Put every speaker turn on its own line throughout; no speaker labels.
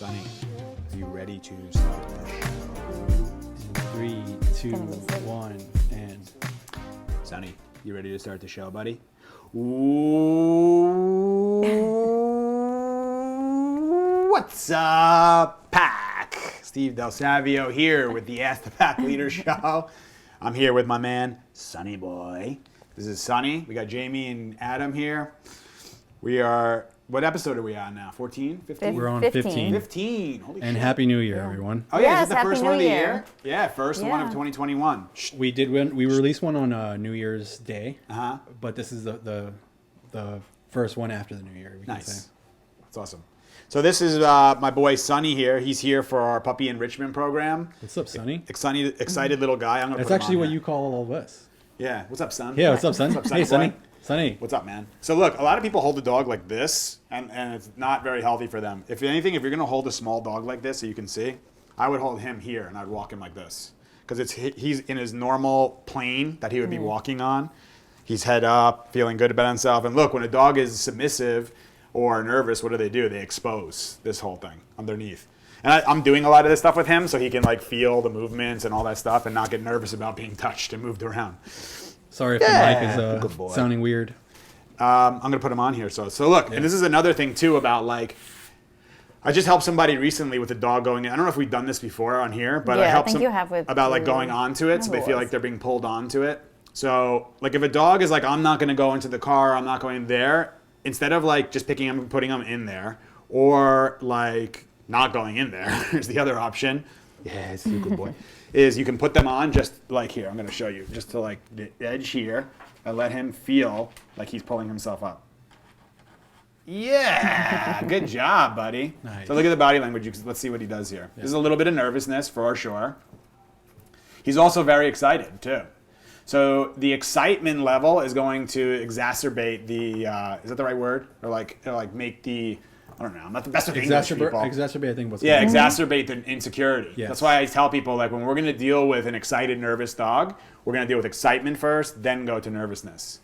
Sonny, are you ready to start the show?
3, 2, 1, and...
Sonny, you ready to start the show, buddy? What's up, Pack? Steve Del Savio here with the Ask the Pack Leader Show. I'm here with my man, Sonny Boy. This is Sonny. We got Jamie and Adam here. We are... What episode are we on now? 14? 15?
We're on 15.
15. Holy shit.
And Happy New Year, everyone.
Oh, yeah.
Yes,
Is it the
Happy
first
New
one of the
Year.
year? Yeah, first one of 2021.
We released one on New Year's Day,
Uh-huh.
but this is the first one after the New Year, we can
Nice.
say.
That's awesome. So this is my boy Sonny here. He's here for our puppy enrichment program.
What's up, Sonny?
Excited little guy. I'm gonna
That's
put him
actually
on
what
here.
you call all of us.
Yeah. What's up, son?
Yeah, what's up, son?
What's up, Sonny
Hey, Sonny.
boy?
Sonny.
What's up, man? So look, a lot of people hold the dog like this, and it's not very healthy for them. If anything, if you're gonna hold a small dog like this, so you can see, I would hold him here and I'd walk him like this, because he's in his normal plane that he would be walking on. He's head up, feeling good about himself. And look, when a dog is submissive or nervous, what do? They expose this whole thing underneath. And I'm doing a lot of this stuff with him so he can like feel the movements and all that stuff and not get nervous about being touched and moved around.
Sorry if
Yeah,
the
good
mic
boy.
is sounding weird.
I'm gonna put him on here. So look, and this is another thing too about like, I just helped somebody recently with a dog going in. I don't know if we've done this before on here, but
Yeah,
I
I
helped
think you have with
about like
Blue.
going onto it, so they feel
Blue.
like they're being pulled onto it. So like if a dog is like, I'm not gonna go into the car, I'm not going there, instead of like just picking him and putting him in there, or like not going in there, here's the other option. Yeah, it's a good boy. Is you can put them on just like here. I'm gonna show you just to like the edge here, and let him feel like he's pulling himself up. Yeah, good job, buddy.
Nice.
So look at the body language. Let's see what he does here. There's a little bit of nervousness for sure. He's also very excited too. So the excitement level is going to exacerbate the, is that the right word? Or like make the, I don't know, I'm not the best with English people.
Exacerbate, I think, what's
Yeah,
going on.
exacerbate the insecurity.
Yes.
That's why I tell people, like, when we're going to deal with an excited, nervous dog, we're going to deal with excitement first, then go to nervousness.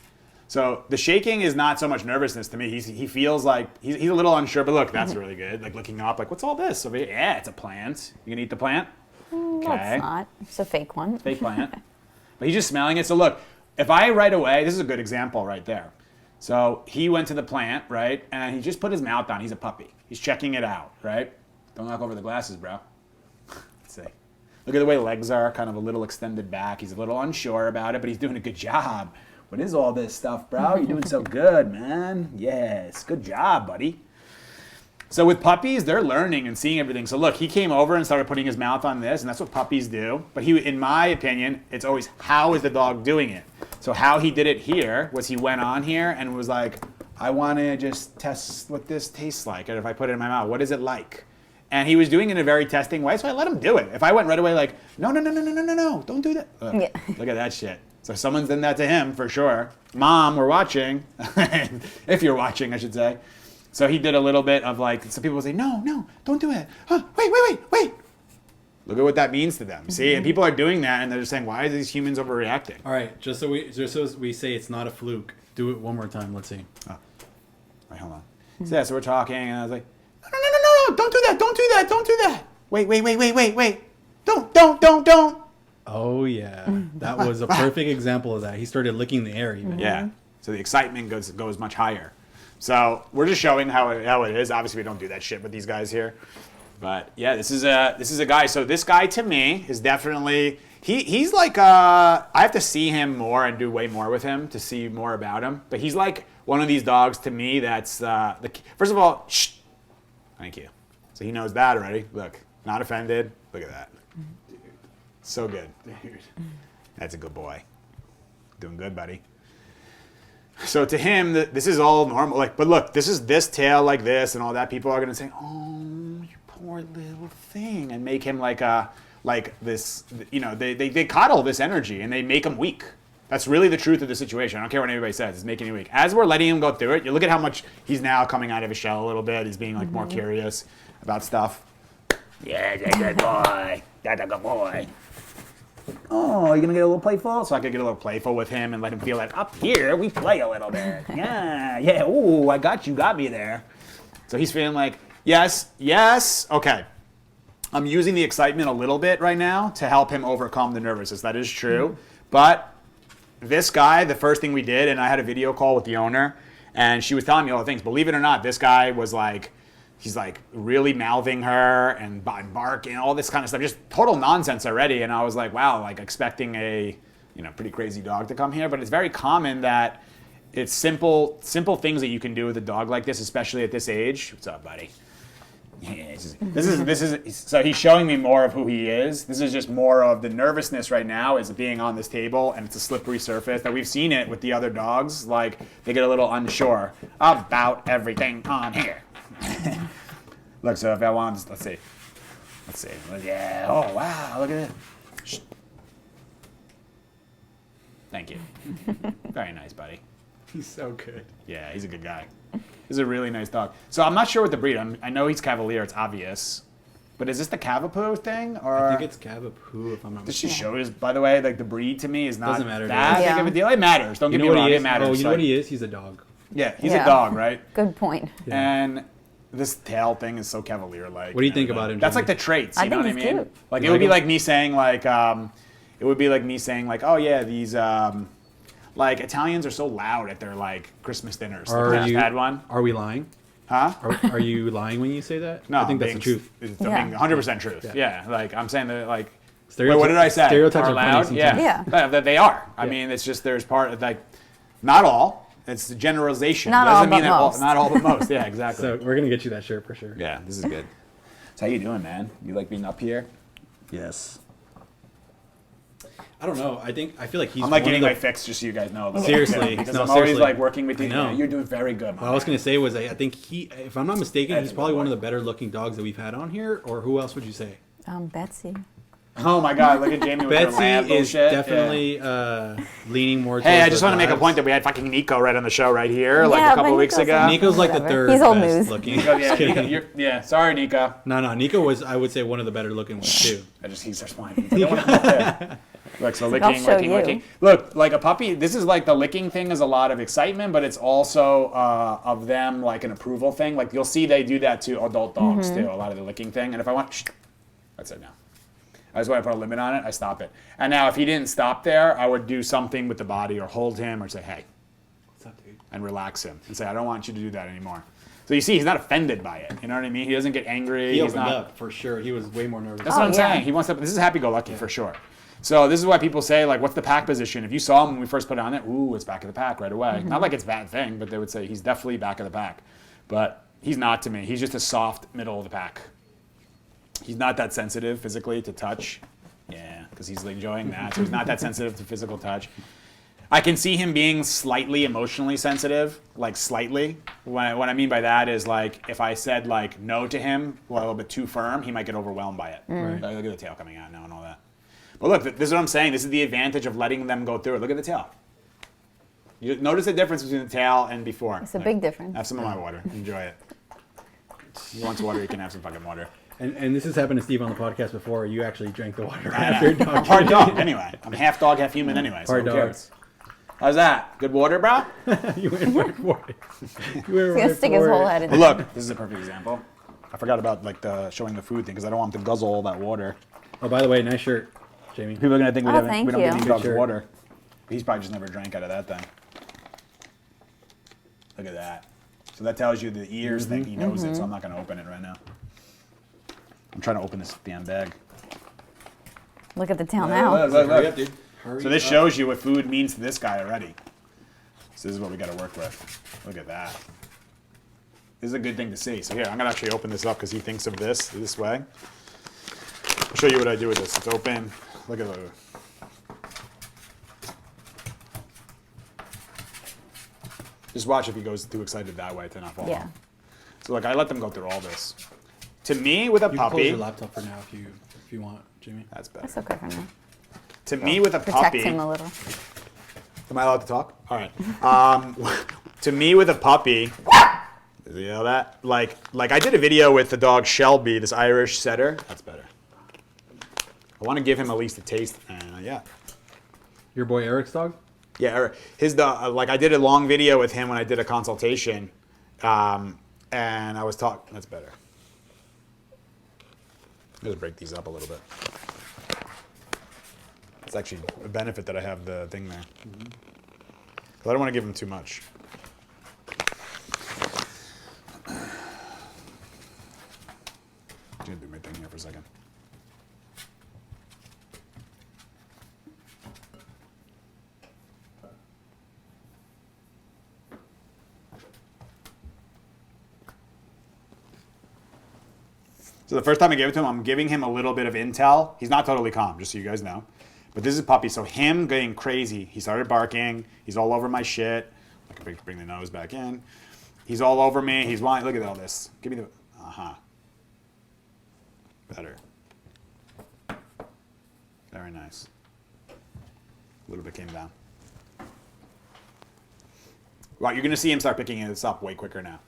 So the shaking is not so much nervousness to me. He feels like he's a little unsure, but look, that's really good. Like looking up, like, what's all this? Over here? Yeah, it's a plant. You gonna eat the plant?
No, it's not. It's a fake one.
Fake plant. But he's just smelling it. So look, if I right away, this is a good example right there. So he went to the plant, right? And he just put his mouth on. He's a puppy. He's checking it out, right? Don't knock over the glasses, bro. Let's see. Look at the way the legs are, kind of a little extended back. He's a little unsure about it, but he's doing a good job. What is all this stuff, bro? You're doing so good, man. Yes, good job, buddy. So with puppies, they're learning and seeing everything. So look, he came over and started putting his mouth on this, and that's what puppies do. But he, in my opinion, it's always how is the dog doing it? So how he did it here was he went on here and was like, I want to just test what this tastes like. And if I put it in my mouth, what is it like? And he was doing it in a very testing way, so I let him do it. If I went right away like, no, don't do that. Ugh,
Yeah.
Look at that shit. So someone's done that to him for sure. Mom, we're watching. If you're watching, I should say. So he did a little bit of like, some people will say, no, don't do it. Huh, wait. Look at what that means to them. See, and people are doing that and they're just saying, why are these humans overreacting?
All right, just so we say it's not a fluke, do it one more time. Let's see.
Oh. All right, hold on. So, yeah, so we're talking and I was like, no, don't do that. Wait. Don't.
Oh, yeah. That was a perfect example of that. He started licking the air even.
Yeah. So the excitement goes much higher. So we're just showing how it is. Obviously, we don't do that shit with these guys here. But yeah, this is a guy. So this guy to me is definitely he's like I have to see him more and do way more with him to see more about him. But he's like one of these dogs to me that's first of all, shh. Thank you. So he knows that already. Look, not offended. Look at that. Dude, so good. Dude. That's a good boy. Doing good, buddy. So to him, this is all normal. Like, but look, this tail like this and all that. People are gonna say, "Oh, you poor little thing," and make him like this. You know, they coddle this energy and they make him weak. That's really the truth of the situation. I don't care what anybody says. It's making him weak. As we're letting him go through it, you look at how much he's now coming out of his shell a little bit. He's being like more curious about stuff. Yeah, that's a good boy. That's a good boy. Oh, you're gonna get a little playful? So I could get a little playful with him and let him feel like up here we play a little bit. Yeah. Ooh, I got me there. So he's feeling like, Yes, yes. Okay. I'm using the excitement a little bit right now to help him overcome the nervousness. That is true. But this guy, the first thing we did, and I had a video call with the owner, and she was telling me all the things. Believe it or not, this guy was like, he's like really mouthing her and barking, all this kind of stuff. Just total nonsense already. And I was like, wow, like expecting a, pretty crazy dog to come here. But it's very common that it's simple things that you can do with a dog like this, especially at this age. What's up, buddy? Yeah, this is so he's showing me more of who he is. This is just more of the nervousness right now is being on this table, and it's a slippery surface that we've seen it with the other dogs. Like they get a little unsure about everything on here. Look, so if I want, let's see. Yeah. Oh wow, look at it. Shh. Thank you. Very nice, buddy.
He's so good.
Yeah, he's a good guy. He's a really nice dog. So I'm not sure what the breed. I know he's Cavalier. It's obvious. But is this the Cavapoo thing? Or
I think it's Cavapoo, if I'm not
does she
mistaken.
show us, by the way, like the breed to me is not
Doesn't matter,
that
does it?
big of a deal. It matters. Don't get me wrong. It matters.
Oh, you know
Like,
what he is? He's a dog.
Yeah, he's
Yeah.
a dog, right?
Good point.
Yeah.
And this tail thing is so Cavalier-like.
What do you think about him,
That's like
Jimmy?
the traits.
I
You know
think
what I mean?
he's cute.
Like
You
it would
like
be
him?
like me saying oh yeah, these like Italians are so loud at their like Christmas dinners. Like, I just had one.
Are we lying?
Huh?
Are you lying when you say that?
No,
I think that's the truth.
It's
Yeah.
being 100% truth. Yeah. Like I'm saying that like. Wait, what did I say?
Stereotypes are funny
loud?
sometimes.
Yeah.
Yeah.
That they are. I
Yeah.
mean, it's just there's part of like, not all. It's the generalization.
Not
Doesn't
all,
mean
but
that
most.
not all, but most. Yeah, exactly.
So we're gonna get you that shirt for sure.
Yeah, this is good. So how you doing, man? You like being up here?
Yes. I don't know. I feel like he's.
I'm like
one
getting
of
my
the,
fix just so you guys know. a little
Seriously.
bit, because
No,
I'm always
seriously.
like working with you.
I know.
Yeah, you're doing very good.
What I was gonna say was I think he, if I'm not mistaken,
That's
he's
a
probably
good
one of
boy.
the better looking dogs that we've had on here. Or who else would you say?
Betsy.
Oh my God! Look at Jamie with her
Betsy
lamb
is
bullshit.
definitely leaning more.
Hey,
towards
I just
the
want to make a
labs.
point that we had fucking Nico right on the show right here, like
Yeah,
a couple
but
of weeks
Nico's
ago.
like-
Nico's like the
Whatever.
third
He's old
best
news.
looking.
Nico, yeah,
Just kidding.
yeah, sorry, Nico.
No, Nico was, I would say, one of the better looking ones too.
He starts whining. I don't want to look there. Look, so licking,
show
licking,
you.
licking. Look, like a puppy, this is like the licking thing is a lot of excitement, but it's also of them like an approval thing. Like you'll see they do that to adult dogs too, a lot of the licking thing. And if I want, shh, that's it now. I just want to put a limit on it, I stop it. And now if he didn't stop there, I would do something with the body or hold him or say, hey,
What's up, dude?
and relax him and say, I don't want you to do that anymore. So you see, he's not offended by it. You know what I mean? He doesn't get angry.
He
He's
opened
not.
up for sure. He was way more nervous.
That's what I'm
yeah.
saying. He wants to. This is happy-go-lucky for sure. So this is why people say, like, what's the pack position? If you saw him when we first put it on there, ooh, it's back of the pack right away. Not like it's a bad thing, but they would say he's definitely back of the pack. But he's not to me. He's just a soft middle of the pack. He's not that sensitive physically to touch. Yeah, because he's enjoying that. So he's not that sensitive to physical touch. I can see him being slightly emotionally sensitive, like slightly. What I mean by that is like if I said like no to him, well, a little bit too firm, he might get overwhelmed by it.
Right.
Like, look at the tail coming out now and all that. But look, this is what I'm saying. This is the advantage of letting them go through it. Look at the tail. You notice the difference between the tail and before.
It's a big difference.
Have some of my water. Enjoy it. He wants water, you can have some fucking water.
And this has happened to Steve on the podcast before. You actually drank the water
I
after
know.
dog.
I'm part dog anyway. I'm half dog, half human anyway. So
Part
who
dog.
cares? How's that? Good water, bro?
You went right for it. You went
He's gonna
right
stick his
for
whole
it.
head in
Well,
there.
look, this is a perfect example. I forgot about like the showing the food thing because I don't want them to guzzle all that water.
Oh, by the way, nice shirt, Jamie.
People are gonna think we,
Oh,
haven't,
thank
we don't give
you.
these dogs
Good shirt.
water. He's probably just never drank out of that thing. Look at that. So that tells you the ears think he knows it. So I'm not gonna open it right now. I'm trying to open this damn bag.
Look at the tail
Look,
now.
look, look.
Hurry up, dude. Hurry
So this
up.
shows you what food means to this guy already. So this is what we got to work with. Look at that. This is a good thing to see. So here, I'm gonna actually open this up because he thinks of this way. I'll show you what I do with this. It's open. Look at the. Just watch if he goes too excited that way to not fall.
Yeah.
So like I let them go through all this. To me, with a
You can close
puppy,
your laptop for now if you want, Jamie.
that's better.
That's okay for now.
To me, with a
Protect
puppy,
him a little.
am I allowed to talk? All right. To me, with a puppy, you know that? Like I did a video with the dog Shelby, this Irish setter. That's better. I want to give him at least a taste. Yeah.
Your boy Eric's dog?
Yeah, his dog. Like I did a long video with him when I did a consultation, and I was talking. That's better. Just break these up a little bit. It's actually a benefit that I have the thing there. Because I don't want to give him too much. I'm going to do my thing here for a second. So the first time I gave it to him, I'm giving him a little bit of intel. He's not totally calm, just so you guys know. But this is puppy, so him getting crazy. He started barking. He's all over my shit. I can bring the nose back in. He's all over me. He's wanting, look at all this. Give me the, Better. Very nice. A little bit came down. Right, you're going to see him start picking this up way quicker now.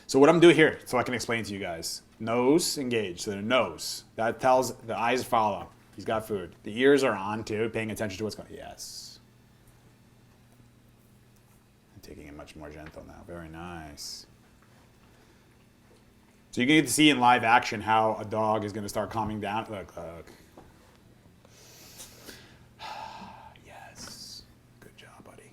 So what I'm doing here, so I can explain to you guys. Nose engaged, so the nose. That tells, the eyes follow. He's got food. The ears are on too, paying attention to what's going on. Yes. I'm taking it much more gentle now. Very nice. So you can get to see in live action how a dog is going to start calming down. Look, look. Yes. Good job, buddy.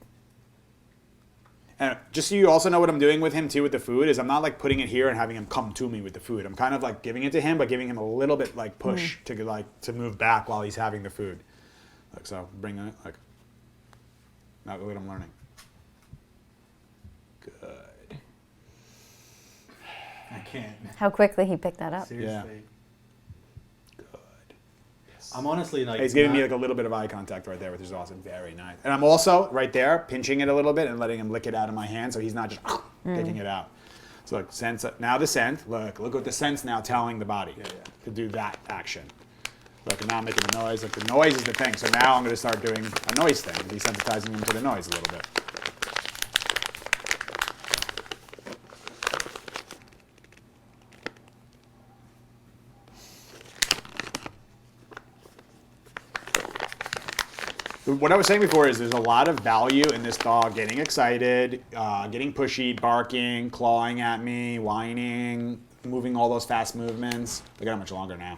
And just so you also know what I'm doing with him too with the food is I'm not like putting it here and having him come to me with the food. I'm kind of like giving it to him, but giving him a little bit like push to move back while he's having the food. Like so, bring it like. Now look what I'm learning. Good.
I can't.
How quickly he picked that up.
Seriously.
Yeah. Good.
I'm honestly like.
He's giving me like a little bit of eye contact right there, which is awesome. Very nice. And I'm also right there pinching it a little bit and letting him lick it out of my hand, so he's not just picking it out. So look, sense now the scent. Look what the scent's now telling the body to do that action. Look, and now I'm making a noise. Like the noise is the thing. So now I'm going to start doing a noise thing, desensitizing him to the noise a little bit. What I was saying before is there's a lot of value in this dog getting excited, getting pushy, barking, clawing at me, whining, moving all those fast movements. Look at how much longer now.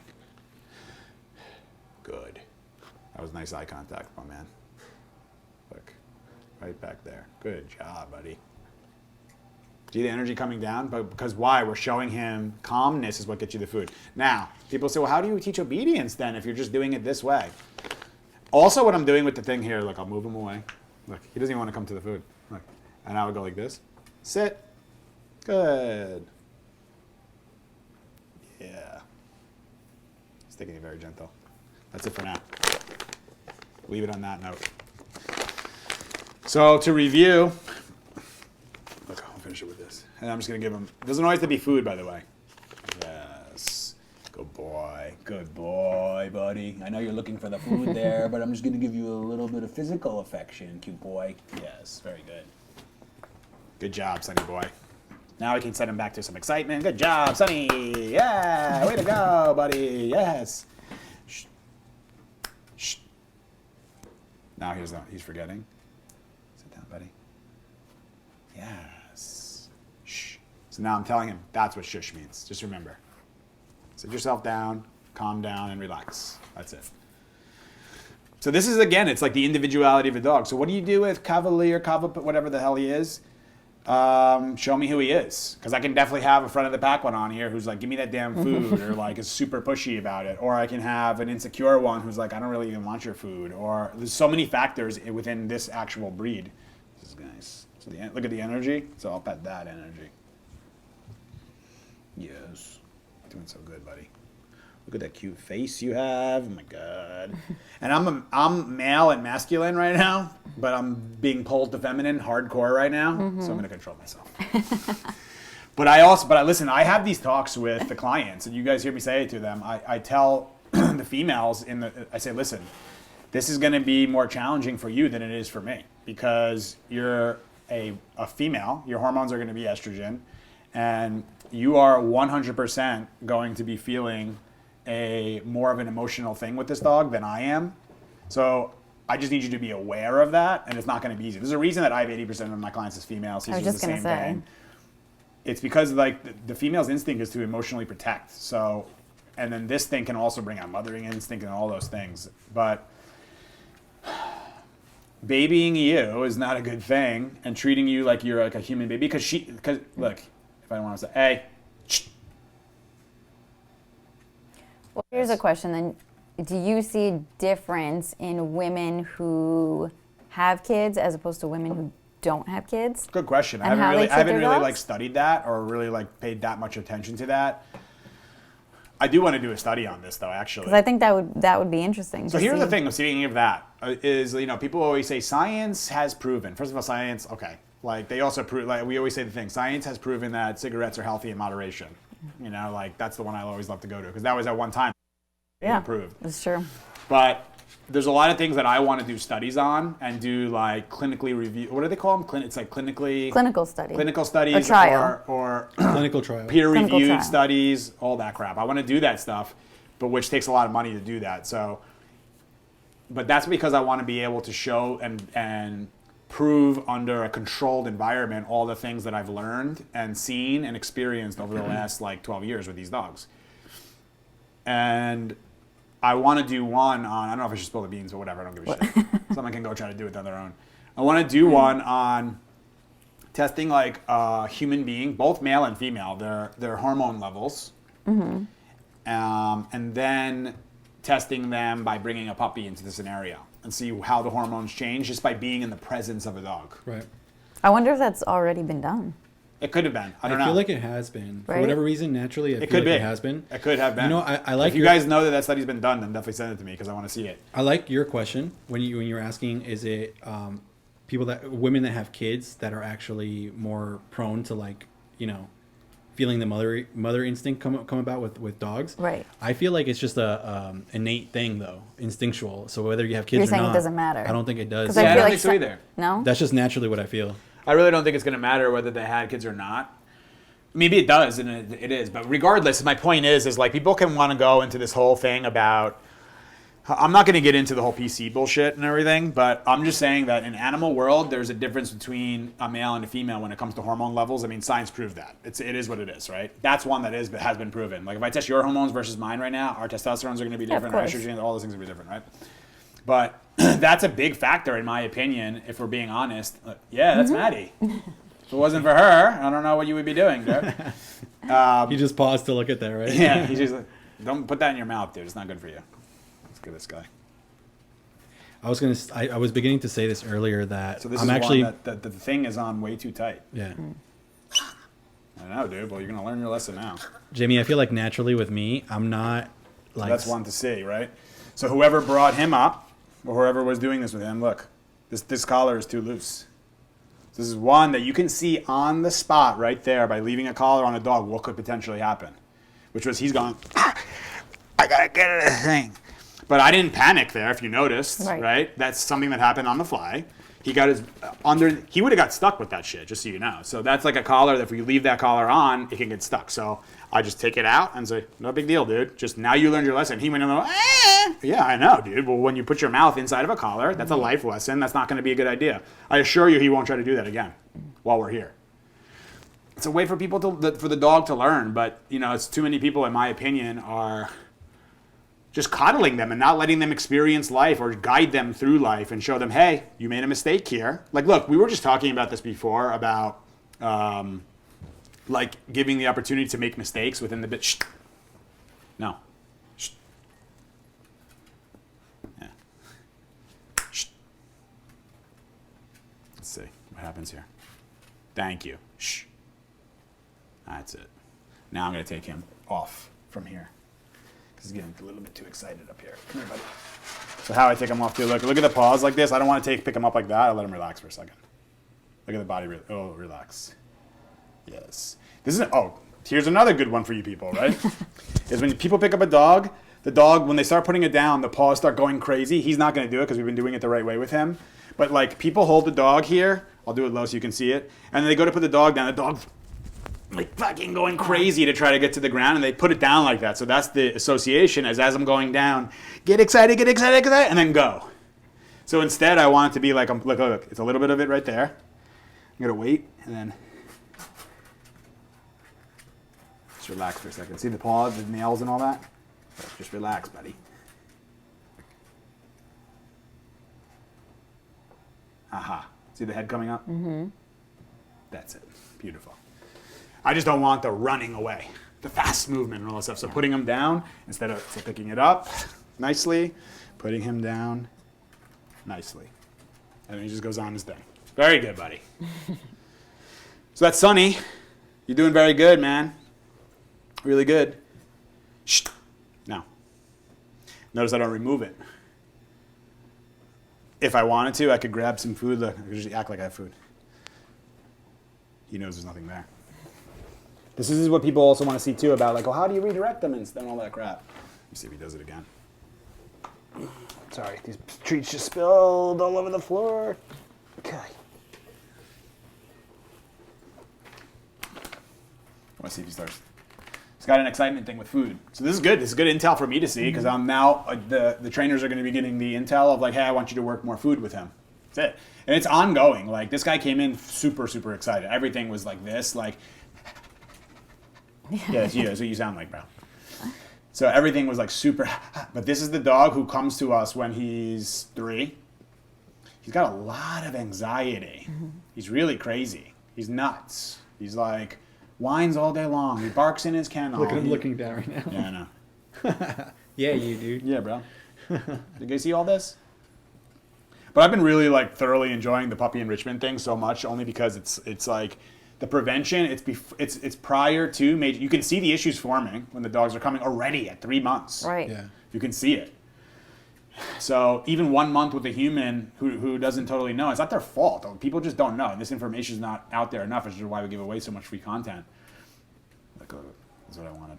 Good. That was nice eye contact, my man. Look, right back there. Good job, buddy. See the energy coming down? But because why? We're showing him calmness is what gets you the food. Now, people say, well, how do you teach obedience then if you're just doing it this way? Also, what I'm doing with the thing here, look, I'll move him away. Look, he doesn't even want to come to the food. Look, and I would go like this. Sit. Good. Yeah. He's taking it very gentle. That's it for now. Leave it on that note. So to review, look, I'll finish it with this. And I'm just going to give him, it doesn't always have to be food, by the way. Yes. Good boy. Good boy, buddy. I know you're looking for the food there, but I'm just going to give you a little bit of physical affection, cute boy. Yes, very good. Good job, Sonny boy. Now I can send him back to some excitement. Good job, Sonny. Yeah, way to go, buddy. Yes. Shh. Shh. Now he's forgetting. Sit down, buddy. Yes. Shh. So now I'm telling him that's what shush means. Just remember. Sit yourself down, calm down, and relax. That's it. So this is, again, it's like the individuality of a dog. So what do you do with Cavalier, whatever the hell he is? Show me who he is. Because I can definitely have a front of the pack one on here who's like, give me that damn food, or like is super pushy about it. Or I can have an insecure one who's like, I don't really even want your food. Or there's so many factors within this actual breed. This is nice. So look at the energy. So I'll pet that energy. Yes. Doing so good, buddy. Look at that cute face you have. Oh my God. And I'm male and masculine right now, but I'm being pulled to feminine hardcore right now. So I'm gonna control myself. But I listen, I have these talks with the clients, and you guys hear me say it to them. I tell the females I say, listen, this is gonna be more challenging for you than it is for me, because you're a female, your hormones are gonna be estrogen, and you are 100% going to be feeling more of an emotional thing with this dog than I am. So I just need you to be aware of that, and it's not going to be easy. There's a reason that I have 80% of my clients as females.
I was just going to say.
It's because like the female's instinct is to emotionally protect. So and then this thing can also bring out mothering instinct and all those things. But babying you is not a good thing, and treating you like you're like a human baby, because look, if I want to say, hey,
Well, here's a question then. Do you see a difference in women who have kids as opposed to women who don't have kids?
good question.
And how they treat their dogs?
Like studied that or really like paid that much attention to that. I do want to do a study on this though, actually.
Because I think that would be interesting.
So
to
here's
see.
the thing, speaking of that, is, people always say science has proven. First of all, science, okay. Like they also prove, like we always say the thing, science has proven that cigarettes are healthy in moderation. Like that's the one I always love to go to, because that was at one time approved.
That's true.
But there's a lot of things that I want to do studies on and do like clinically review. What do they call them? It's like
Clinical study.
clinical studies
A trial.
or
Clinical trial.
Clinical
peer-reviewed
trial.
studies, all that crap. I want to do that stuff, but which takes a lot of money to do that. So, but that's because I want to be able to show and prove under a controlled environment all the things that I've learned and seen and experienced over the last like 12 years with these dogs. And I want to do one on, I don't know if I should spill the beans or whatever, I don't give a shit. Someone can go try to do it on their own. I want to do one on testing like a human being, both male and female, their hormone levels. And then testing them by bringing a puppy into the scenario and see how the hormones change just by being in the presence of a dog.
Right.
I wonder if that's already been done.
It could have been. I don't know.
I feel like it has been. For
Right?
whatever reason, naturally, I feel
could
like
be.
it has been.
It could have been.
I like
if you
your-
guys know that study's been done, then definitely send it to me because I want to see it.
I like your question when you're asking, is it women that have kids that are actually more prone to feeling the mother instinct come about with dogs.
Right.
I feel like it's just a innate thing though, instinctual. So whether you have kids
You're
or
saying
not,
it doesn't matter.
I don't think it does.
'Cause I
Yeah, I
feel
don't
like
think so either.
No?
That's just naturally what I feel.
I really don't think it's going to matter whether they had kids or not. Maybe it does, and it is. But regardless, my point is like people can want to go into this whole thing about. I'm not going to get into the whole PC bullshit and everything, but I'm just saying that in animal world, there's a difference between a male and a female when it comes to hormone levels. I mean, science proved that. It is what it is, right? That's one that has been proven. Like if I test your hormones versus mine right now, our testosterones are going to be different, our
course.
estrogen, all those things are going to be different, right? But that's a big factor in my opinion, if we're being honest. Yeah, that's Maddie. If it wasn't for her, I don't know what you would be doing, dude.
You just pause to look at that, right?
Yeah, he's just like, don't put that in your mouth, dude. It's not good for you. Let's get this guy.
I was beginning to say this earlier that
So this
I'm
is
actually
one that the thing is on way too tight.
yeah.
I know, dude. Well, you're gonna learn your lesson now.
Jamie, I feel like naturally with me, I'm not like
That's one to see, right? So whoever brought him up, or whoever was doing this with him, look, this collar is too loose. This is one that you can see on the spot right there by leaving a collar on a dog. What could potentially happen? Which was he's going, I gotta get at this thing. But I didn't panic there, if you noticed, right? That's something that happened on the fly. He got his he would have got stuck with that shit, just so you know. So that's like a collar that if we leave that collar on, it can get stuck. So I just take it out and say, no big deal, dude. Just now you learned your lesson. He went in and yeah, I know, dude. Well, when you put your mouth inside of a collar, that's a life lesson. That's not going to be a good idea. I assure you he won't try to do that again while we're here. It's a way for people for the dog to learn, but it's too many people, in my opinion, are just coddling them and not letting them experience life or guide them through life and show them, hey, you made a mistake here. Like, look, we were just talking about this before about like giving the opportunity to make mistakes within the bit. Shh. No. Shh. Yeah. Shh. Let's see what happens here. Thank you. Shh. That's it. Now I'm going to take him off from here. He's getting a little bit too excited up here. Come here, buddy. So how I take him off too. Look at the paws like this. I don't want to pick him up like that. I let him relax for a second. Look at the body. Relax. Yes. Here's another good one for you people, right? Is when people pick up a dog, the dog, when they start putting it down, the paws start going crazy. He's not going to do it because we've been doing it the right way with him. But like people hold the dog here. I'll do it low so you can see it. And then they go to put the dog down. The dog's like fucking going crazy to try to get to the ground, and they put it down like that. So that's the association as I'm going down, get excited, and then go. So instead, I want it to be like, look, it's a little bit of it right there. I'm gonna wait, and then just relax for a second. See the paws, the nails and all that? Just relax, buddy. Aha. See the head coming up? Mm-hmm. That's it. Beautiful. I just don't want the running away, the fast movement and all that stuff. So putting him down, instead of picking it up nicely, putting him down nicely. And then he just goes on his thing. Very good, buddy. So that's Sonny. You're doing very good, man. Really good. Shh. Now, notice I don't remove it. If I wanted to, I could grab some food. Look, I could just act like I have food. He knows there's nothing there. This is what people also want to see too about, like, oh, how do you redirect them and all that crap. Let me see if he does it again. Sorry, these treats just spilled all over the floor. Okay. I want to see if he starts. He's got an excitement thing with food. So this is good. This is good intel for me to see because I'm now, the trainers are going to be getting the intel of like, hey, I want you to work more food with him. That's it. And it's ongoing. Like this guy came in super, super excited. Everything was like this, like, yeah, that's you. That's what you sound like, bro. So everything was like super, but this is the dog who comes to us when he's 3. He's got a lot of anxiety. He's really crazy. He's nuts. He's like, whines all day long. He barks in his kennel.
Look at him looking down right now.
Yeah, I know.
Yeah, you, dude.
Yeah, bro. Did you guys see all this? But I've been really like thoroughly enjoying the puppy enrichment thing so much, only because it's like the prevention. It's prior to major. You can see the issues forming when the dogs are coming already at 3 months.
Right.
Yeah.
You can see it. So even 1 month with a human who doesn't totally know, it's not their fault. People just don't know. And this information is not out there enough, which is why we give away so much free content. Like, that's what I wanted.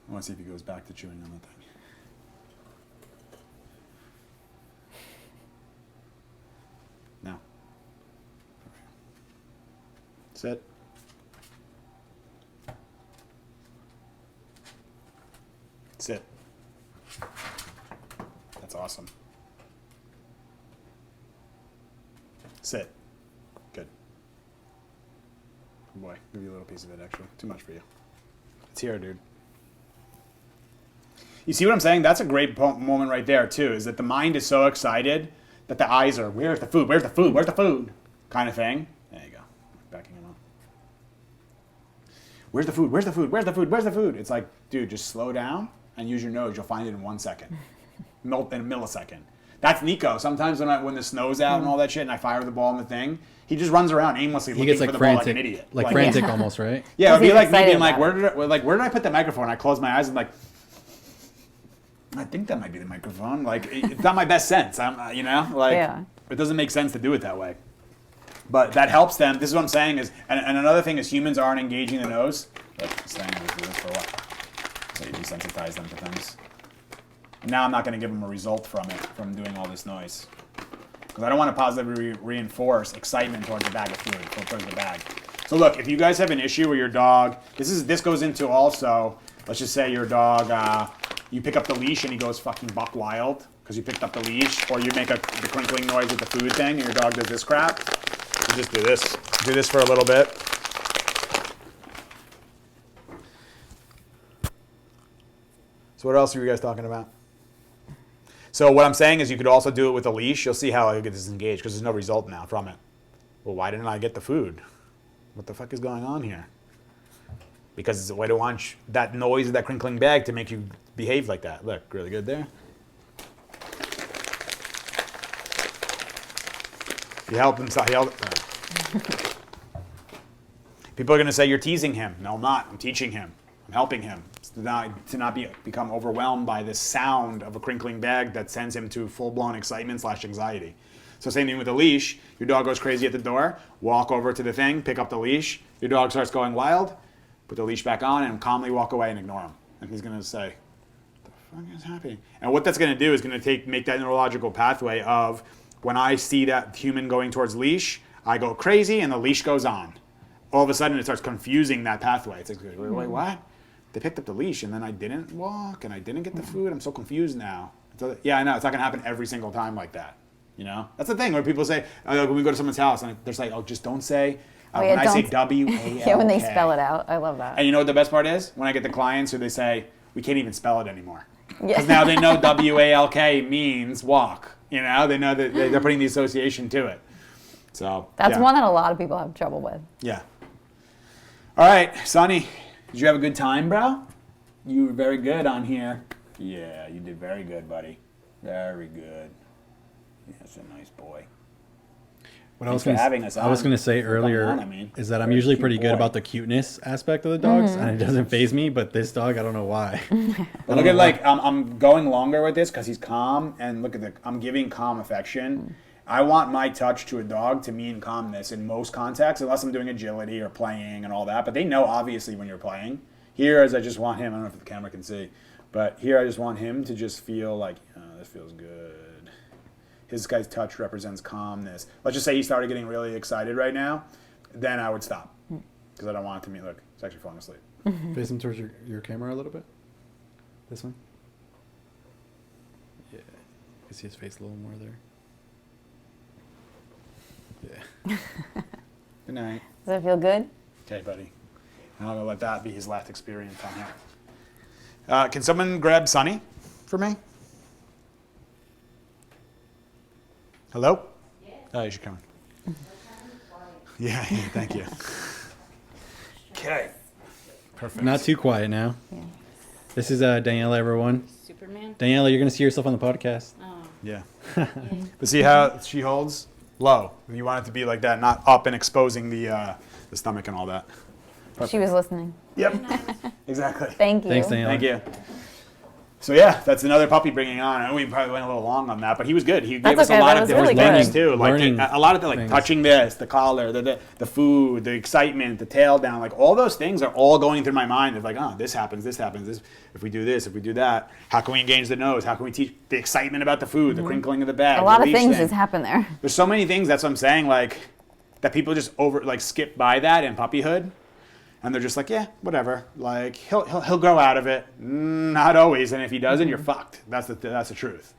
I want to see if he goes back to chewing on the thing. No. Sit. Sit. That's awesome. Sit. Good. Oh boy, give you a little piece of it actually. Too much for you. It's here, dude. You see what I'm saying? That's a great moment right there too, is that the mind is so excited that the eyes are, where's the food? Where's the food? Where's the food? Kind of thing. There you go. Backing him up. Where's the food? Where's the food? Where's the food? Where's the food? It's like, dude, just slow down and use your nose. You'll find it in 1 second. In a millisecond. That's Nico. Sometimes when the snow's out and all that shit and I fire the ball in the thing, he just runs around aimlessly looking for the ball like an idiot.
Like frantic almost, right?
Yeah, it would be
He's
like me being
excited
like, where did I put the microphone? I close my eyes and like, I think that might be the microphone. Like, it's not my best sense. It doesn't make sense to do it that way. But that helps them. This is what I'm saying is, and another thing is humans aren't engaging the nose. Look, saying this for what? So you desensitize them to things. Now I'm not going to give them a result from doing all this noise. Because I don't want to positively reinforce excitement towards the bag of food, towards the bag. So look, if you guys have an issue where your dog, this goes into also, let's just say your dog, you pick up the leash and he goes fucking buck wild because you picked up the leash, or you make the crinkling noise with the food thing and your dog does this crap. You just do this. Do this for a little bit. So what else are you guys talking about? So what I'm saying is you could also do it with a leash. You'll see how I get disengaged because there's no result now from it. Well, why didn't I get the food? What the fuck is going on here? Because it's a way to want that noise of that crinkling bag to make you behave like that. Look, really good there. You help him. People are going to say you're teasing him. No, I'm not. I'm teaching him. I'm helping him to not become overwhelmed by this sound of a crinkling bag that sends him to full-blown excitement / anxiety. So same thing with the leash. Your dog goes crazy at the door. Walk over to the thing. Pick up the leash. Your dog starts going wild. Put the leash back on and calmly walk away and ignore him. And he's going to say, what the fuck is happening? And what that's going to do is going to make that neurological pathway of when I see that human going towards leash, I go crazy and the leash goes on. All of a sudden it starts confusing that pathway. It's like, wait, what? They picked up the leash and then I didn't walk and I didn't get the food. I'm so confused now. Yeah, I know. It's not going to happen every single time like that. You know? That's the thing where people say, when we go to someone's house and they're like, oh, just don't say, when I say W-A-L-K.
Yeah, when they spell it out. I love that.
And you know what the best part is? When I get the clients who they say, we can't even spell it anymore.
Yeah.
Because now they know W-A-L-K means walk. You know, they know that they're putting the association to it. So
That's
yeah.
one that a lot of people have trouble with.
Yeah. All right, Sonny, did you have a good time, bro? You were very good on here. Yeah, you did very good, buddy. Very good. Yeah, that's a nice boy.
What I was
Thanks for
gonna,
having us
I was
on.
going to say
What's going
earlier
on, I mean?
is that I'm
You're a
usually
cute
pretty good
boy.
about the cuteness aspect of the dogs, and it doesn't faze me. But this dog, I don't know why.
But look at like I'm going longer with this because he's calm, and look at I'm giving calm affection. I want my touch to a dog to mean calmness in most contexts, unless I'm doing agility or playing and all that. But they know obviously when you're playing. Here, as I just want him. I don't know if the camera can see, but here I just want him to just feel like this feels good. His guy's touch represents calmness. Let's just say he started getting really excited right now, then I would stop because I don't want it to mean look, he's actually falling asleep.
Face him towards your camera a little bit. This one. Yeah, you can see his face a little more there. Yeah.
Good night.
Does that feel good?
Okay, buddy. And I'm gonna let that be his last experience on here. Can someone grab Sonny for me? Hello? Yes. Oh, you should come in. Yeah, thank you. Okay. Perfect.
Not too quiet now.
Yeah.
This is Daniela, everyone.
Superman?
Daniela, you're going to see yourself on the podcast.
Oh.
Yeah. But see how she holds? Low. You want it to be like that, not up and exposing the stomach and all that.
She was listening.
Yep. Exactly.
Thank you.
Thanks, Daniela.
Thank you. So yeah, that's another puppy bringing on. I know we probably went a little long on that, but he was good. He gave us
okay,
a lot
that
of
was really
different things
good.
too, like
Learning
a lot of the, like
things.
touching this, the collar, the food, the excitement, the tail down, like all those things are all going through my mind. It's like, oh, this happens, this, if we do this, if we do that, how can we engage the nose? How can we teach the excitement about the food, the crinkling of the bag?
A lot
the
of
leash
things
thing.
just happen there.
There's so many things. That's what I'm saying. Like that people just skip by that in puppyhood. And they're just like, yeah, whatever. Like he'll grow out of it. Not always. And if he doesn't, you're fucked. That's the truth.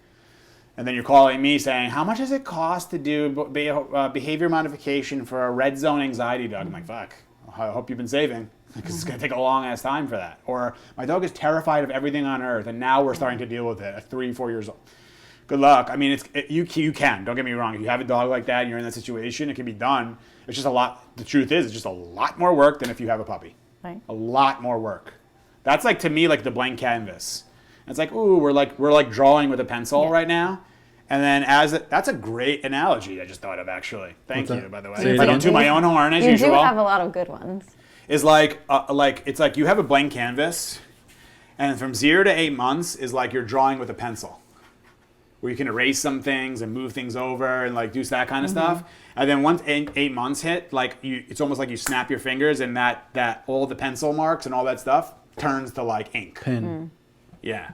And then you're calling me saying, how much does it cost to do behavior modification for a red zone anxiety dog? I'm like, fuck. I hope you've been saving because it's gonna take a long ass time for that. Or my dog is terrified of everything on earth, and now we're starting to deal with it at 3-4 years old. Good luck. I mean, you can. Don't get me wrong. If you have a dog like that and you're in that situation, it can be done. It's just a lot. The truth is, it's just a lot more work than if you have a puppy.
Right.
A lot more work. That's like to me like the blank canvas. It's like, ooh, we're like drawing with a pencil right now. And then that's a great analogy I just thought of actually. Thank
What's
you,
that?
by the way.
Say it
If I don't
again.
toot my own horn as
You
usual.
do have a lot of good ones.
Is like it's like you have a blank canvas, and from 0 to 8 months is like you're drawing with a pencil, where you can erase some things and move things over and like do that kind of stuff. And then once 8 months hit, like it's almost like you snap your fingers and that all the pencil marks and all that stuff turns to like ink.
Pen.
Yeah.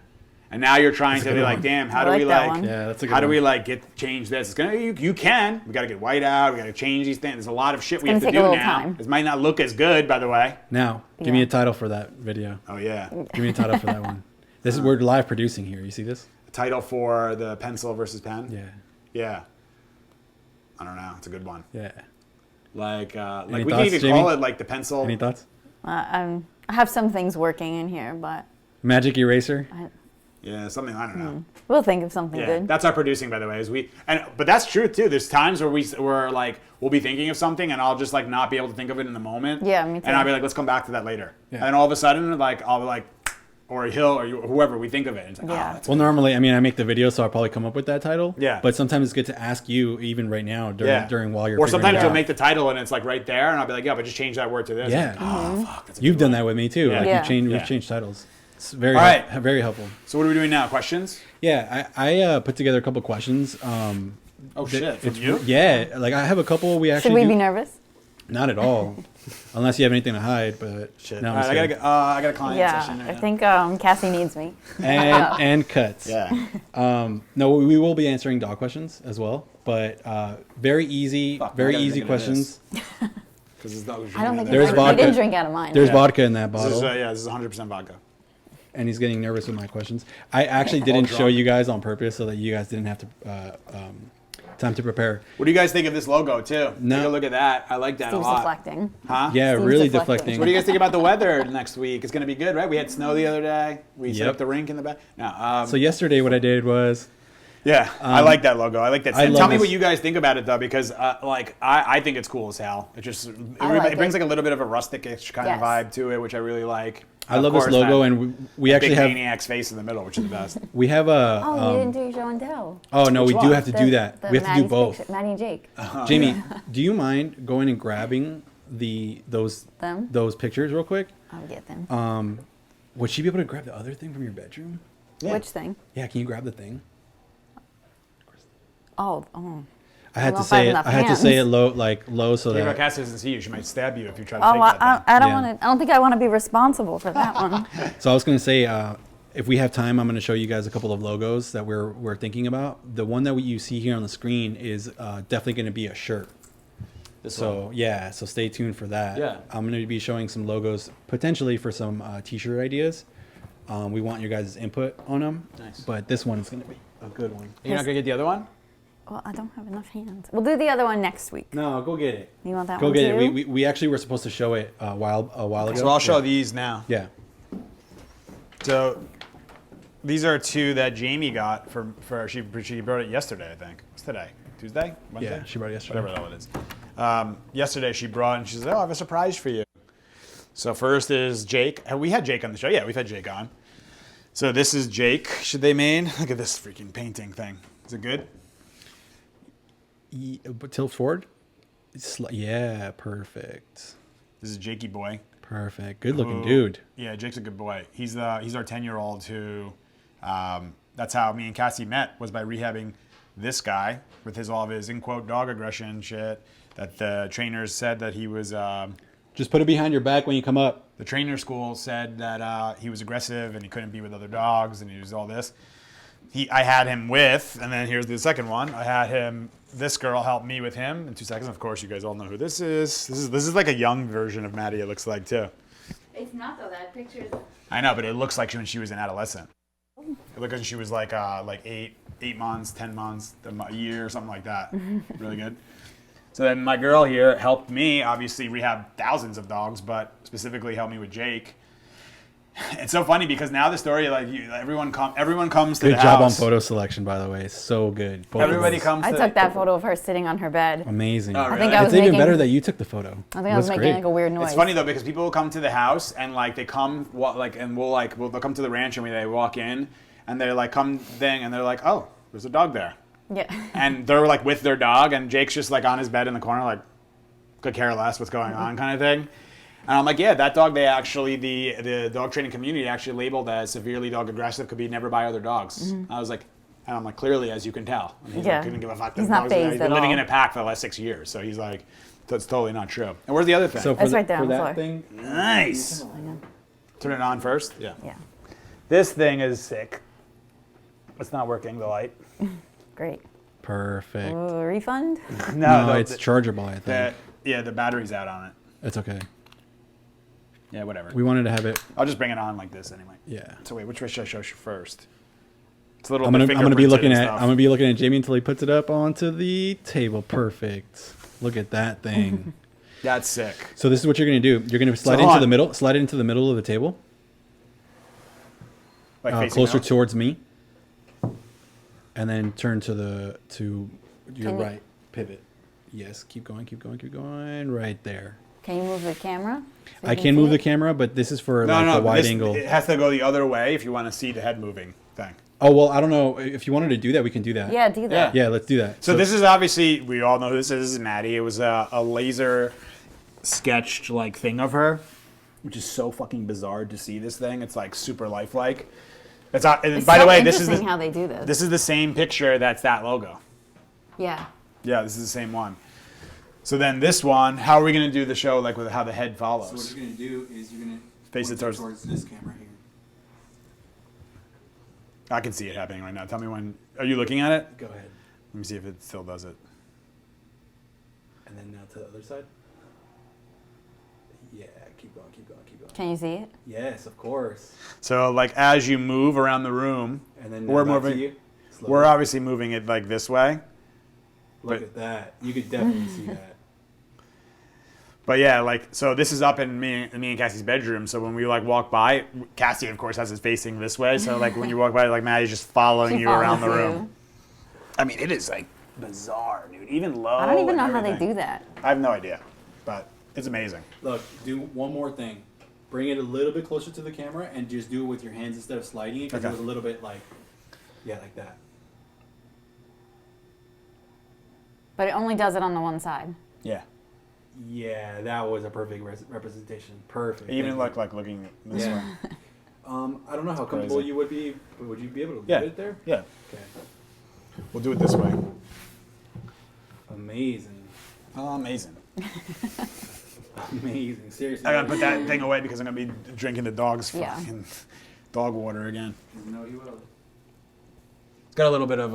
And now you're trying
That's a
to be
good
like,
one.
damn, how
I
do
like
we
that
like?
one.
Yeah, that's a good
How do
one.
we like change this? It's gonna you can. We got to get white out. We got to change these things. There's a lot of shit we have
gonna
to
take a
do
little
now.
time.
This might not look as good, by the way.
Now, give me
Yeah.
a title for that video.
Oh yeah.
Give me a title for that one. This is we're live producing here. You see this?
The title for the pencil versus pen.
Yeah.
Yeah. I don't know. It's a good one.
Yeah.
Like
Any
we
thoughts,
can even
Jamie?
call it like the pencil.
Any thoughts?
I have some things working in here, but
Magic eraser.
Yeah, something I don't know.
we'll think of something
Yeah,
good.
that's our producing, by the way. But that's true too. There's times where we're like we'll be thinking of something, and I'll just like not be able to think of it in the moment.
Yeah, me too.
And I'll be like, let's come back to that later.
Yeah.
And all of a sudden, like I'll be like, or whoever we think of it. And it's like,
Yeah.
oh, that's
Well, normally, I mean, I make the video, so I'll probably come up with that title.
Yeah.
But sometimes it's good to ask you, even right now, during while you're.
Or
figuring
sometimes
it
you'll
out.
make the title and it's like right there, and I'll be like, yeah, but just change that word to this.
Yeah.
Like, oh, fuck, that's a
You've
good
done
one.
that with me too.
Yeah.
Like
Yeah.
we've
Yeah.
changed titles. It's very
All right.
very helpful.
So what are we doing now? Questions?
Yeah, I put together a couple questions.
Oh shit, from
It's
you?
Yeah, like I have a couple. We actually
Should we
do-
be nervous?
Not at all, unless you have anything to hide. But
Shit.
no,
All
I'm
right,
just
I got a client
Yeah,
session.
I think Cassie needs me.
and cuts.
Yeah.
No, we will be answering dog questions as well, but very easy,
Fuck, I
very
gotta
easy
think of
questions.
Because it's not.
I don't think
There's
he
vodka.
didn't drink out of mine.
There's
Yeah.
vodka in that
This
bottle,
is, this is 100% vodka.
and he's getting nervous with my questions. I actually didn't show
drunk.
you guys on purpose so that you guys didn't have to Time to prepare.
What do you guys think of this logo too?
No.
Take a look at that. I like that
Steve's
a lot.
deflecting.
Huh?
Yeah,
Steve's
really
deflecting.
deflecting.
What do you guys think about the weather next week? It's going to be good, right? We had snow the other day. We set
Yep.
up the rink in the back. No,
So yesterday, what I did was
yeah, I like that logo. I like that.
I love
Tell me
this.
what you guys think about it though, because I think it's cool as hell. It just
like
it brings
it.
like a little bit of a rustic-ish kind of
Yes.
vibe to it, which I really like.
I love this logo, and we actually
big
have
maniac's face in the middle, which is the best.
we have a.
Oh, you didn't do your show and tell.
Oh no, we
Which
do
one?
have to do that. We have to do
Maddie's
both.
picture- Maddie and Jake.
Jamie, do you mind going and grabbing those
Them?
pictures real quick?
I'll get them.
Would she be able to grab the other thing from your bedroom?
Yeah.
Which thing?
Yeah, can you grab the thing?
Oh.
I had
don't
to
know if I have
say it.
enough
I had to say it
hands.
low, so
If
that.
Cassie doesn't see you, she might stab you if you try to
Oh,
take that thing.
I don't
Yeah.
want to. I don't think I want to be responsible for that one.
So I was going to say, if we have time, I'm going to show you guys a couple of logos that we're thinking about. The one that you see here on the screen is definitely going to be a shirt. So yeah, so stay tuned for that.
Yeah.
I'm going to be showing some logos potentially for some t-shirt ideas. We want your guys' input on them.
Nice.
But this one is going to be a good one.
You're not gonna get the other one?
Well, I don't have enough hands. We'll do the other one next week.
No, go get it.
You want that
Go
one
get
too?
it. We actually were supposed to show it a while ago.
So I'll show
Yeah.
these now.
Yeah.
So these are two that Jamie got for she brought it yesterday, I think. What's today? Tuesday? Wednesday?
Yeah, she brought it yesterday.
Whatever that one is. Yesterday she brought and she said, "Oh, I have a surprise for you." So first is Jake. Have we had Jake on the show? Yeah, we've had Jake on. So this is Jake. Should they made? Look at this freaking painting thing. Is it good?
But tilt forward. Yeah, perfect.
This is Jakey boy.
Perfect. Good looking
Who-
dude.
Yeah, Jake's a good boy. He's our 10-year-old who. That's how me and Cassie met, was by rehabbing this guy with all of his in quote dog aggression shit. That the trainers said that he was.
Just put it behind your back when you come up.
The trainer school said that he was aggressive and he couldn't be with other dogs and he was all this. I had him with, and then here's the second one. I had him. This girl helped me with him in 2 seconds. Of course, you guys all know who this is. This is like a young version of Maddie. It looks like too.
It's not though. That picture is.
I know, but it looks like when she was an adolescent. It looked like she was like 8 months, 10 months, a year, or something like that. Really good. So then my girl here helped me, obviously rehab thousands of dogs, but specifically helped me with Jake. It's so funny because now the story, like everyone comes to
Good
the
job on
house.
photo selection, by the way. So good. Both of
Everybody
those.
comes.
I
to
took that photo of her sitting on her bed.
Amazing.
Oh,
I think
really?
I
It's
was
even
making.
better that you took the photo.
I think I was making like a weird noise.
It's funny though because people will come to the house and like they come they'll come to the ranch and they walk in and they're like come thing and they're like, oh, there's a dog there,
Yeah.
and they're like with their dog and Jake's just like on his bed in the corner like could care less what's going on kind of thing. And I'm like, yeah, that dog they actually the dog training community actually labeled as severely dog aggressive, could be never by other dogs. I was like, and I'm like, clearly as you can tell. And he's
Yeah.
like, couldn't give a fuck.
He's
The
not
dog's there.
fazed
He's been
at
living
all.
in a pack for the last 6 years, so he's like, that's totally not true. And where's the other thing?
So for,
It's right there
for
on the
that
floor.
thing,
Nice. Turn it on first. Yeah.
Yeah.
This thing is sick. It's not working, the light.
Great.
perfect.
Refund?
No, it's chargeable, I think.
The battery's out on it.
It's okay.
Yeah, whatever.
We wanted to have it.
I'll just bring it on like this anyway.
Yeah.
So wait, which way should I show you first? It's a little.
I'm
bit
gonna be
fingerprinted
looking
and
at
stuff.
I'm gonna be looking at Jamie until he puts it up onto the table. Perfect. Look at that thing.
That's sick.
So this is what you're gonna do. You're gonna slide
hold
into
on.
the middle. Slide into the middle of the table,
Like facing
closer
out?
towards me, and then turn to your
Can you-
right. Pivot. Yes. Keep going. Keep going. Keep going. Right there.
Can you move the camera? so
I
you
can
see
move the
it?
camera, but this is for
No,
like
no,
the wide
this-
angle.
It has to go the other way if you want to see the head moving thing.
Oh well, I don't know if you wanted to do that. We can do that.
Yeah, do that.
Yeah. Let's do that.
So this is obviously, we all know who this is. This is Maddie. It was a laser sketched like thing of her, which is so fucking bizarre to see this thing. It's like super lifelike. It's and
It's
by
so
the way, this is
interesting how they do this.
this is the same picture that's that logo.
Yeah.
Yeah, this is the same one. So then this one, how are we gonna do the show like with how the head follows?
gonna do is you're gonna
Face it towards
this camera here.
I can see it happening right now. Tell me when. Are you looking at it?
Go ahead,
Let me see if it still does it.
and then now to the other side. Yeah, keep going, keep going, keep going.
Can you see it?
Yes, of course.
So like as you move around the room,
And then
we're
now back to
moving.
you. Slowly.
We're obviously moving it like this way.
Look at that. You could definitely see that.
But yeah, like, so this is up in me and Cassie's bedroom. So when we like walk by, Cassie of course has it facing this way. So like when you walk by, like Maddie's just following
She
you around the
follows
room.
you.
I mean, it is like bizarre, dude. Even low.
I don't even know
and
how they
everything.
do that.
I have no idea, but it's amazing.
Look, do one more thing. Bring it a little bit closer to the camera and just do it with your hands instead of sliding it because
Okay.
it was a little bit like, yeah, like that.
But it only does it on the one side.
Yeah.
Yeah, that was a perfect representation. Perfect.
It even
Thank you.
looked like looking this way.
I don't know how comfortable
Crazy.
you would be, but would you be able to
Yeah.
do it there?
Yeah.
Okay.
We'll do it this way.
Amazing.
Oh, amazing.
Amazing. Seriously.
I gotta put that thing away because I'm gonna be drinking the dog's
Yeah.
fucking dog water again.
No, you will.
It's got a little bit of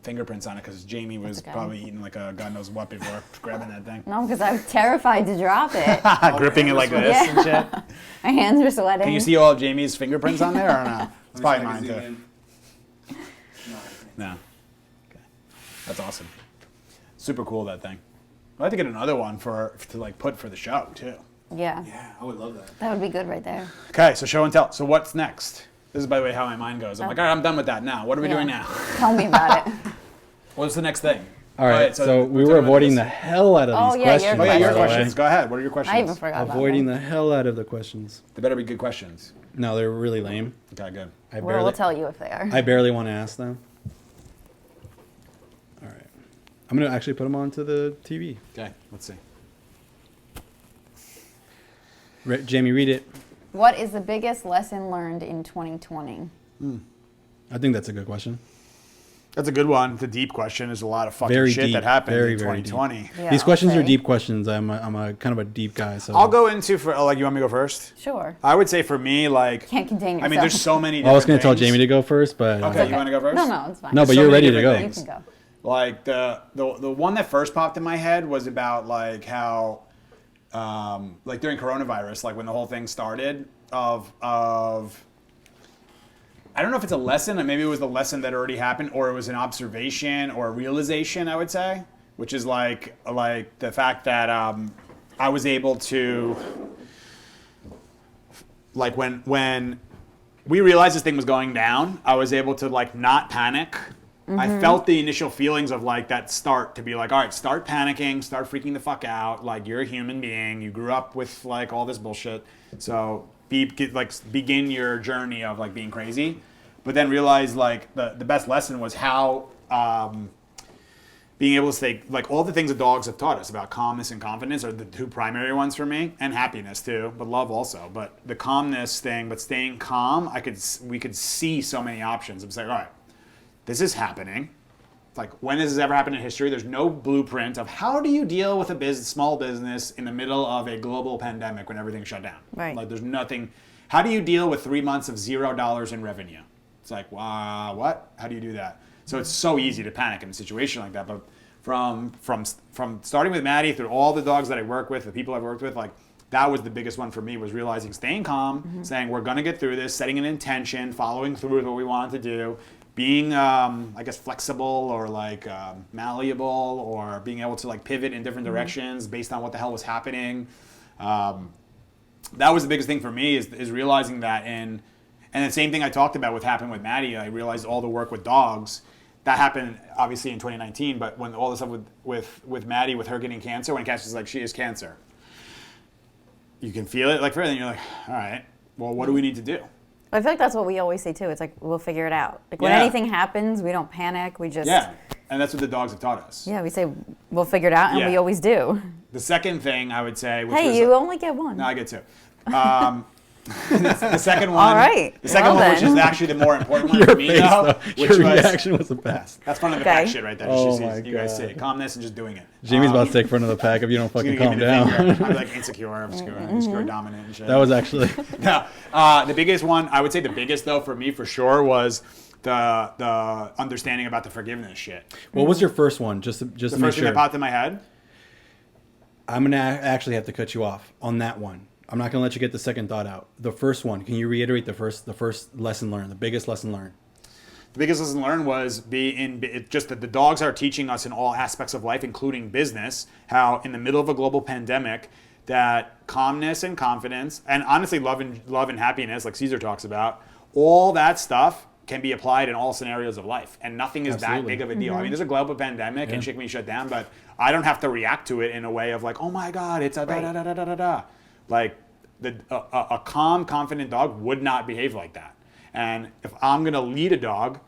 fingerprints on it because Jamie was
okay.
probably eating like a God knows what before grabbing that thing.
No, because I'm terrified to drop it.
Gripping it like this
Yeah.
and shit.
My hands are sweating.
Can you see all of Jamie's fingerprints on there or no? It's
Let
probably
me see if I
mine
can zoom
too.
in. No, I can't.
No. Okay. That's awesome. Super cool, that thing. I'd like to get another one to like put for the show too.
Yeah,
Yeah, I would love that.
that would be good right there.
Okay, so show and tell. So what's next? This is, by the way, how my mind goes. I'm like, all right, I'm done with that now. What are we
Yeah.
doing now?
Tell me about it.
What's the next thing?
All right, so we
we're
were
talking about
avoiding
this.
the hell out of
Oh,
these
yeah, your
questions.
Oh yeah, your
by the way.
questions. Go ahead. What are your questions?
I even forgot about
Avoiding
that.
the hell out of the questions.
They better be good questions.
No, they're really lame.
Okay, good.
Well, we'll tell you if they are.
I barely want to ask them. All right. I'm going to actually put them onto the TV.
Okay, let's see.
Jamie, read it.
What is the biggest lesson learned in 2020?
I think that's a good question.
That's a good one. It's a deep question. There's a lot of fucking
Very
shit
deep.
that happened
Very,
in
very
2020.
Yeah,
These
I'll
questions are
say.
deep questions. I'm a kind of a deep guy. So
I'll go into like you want me to go first?
Sure.
I would say for me, like
Can't contain
I
yourself.
mean, there's so many.
I was going
different
to tell
things.
Jamie to go first, but
Okay, you want to go first?
No, it's fine.
no, but
so
you're
many
ready to go.
different
You can go.
Like the one that first popped in my head was about like how like during coronavirus, like when the whole thing started of I don't know if it's a lesson, or maybe it was the lesson that already happened, or it was an observation or a realization, I would say, which is like the fact that I was able to like when we realized this thing was going down, I was able to like not panic. I felt the initial feelings of like that start to be like, all right, start panicking, start freaking the fuck out. Like you're a human being. You grew up with like all this bullshit. So begin your journey of like being crazy. But then realize like the best lesson was how being able to stay, like all the things that dogs have taught us about calmness and confidence are the two primary ones for me, and happiness too, but love also. But the calmness thing, but staying calm, we could see so many options. I'm saying, all right, this is happening. It's like, when has this ever happened in history? There's no blueprint of how do you deal with a small business in the middle of a global pandemic when everything's shut down.
Right.
Like there's nothing. How do you deal with 3 months of $0 in revenue? It's like, wow, what? How do you do that? So it's so easy to panic in a situation like that. But from starting with Maddie through all the dogs that I work with, the people I've worked with, like that was the biggest one for me, was realizing staying calm, saying we're gonna get through this, setting an intention, following through with what we wanted to do, being I guess flexible or like malleable, or being able to like pivot in different directions based on what the hell was happening. That was the biggest thing for me, is realizing that. And the same thing I talked about with happened with Maddie. I realized all the work with dogs that happened obviously in 2019, but when all the stuff with Maddie, with her getting cancer, when Cassie's like, she has cancer, you can feel it like for everything. You're like, all right, well, what do we need to do?
I feel like that's what we always say too. It's like, we'll figure it out. Like when
Yeah.
anything happens, we don't panic. We just
Yeah, and that's what the dogs have taught us.
we say we'll figure it out, and
Yeah.
we always do.
The second thing I would say, which
Hey,
was,
you only get one.
no, I get two. The second one.
All right.
The second
Well
one, which is
then.
actually the more important one
Your
for me,
face,
though,
though,
which
your
was
reaction was the best.
that's front of the
Okay.
pack shit right there.
Oh
You
my
you guys see
God.
it. Calmness and just doing it.
Jamie's about to take front of the pack if you don't
She's
fucking
gonna
calm
give me the
down.
finger. I'm like insecure. I'm insecure dominant and shit.
That was actually
No, the biggest one, I would say the biggest though for me for sure was the understanding about the forgiveness shit.
What was your first one? Just to
The
make
first thing
sure.
that popped in my head.
I'm gonna actually have to cut you off on that one. I'm not gonna let you get the second thought out. The first one. Can you reiterate the first lesson learned? The biggest lesson learned.
The biggest lesson learned was just that the dogs are teaching us in all aspects of life, including business, how in the middle of a global pandemic, that calmness and confidence, and honestly love and happiness, like Caesar talks about, all that stuff can be applied in all scenarios of life, and nothing is that big of a deal. I mean, there's a global pandemic and shit can be shut down, but I don't have to react to it in a way of like, oh my God, it's a da da da da da da da. Like a calm, confident dog would not behave like that. And if I'm gonna lead a dog,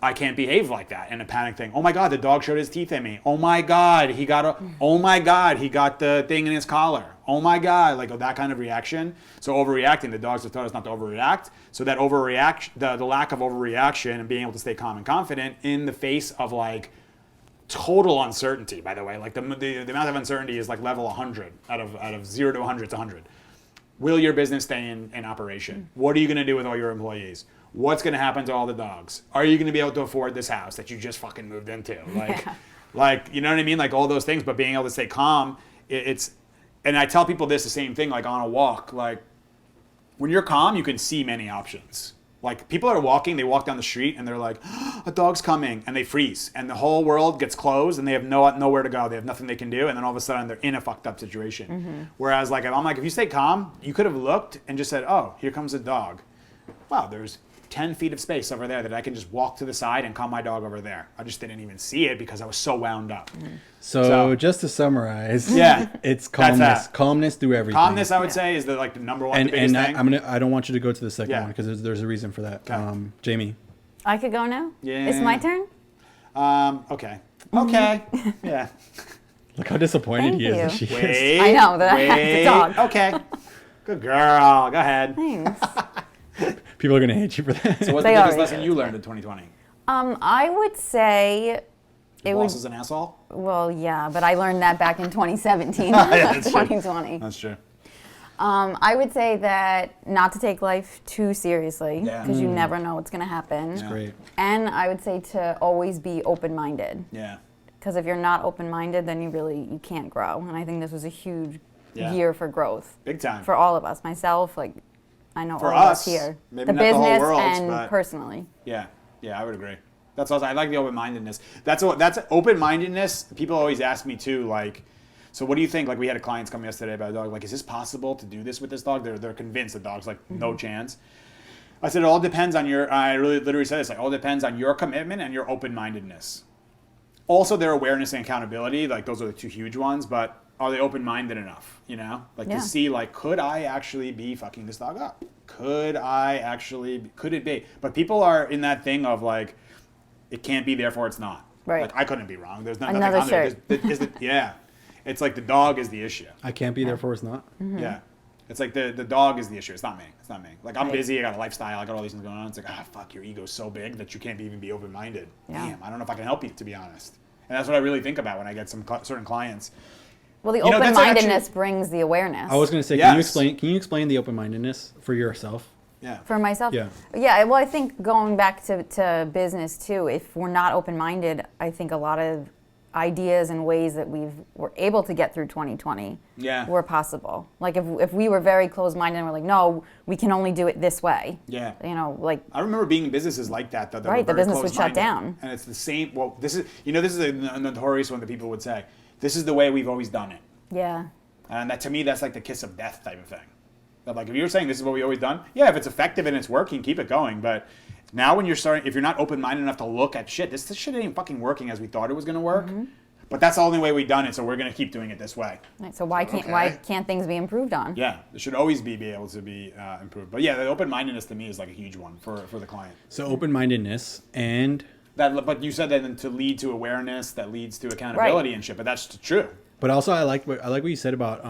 I can't behave like that in a panic thing. Oh my God, the dog showed his teeth at me. Oh my God, he got the thing in his collar. Oh my God, like that kind of reaction. So overreacting, the dogs have taught us not to overreact. So that the lack of overreaction and being able to stay calm and confident in the face of like total uncertainty, by the way, like the amount of uncertainty is like level 100 out of 0 to 100 to 100. Will your business stay in operation? What are you gonna do with all your employees? What's going to happen to all the dogs? Are you going to be able to afford this house that you just fucking moved into? Like, you know what I mean? Like all those things, but being able to stay calm, and I tell people this, the same thing, like on a walk, like when you're calm, you can see many options. Like people are walking, they walk down the street and they're like, oh, a dog's coming, and they freeze and the whole world gets closed and they have nowhere to go. They have nothing they can do. And then all of a sudden they're in a fucked up situation. Whereas like, if you stay calm, you could have looked and just said, oh, here comes a dog. Wow, there's 10 feet of space over there that I can just walk to the side and calm my dog over there. I just didn't even see it because I was so wound up.
So just to summarize, it's calmness. Calmness through everything.
Calmness, I would say, is the number one, the biggest thing.
I don't want you to go to the second one because there's a reason for that. Okay. Jamie.
I could go now?
Yeah.
It's my turn?
Okay. Okay. Yeah.
Look how disappointed he is that she is.
I know that I have to talk.
Okay. Good girl. Go ahead.
Thanks.
People are going to hate you for that.
So what's the biggest lesson you learned in 2020?
I would say
Your boss is an asshole?
Well, yeah, but I learned that back in 2017, not 2020.
That's true.
I would say that not to take life too seriously because you never know what's going to happen.
That's great.
And I would say to always be open-minded.
Yeah.
Because if you're not open-minded, then you can't grow. And I think this was a huge year for growth.
Big time.
For all of us. Myself, like, I know
for
all of
us
us here.
Maybe
the
not
business
the whole world,
and
but
personally.
Yeah, I would agree. That's also, I like the open-mindedness. That's open-mindedness. People always ask me too, like, so what do you think? Like we had a client come yesterday about a dog. Like, is this possible to do this with this dog? They're convinced the dog's like no chance. I said it all depends on I literally said this. Like, all depends on your commitment and your open-mindedness. Also, their awareness and accountability. Like those are the two huge ones. But are they open-minded enough? You know, like to see like, could I actually be fucking this dog up? Could it be? But people are in that thing of like, it can't be, therefore it's not.
Right.
Like I couldn't be wrong. There's nothing
Another
on there.
shirt.
Yeah. It's like the dog is the issue.
I can't be, therefore it's not.
Mm-hmm.
Yeah. It's like the dog is the issue. It's not me. Like I'm
Right.
busy. I got a lifestyle. I got all these things going on. It's like, fuck, your ego's so big that you can't even be open-minded.
Yeah.
Damn, I don't know if I can help you, to be honest. And that's what I really think about when I get some certain clients.
Well, the
You know, that's
open-mindedness
actually-
brings the awareness.
I was going to say,
Yes.
can you explain the open-mindedness for yourself?
Yeah.
For myself?
Yeah.
Yeah, well, I think going back to business too, if we're not open-minded, I think a lot of ideas and ways that were able to get through 2020 were possible. Like if we were very closed-minded and we're like, no, we can only do it this way.
Yeah.
You know, like.
I remember being in businesses like that. That
Right,
were
the
very
business was shut
closed-minded.
down.
And it's the same. Well, this is a notorious one that people would say. This is the way we've always done it.
Yeah.
And that, to me, that's like the kiss of death type of thing. That like, if you're saying this is what we always done, yeah, if it's effective and it's working, keep it going. But now when if you're not open-minded enough to look at shit, this shit ain't fucking working as we thought it was going to work.
Mm-hmm.
But that's the only way we've done it, so we're going to keep doing it this way.
Right, so why can't things be improved on?
Yeah, it should always be able to be improved. But yeah, the open-mindedness to me is like a huge one for the client.
So open-mindedness and...
But you said that then to lead to awareness, that leads to accountability and shit. But that's true.
But also, I like what you said about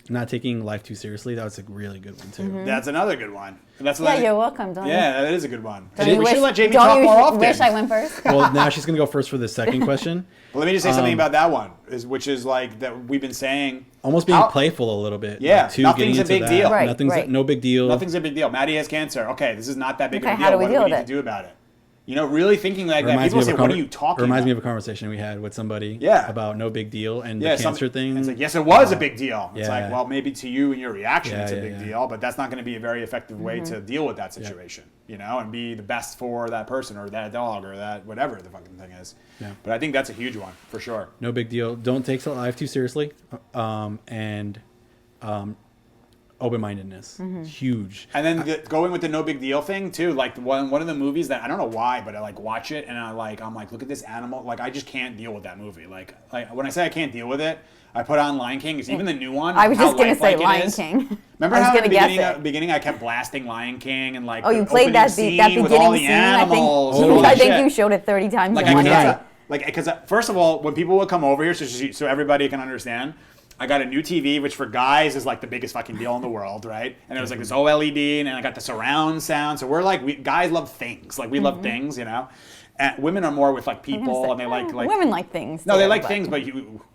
not taking life too seriously. That was a really good one too.
Mm-hmm.
That's another good one. That's
You're welcome.
that is a good one.
Don't
We
you
should
wish-
let Jamie
don't
talk
you
more often.
Wish I went first.
Well, now she's gonna go first for the second question.
Well, let me just say something about that one, which is like that we've been saying.
Almost being playful a little bit.
Yeah,
like, too,
nothing's
getting
a
into
big
that.
deal.
Right,
Nothing's
right.
No big deal.
Nothing's a big deal. Maddie has cancer. Okay, this is not that big of a
Okay,
deal.
how do we
What
deal
do we
with
need
it?
to do about it? really thinking like that. People say, what are you talking about?
Reminds me of a conversation we had with somebody about no big deal and the cancer thing.
It's like, yes, it was a big deal. It's like, well, maybe to you and your reaction, it's a big deal, but that's not going to be a very effective way to deal with that situation, and be the best for that person or that dog or that whatever the fucking thing is. Yeah. But I think that's a huge one for sure.
No big deal. Don't take life too seriously. Open-mindedness, huge.
And then going with the no big deal thing too, like one of the movies that I don't know why, but I like watch it and I'm like, look at this animal. Like I just can't deal with that movie. Like when I say I can't deal with it, I put on Lion King. It's even the new one.
I was just gonna say Lion King.
Remember how at the beginning I kept blasting Lion King and like
you played that beginning
with all the
scene.
animals.
I think you showed it 30 times in one night.
Because first of all, when people would come over here, so everybody can understand. I got a new TV, which for guys is like the biggest fucking deal in the world, right? And it was like this OLED, and I got the surround sound. So we're like, guys love things. Like we love things, And women are more with like people, and they like
women like things.
No, they like things, but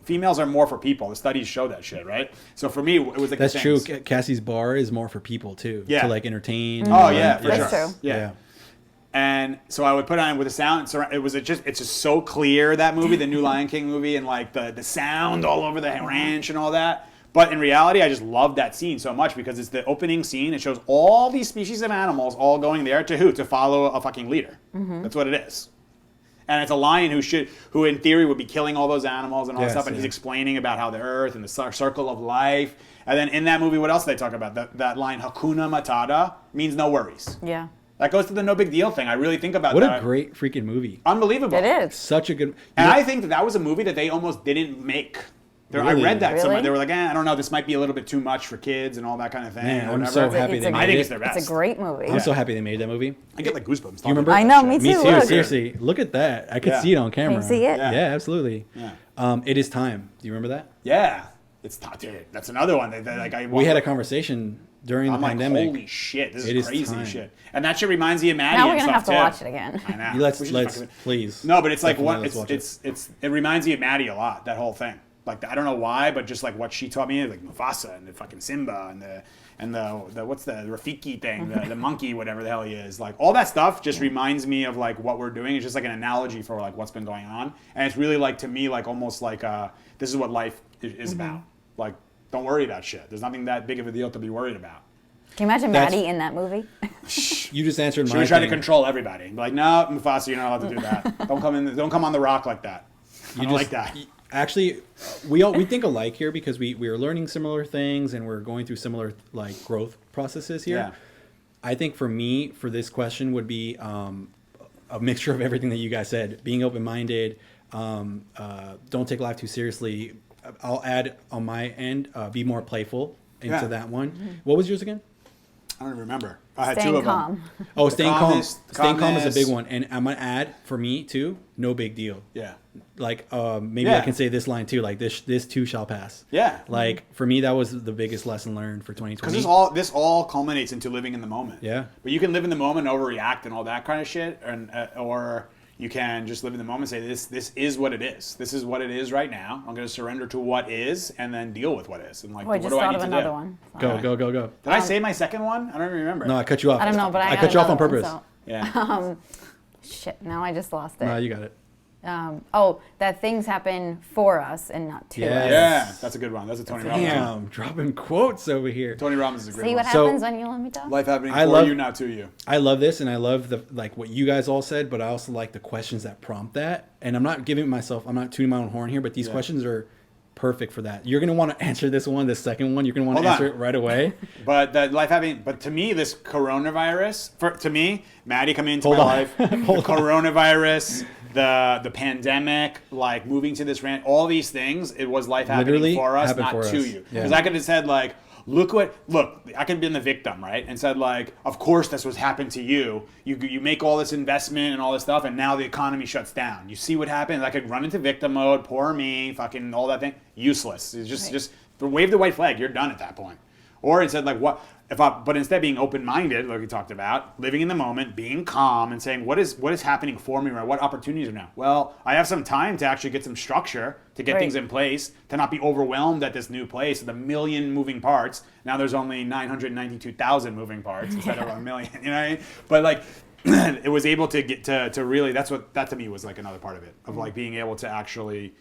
females are more for people. The studies show that shit, right? So for me, it was like
that's true. Cassie's bar is more for people too.
Yeah.
To like entertain.
Oh yeah, for
that's
sure.
True.
Yeah. And so I would put on with the sound. It's just so clear, that movie, the new Lion King movie, and like the sound all over the ranch and all that. But in reality, I just love that scene so much because it's the opening scene. It shows all these species of animals all going there to follow a fucking leader. That's what it is. And it's a lion who in theory would be killing all those animals and all that stuff. And he's explaining about how the earth and the circle of life. And then in that movie, what else did they talk about? That line, Hakuna Matata, means no worries.
Yeah.
That goes to the no big deal thing. I really think about
that.
What
a great freaking movie.
Unbelievable.
It is.
Such a good...
And I think that was a movie that they almost didn't make. Really? I read that somewhere. They were like, I don't know, this might be a little bit too much for kids and all that kind of thing.
Man, I'm so happy they made it.
I think it's their best.
It's a great movie.
I'm so happy they made that movie.
I get like goosebumps.
Do you remember?
I know, me too.
Me too, look. Seriously. Look at that. I could see it on camera.
Can you see it?
Yeah, absolutely. Yeah. It Is Time. Do you remember that?
Yeah. It's dude, that's another one.
We had a conversation during the pandemic.
Holy shit, this is crazy shit. And that shit reminds you of Maddie.
Now we're gonna
have
to watch it again.
I know.
Let's please.
No, but it's like it reminds you of Maddie a lot. That whole thing. Like I don't know why, but just like what she taught me, like Mufasa and the fucking Simba and the what's the Rafiki thing, the monkey, whatever the hell he is. Like all that stuff just reminds me of like what we're doing. It's just like an analogy for like what's been going on, and it's really like to me like almost like this is what life is about. Like don't worry about shit. There's nothing that big of a deal to be worried about.
Can you imagine Maddie in that movie?
You just answered my
thing. She was trying to control everybody. Be like, no, Mufasa, you're not allowed to do that. Don't come on the rock like that. I don't like that.
Actually, we think alike here because we are learning similar things and we're going through similar like growth processes here. Yeah. I think for me, for this question would be a mixture of everything that you guys said. Being open-minded, don't take life too seriously. I'll add on my end, be more playful into that one. Mm-hmm. What was yours again?
I don't even remember. I had two of them.
Oh, staying calm. Staying calm is a big one. And I'm going to add, for me, too, no big deal.
Yeah.
Like, maybe I can say this line, too. Like, this too shall pass.
Yeah.
Like, for me, that was the biggest lesson learned for 2020.
Because this all culminates into living in the moment.
Yeah.
But you can live in the moment, overreact, and all that kind of shit. Or you can just live in the moment and say, this is what it is. This is what it is right now. I'm going to surrender to what is and then deal with what is. And like, what do I need to do?
Another one.
Go.
Did I say my second one? I don't even remember.
No, I cut you off.
I don't know, but I
cut you off on purpose.
One, so.
Yeah.
Shit, now I just lost it.
No, you got it.
That things happen for us and not to us.
Yeah, that's a good one. That's a Tony Robbins.
Damn, dropping quotes over here.
Tony Robbins is a great one.
See what happens when you let me talk?
Life happening for you, not to you.
I love this, and I love what you guys all said, but I also like the questions that prompt that. And I'm not tooting my own horn here, but these questions are perfect for that. You're gonna want to answer this one, the second one. You're gonna want to answer it right away.
But to me, this coronavirus, Maddie coming into my life, the coronavirus, the pandemic, like moving to this rant, all these things, it was life happening for us, not to you. Because I could have said like, look, I could have been the victim, right? And said like, of course this was happened to you. You make all this investment and all this stuff, and now the economy shuts down. You see what happens? I could run into victim mode, poor me, fucking all that thing. Useless. It's just wave the white flag. You're done at that point. Or it said like, what? But instead being open-minded, like we talked about, living in the moment, being calm, and saying, what is happening for me right? What opportunities are now? Well, I have some time to actually get some structure, to get things in place, to not be overwhelmed at this new place, the million moving parts. Now there's only 992,000 moving parts instead of a million, you know what I mean? But like, it was able to get to really, that to me was like another part of it, of like being able to actually,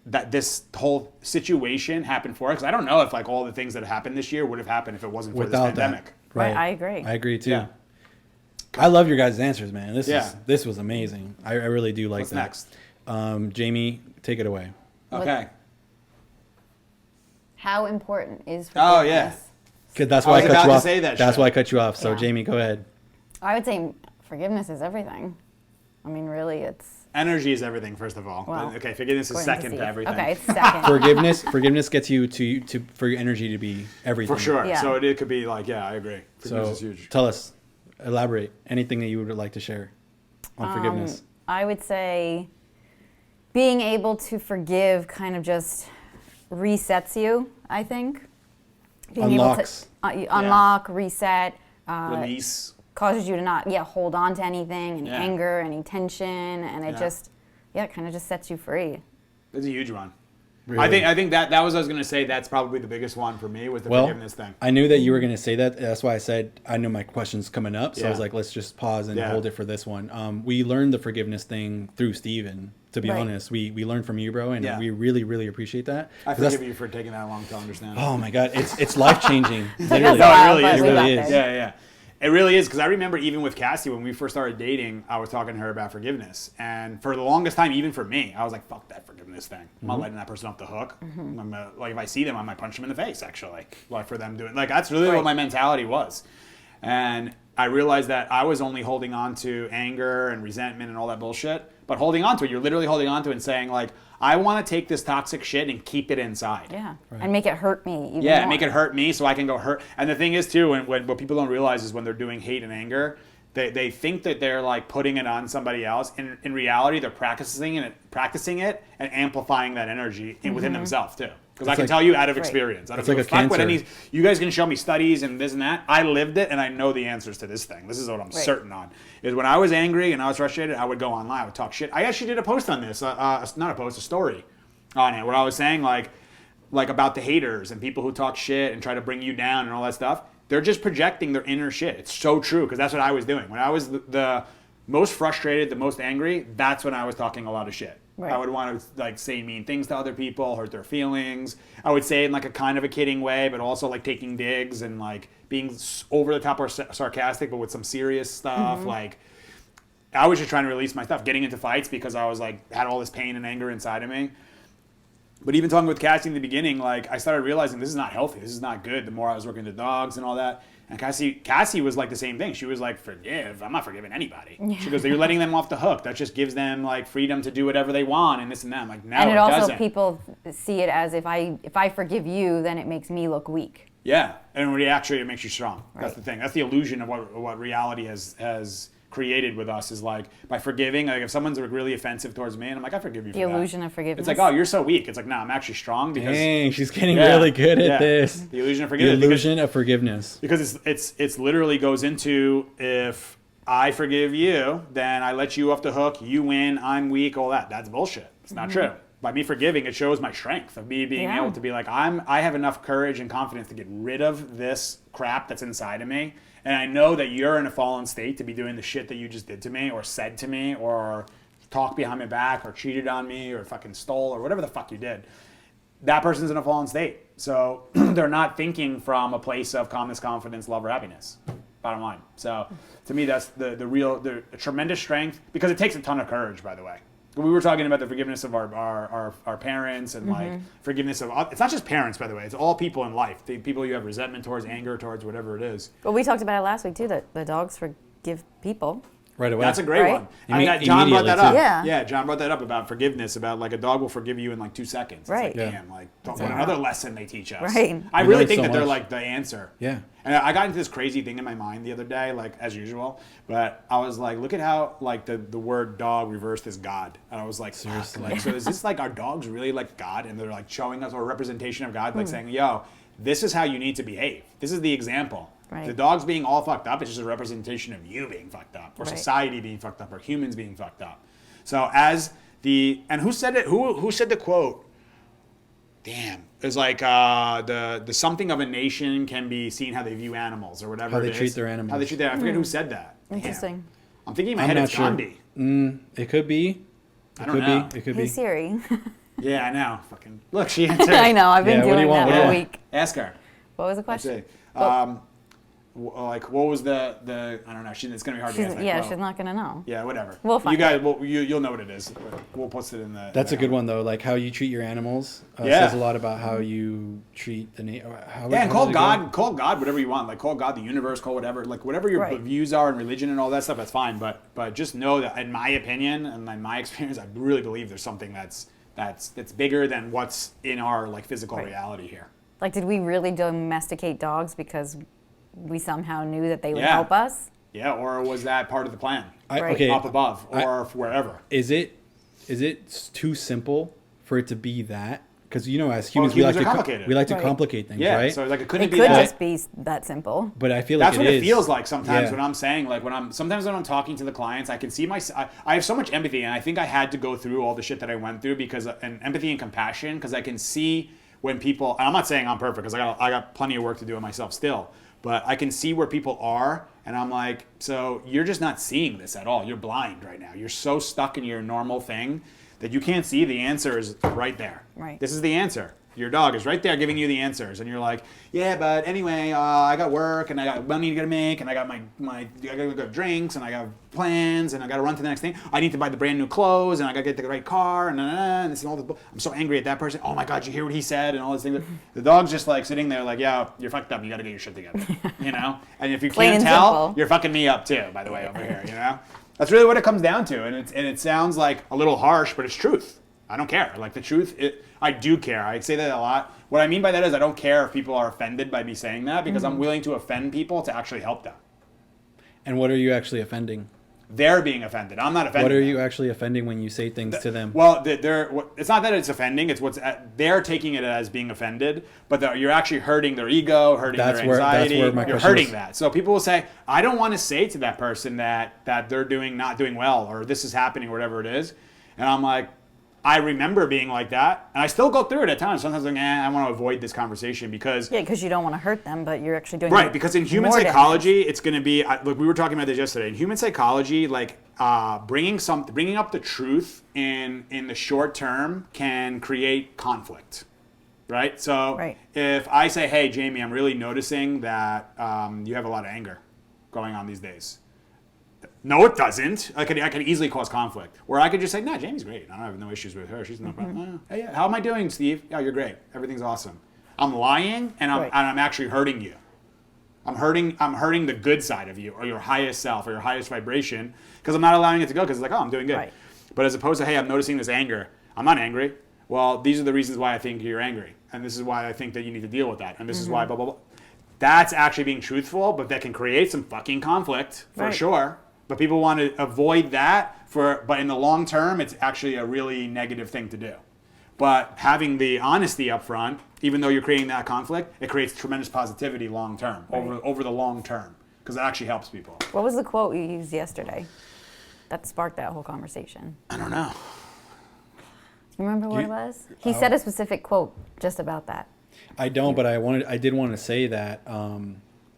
that this whole situation happened for us. 'Cause I don't know if like all the things that happened this year would have happened if it wasn't for
Without
this pandemic.
that.
Right. I agree.
I agree too.
Yeah.
I love your guys' answers, man.
Yeah.
This was amazing. I really do like
What's
that.
next?
Jamie, take it away.
Okay.
How important is forgiveness?
Oh, yeah.
'Cause that's
I
why I
was
cut
about
you
to
off.
say that
That's
shit.
why I cut you off. So
Yeah.
Jamie, go ahead.
I would say forgiveness is everything. I mean, really, it's
Energy is everything, first of all.
Well,
Okay, forgiveness is
according
second
Steve.
to everything.
Okay, it's second.
Forgiveness gets you to for your energy to be everything.
For sure.
Yeah.
So it could be like, yeah, I agree. Forgiveness
So
is huge.
tell us, elaborate anything that you would like to share on forgiveness.
I would say being able to forgive kind of just resets you, I think. Being
Unlocks.
able to unlock, reset,
Release.
causes you to not hold on to anything, any
Yeah.
anger, any tension, and it
Yeah.
just it kind of just sets you free.
It's a huge one.
Really.
I think that was, I was going to say, that's probably the biggest one for me, was the forgiveness thing.
I knew that you were going to say that. That's why I said I knew my question's coming up. So I was
Yeah.
like, let's just pause and
Yeah.
hold it for this one. We learned the forgiveness thing through Steven, to be
Right.
honest. We learned from you, bro, and
Yeah.
we really, really appreciate that.
I
'Cause that's-
forgive you for taking that long to understand.
Oh my God, it's life changing.
Took us
Literally.
a while,
really
but
is.
we
It
got
really
there.
is.
Yeah. It really is, because I remember even with Cassie, when we first started dating, I was talking to her about forgiveness. And for the longest time, even for me, I was like, fuck that forgiveness thing. I'm not letting that person off the hook. Like, if I see them, I might punch them in the face, actually. Like, for them doing, like, that's really what
Right.
my mentality was. And I realized that I was only holding on to anger and resentment and all that bullshit. But holding on to it, you're literally holding on to it and saying, like, I want to take this toxic shit and keep it inside.
Yeah, and make it hurt me even
Yeah,
more.
make it hurt me so I can go hurt. And the thing is, too, what people don't realize is when they're doing hate and anger, they think that they're like putting it on somebody else. In reality, they're practicing it and amplifying that energy within themselves, too. Because I can
like-
tell you out of
Right.
experience. I don't
It's
give
like
a
a
fuck what
cancer.
you guys can show me studies and this and that. I lived it, and I know the answers to this thing. This is what I'm certain on. Is when I was angry and I was frustrated, I would go online, I would talk shit. I actually did a post on this, not a post, a story on it, where I was saying like about the haters and people who talk shit and try to bring you down and all that stuff. They're just projecting their inner shit. It's so true, because that's what I was doing. When I was the most frustrated, the most angry, that's when I was talking a lot of shit.
Right.
I would want to like say mean things to other people, hurt their feelings. I would say it in like a kind of a kidding way, but also like taking digs and like being over the top or sarcastic, but with some serious stuff. Like, I was just trying to release my stuff, getting into fights because I was like, had all this pain and anger inside of me. But even talking with Cassie in the beginning, like, I started realizing this is not healthy. This is not good. The more I was working with the dogs and all that. And Cassie was like the same thing. She was like, forgive. I'm not forgiving anybody.
Yeah.
She goes, you're letting them off the hook. That just gives them like freedom to do whatever they want and this and that. I'm like, no,
And it also
doesn't.
people see it as if I forgive you, then it makes me look weak.
Yeah, and actually it makes you strong.
Right.
That's the thing. That's the illusion of what reality has created with us, is like, by forgiving, like if someone's really offensive towards me and I'm like, I forgive you for
The
that.
illusion of forgiveness.
It's like, oh, you're so weak. It's like, no, I'm actually strong because
Dang, she's getting
Yeah,
really good at
yeah.
this.
The illusion of
The
forgiveness.
illusion of forgiveness.
Because it's literally goes into, if I forgive you, then I let you off the hook, you win, I'm weak, all that. That's bullshit. It's not true. By me forgiving, it shows my strength of me being able to be like, I have enough courage and confidence to get rid of this crap that's inside of me. And I know that you're in a fallen state to be doing the shit that you just did to me or said to me or talked behind my back or cheated on me or fucking stole or whatever the fuck you did. That person's in a fallen state. So they're not thinking from a place of calmness, confidence, love, or happiness. Bottom line. So to me, that's the tremendous strength, because it takes a ton of courage, by the way. We were talking about the forgiveness of our parents and like forgiveness of, it's not just parents, by the way, it's all people in life. The people you have resentment towards, anger towards, whatever it is.
But we talked about it last week too, that the dogs forgive people.
Right away.
That's a great
Right?
one. John brought that
Immediately,
up.
too.
Yeah, John brought that up about forgiveness, about like a dog will forgive you in like 2 seconds. It's
Right.
like,
Yeah.
damn, like what another lesson they teach us.
Right.
I
We
really
learn
think
so
that they're
much.
like the answer.
Yeah.
And I got into this crazy thing in my mind the other day, like as usual. But I was like, look at how like the word dog reversed is God. And I was like, seriously. Like, so is this like, our dogs really like God? And they're like showing us, or a representation of God, like saying, yo, this is how you need to behave. This is the example.
Right.
The dog's being all fucked up, it's just a representation of you being fucked up, or
Right.
society being fucked up, or humans being fucked up. So and who said it? Who said the quote? Damn. It's like the something of a nation can be seen how they view animals or whatever.
How they
it is.
treat their animals.
How they treat their. I forget who said that. Damn.
Interesting.
I'm thinking in my head it's Gandhi.
It could be.
I don't know.
It could
Hey
be.
Siri.
Yeah, I know. Fucking look, she answered.
I know. I've been doing that all week.
Ask her.
What was the question?
Like, what was the I don't know. It's gonna be hard to answer.
She's not gonna know.
Yeah, whatever.
We'll find
you guys. You'll know what it is. We'll post it in the.
That's a good one though. Like how you treat your animals says a lot about how you treat the
and call God whatever you want. Like call God the universe. Call whatever. Like whatever your views are in religion and all that stuff. That's fine. But just know that in my opinion and in my experience, I really believe there's something that's bigger than what's in our like physical reality here.
Like, did we really domesticate dogs because we somehow knew that they would help us?
Yeah, or was that part of the plan?
Okay,
up above or wherever.
Is it too simple for it to be that? Because as humans, we like to complicate things, right?
So like it couldn't
be just be that simple.
But I feel like
that's what it feels like sometimes when I'm saying like when I'm talking to the clients, I can see I have so much empathy, and I think I had to go through all the shit that I went through and empathy and compassion because I can see when people. And I'm not saying I'm perfect because I got plenty of work to do on myself still. But I can see where people are, and I'm like, so you're just not seeing this at all. You're blind right now. You're so stuck in your normal thing that you can't see the answer is right there.
Right.
This is the answer. Your dog is right there giving you the answers, and you're like, yeah, but anyway, I got work, and I got money to make, and I got I gotta go drinks, and I got plans, and I gotta run to the next thing. I need to buy the brand new clothes, and I gotta get the right car, and this and all this. I'm so angry at that person. Oh my God, you hear what he said, and all these things. The dog's just like sitting there, like, yeah, you're fucked up. You gotta get your shit together, And if you can't tell, you're fucking me up too. By the way, over here, That's really what it comes down to, and it sounds like a little harsh, but it's truth. I don't care. Like the truth, I do care. I say that a lot. What I mean by that is I don't care if people are offended by me saying that because I'm willing to offend people to actually help them.
And what are you actually offending?
They're being offended. I'm not offending.
What are you actually offending when you say things to them?
Well, it's not that it's offending. It's they're taking it as being offended, but you're actually hurting their ego, hurting their anxiety.
That's where
you're hurting that. So people will say, I don't want to say to that person that they're not doing well or this is happening or whatever it is. And I'm like, I remember being like that, and I still go through it at times. Sometimes I'm like, I want to avoid this conversation because...
Yeah, because you don't want to hurt them, but you're actually doing...
Right, because in human psychology, it's going to be... Look, we were talking about this yesterday. In human psychology, like bringing up the truth in the short term can create conflict, right? So if I say, hey, Jamie, I'm really noticing that you have a lot of anger going on these days. No, it doesn't. I could easily cause conflict. Or I could just say, no, Jamie's great. I don't have no issues with her. She's no problem. Hey, how am I doing, Steve? Yeah, you're great. Everything's awesome. I'm lying, and I'm actually hurting you. I'm hurting the good side of you, or your highest self, or your highest vibration, because I'm not allowing it to go. Because it's like, oh, I'm doing good. Right. But as opposed to, hey, I'm noticing this anger. I'm not angry. Well, these are the reasons why I think you're angry, and this is why I think that you need to deal with that, and this is why blah blah blah. That's actually being truthful, but that can create some fucking conflict for sure. But people want to avoid that but in the long term, it's actually a really negative thing to do. But having the honesty up front, even though you're creating that conflict, it creates tremendous positivity long term, over the long term, because it actually helps people.
What was the quote you used yesterday that sparked that whole conversation?
I don't know.
You remember what it was? He said a specific quote just about that.
I don't, but I did want to say that.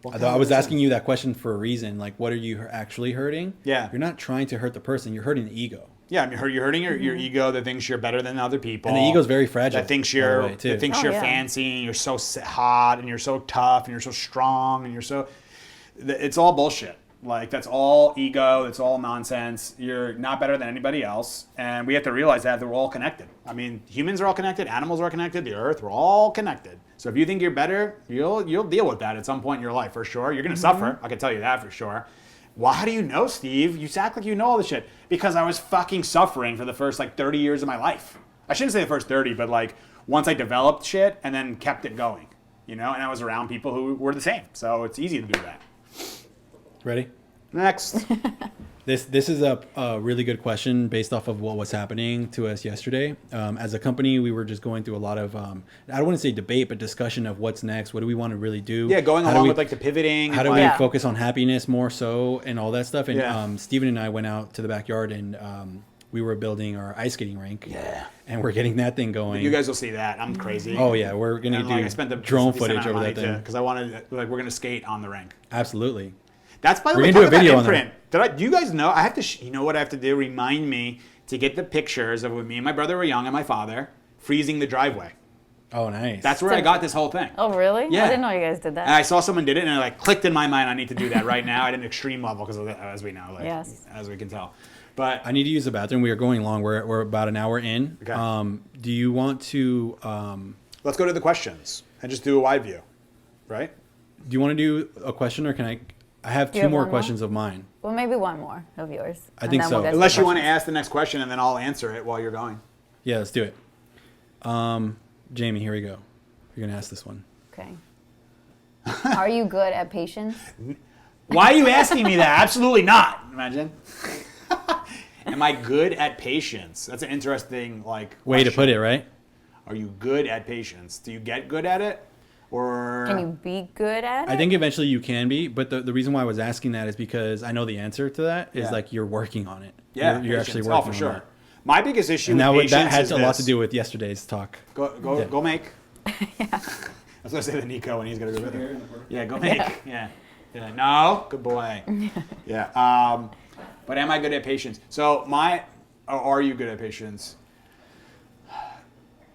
I was asking you that question for a reason. Like, what are you actually hurting?
Yeah.
You're not trying to hurt the person. You're hurting the ego.
Yeah, I mean, you're hurting your ego that thinks you're better than other people.
And the ego's very fragile.
That thinks you're fancy, and you're so hot, and you're so tough, and you're so strong, and you're so... It's all bullshit. Like, that's all ego. It's all nonsense. You're not better than anybody else. And we have to realize that we're all connected. I mean, humans are all connected. Animals are connected. The earth, we're all connected. So if you think you're better, you'll deal with that at some point in your life, for sure. You're going to suffer. I can tell you that for sure. Well, how do you know, Steve? You act like you know all this shit. Because I was fucking suffering for the first, 30 years of my life. I shouldn't say the first 30, but, once I developed shit and then kept it going, And I was around people who were the same. So it's easy to do that. Ready? Next.
This is a really good question based off of what was happening to us yesterday. As a company, we were just going through a lot of, I don't want to say debate, but discussion of what's next. What do we want to really do?
Yeah, going along with the pivoting.
How do we focus on happiness more so and all that stuff? And Steven and I went out to the backyard and we were building our ice skating rink.
Yeah.
And we're getting that thing going.
You guys will see that. I'm crazy.
Oh, yeah. We're going to do
I spent the
drone footage over that thing.
Because I wanted, we're going to skate on the rink.
Absolutely.
That's, by the way,
we're going to do a video
Imprint. Do you guys know? I have to. You know what I have to do? Remind me to get the pictures of when me and my brother were young and my father freezing the driveway.
Oh, nice.
That's where I got this whole thing.
Oh, really?
Yeah.
I didn't know you guys did that.
And I saw someone did it, and it like clicked in my mind. I need to do that right now at an extreme level because, as we know,
Yes.
as we can tell. But
I need to use the bathroom. We are going long. We're about an hour in.
Okay.
Do you want to?
Let's go to the questions and just do a wide view, right?
Do you want to do a question, or can I? I have
you
two
have
more
one more?
questions of mine.
Well, maybe one more of yours.
I
and
think
then
so.
get to
Unless
the
you want to
questions.
ask the next question, and then I'll answer it while you're going.
Yeah, let's do it. Jamie, here we go. You're gonna ask this one.
Okay. Are you good at patience?
Why are you asking me that? Absolutely not. Imagine. Am I good at patience? That's an interesting
way to put it, right?
Are you good at patience? Do you get good at it, or
Can you be good at it?
I think eventually you can be, but the reason why I was asking that is because I know the answer to that is
Yeah.
You're working on it.
Yeah,
you're actually
patience.
working
for
on
sure.
that.
My biggest issue
And
with
that
patience
had
is
a lot
this.
to do with yesterday's talk.
Go make. I was gonna say the Nico, and he's gonna go with it. Yeah, go make. Yeah. No, good boy. Yeah. But am I good at patience? So are you good at patience?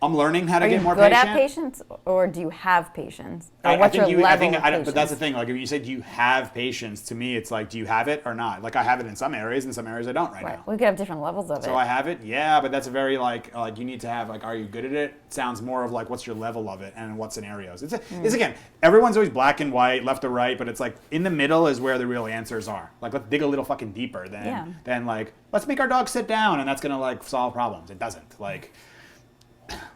I'm learning how to
Are
get
you
more
good
patient.
at patience, or do you have patience? Or
I
what's
think
your level of patience?
but that's the thing. Like if you said, "Do you have patience?" To me, it's like, "Do you have it or not?" Like I have it in some areas, and some areas I don't right now.
We could have different levels of it.
So I have it, yeah, but that's a very like you need to have are you good at it? Sounds more of like what's your level of it and in what scenarios. It's again, everyone's always black and white, left or right, but it's like in the middle is where the real answers are. Like let's dig a little fucking deeper than like let's make our dog sit down and that's gonna like solve problems. It doesn't. Like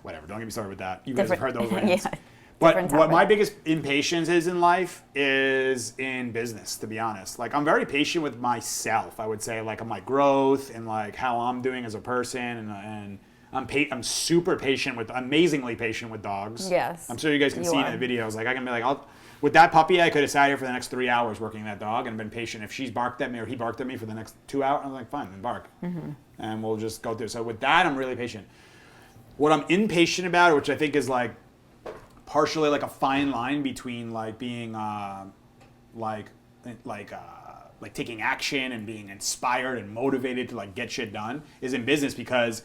whatever. Don't get me started with that. You guys have heard those rants.
Yeah.
But what my biggest impatience is in life is in business, to be honest. Like I'm very patient with myself. I would say like on my growth and like how I'm doing as a person, and I'm super patient amazingly patient with dogs.
Yes,
I'm sure you guys can
you
see
are.
in the videos. Like I can be like, with that puppy, I could have sat here for the next 3 hours working that dog and been patient. If she's barked at me or he barked at me for the next 2 hours, I'm like, fine, then bark, and we'll just go through. So with that, I'm really patient. What I'm impatient about, which I think is like partially like a fine line between like being like taking action and being inspired and motivated to like get shit done, is in business, because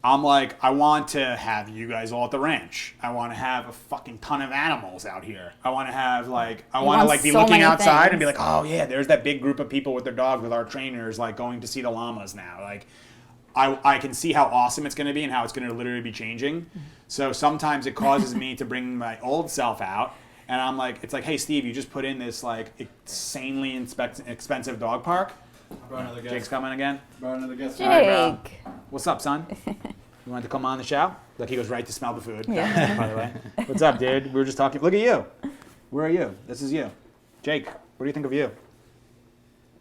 I'm like, I want to have you guys all at the ranch. I want to have a fucking ton of animals out here. I want to have like, I want to like be
so
looking
many
outside
things.
and be like, oh yeah, there's that big group of people with their dogs, with our trainers, like going to see the llamas now. Like, I can see how awesome it's going to be and how it's going to literally be changing. So sometimes it causes me to bring my old self out, and I'm like, it's like, hey Steve, you just put in this like insanely expensive dog park. Jake's coming again.
Jake.
What's up, son? You wanted to come on the show? Look, he goes right to smell the food.
Yeah.
By the way, what's up, dude? We were just talking. Look at you. Where are you? This is you, Jake. What do you think of you?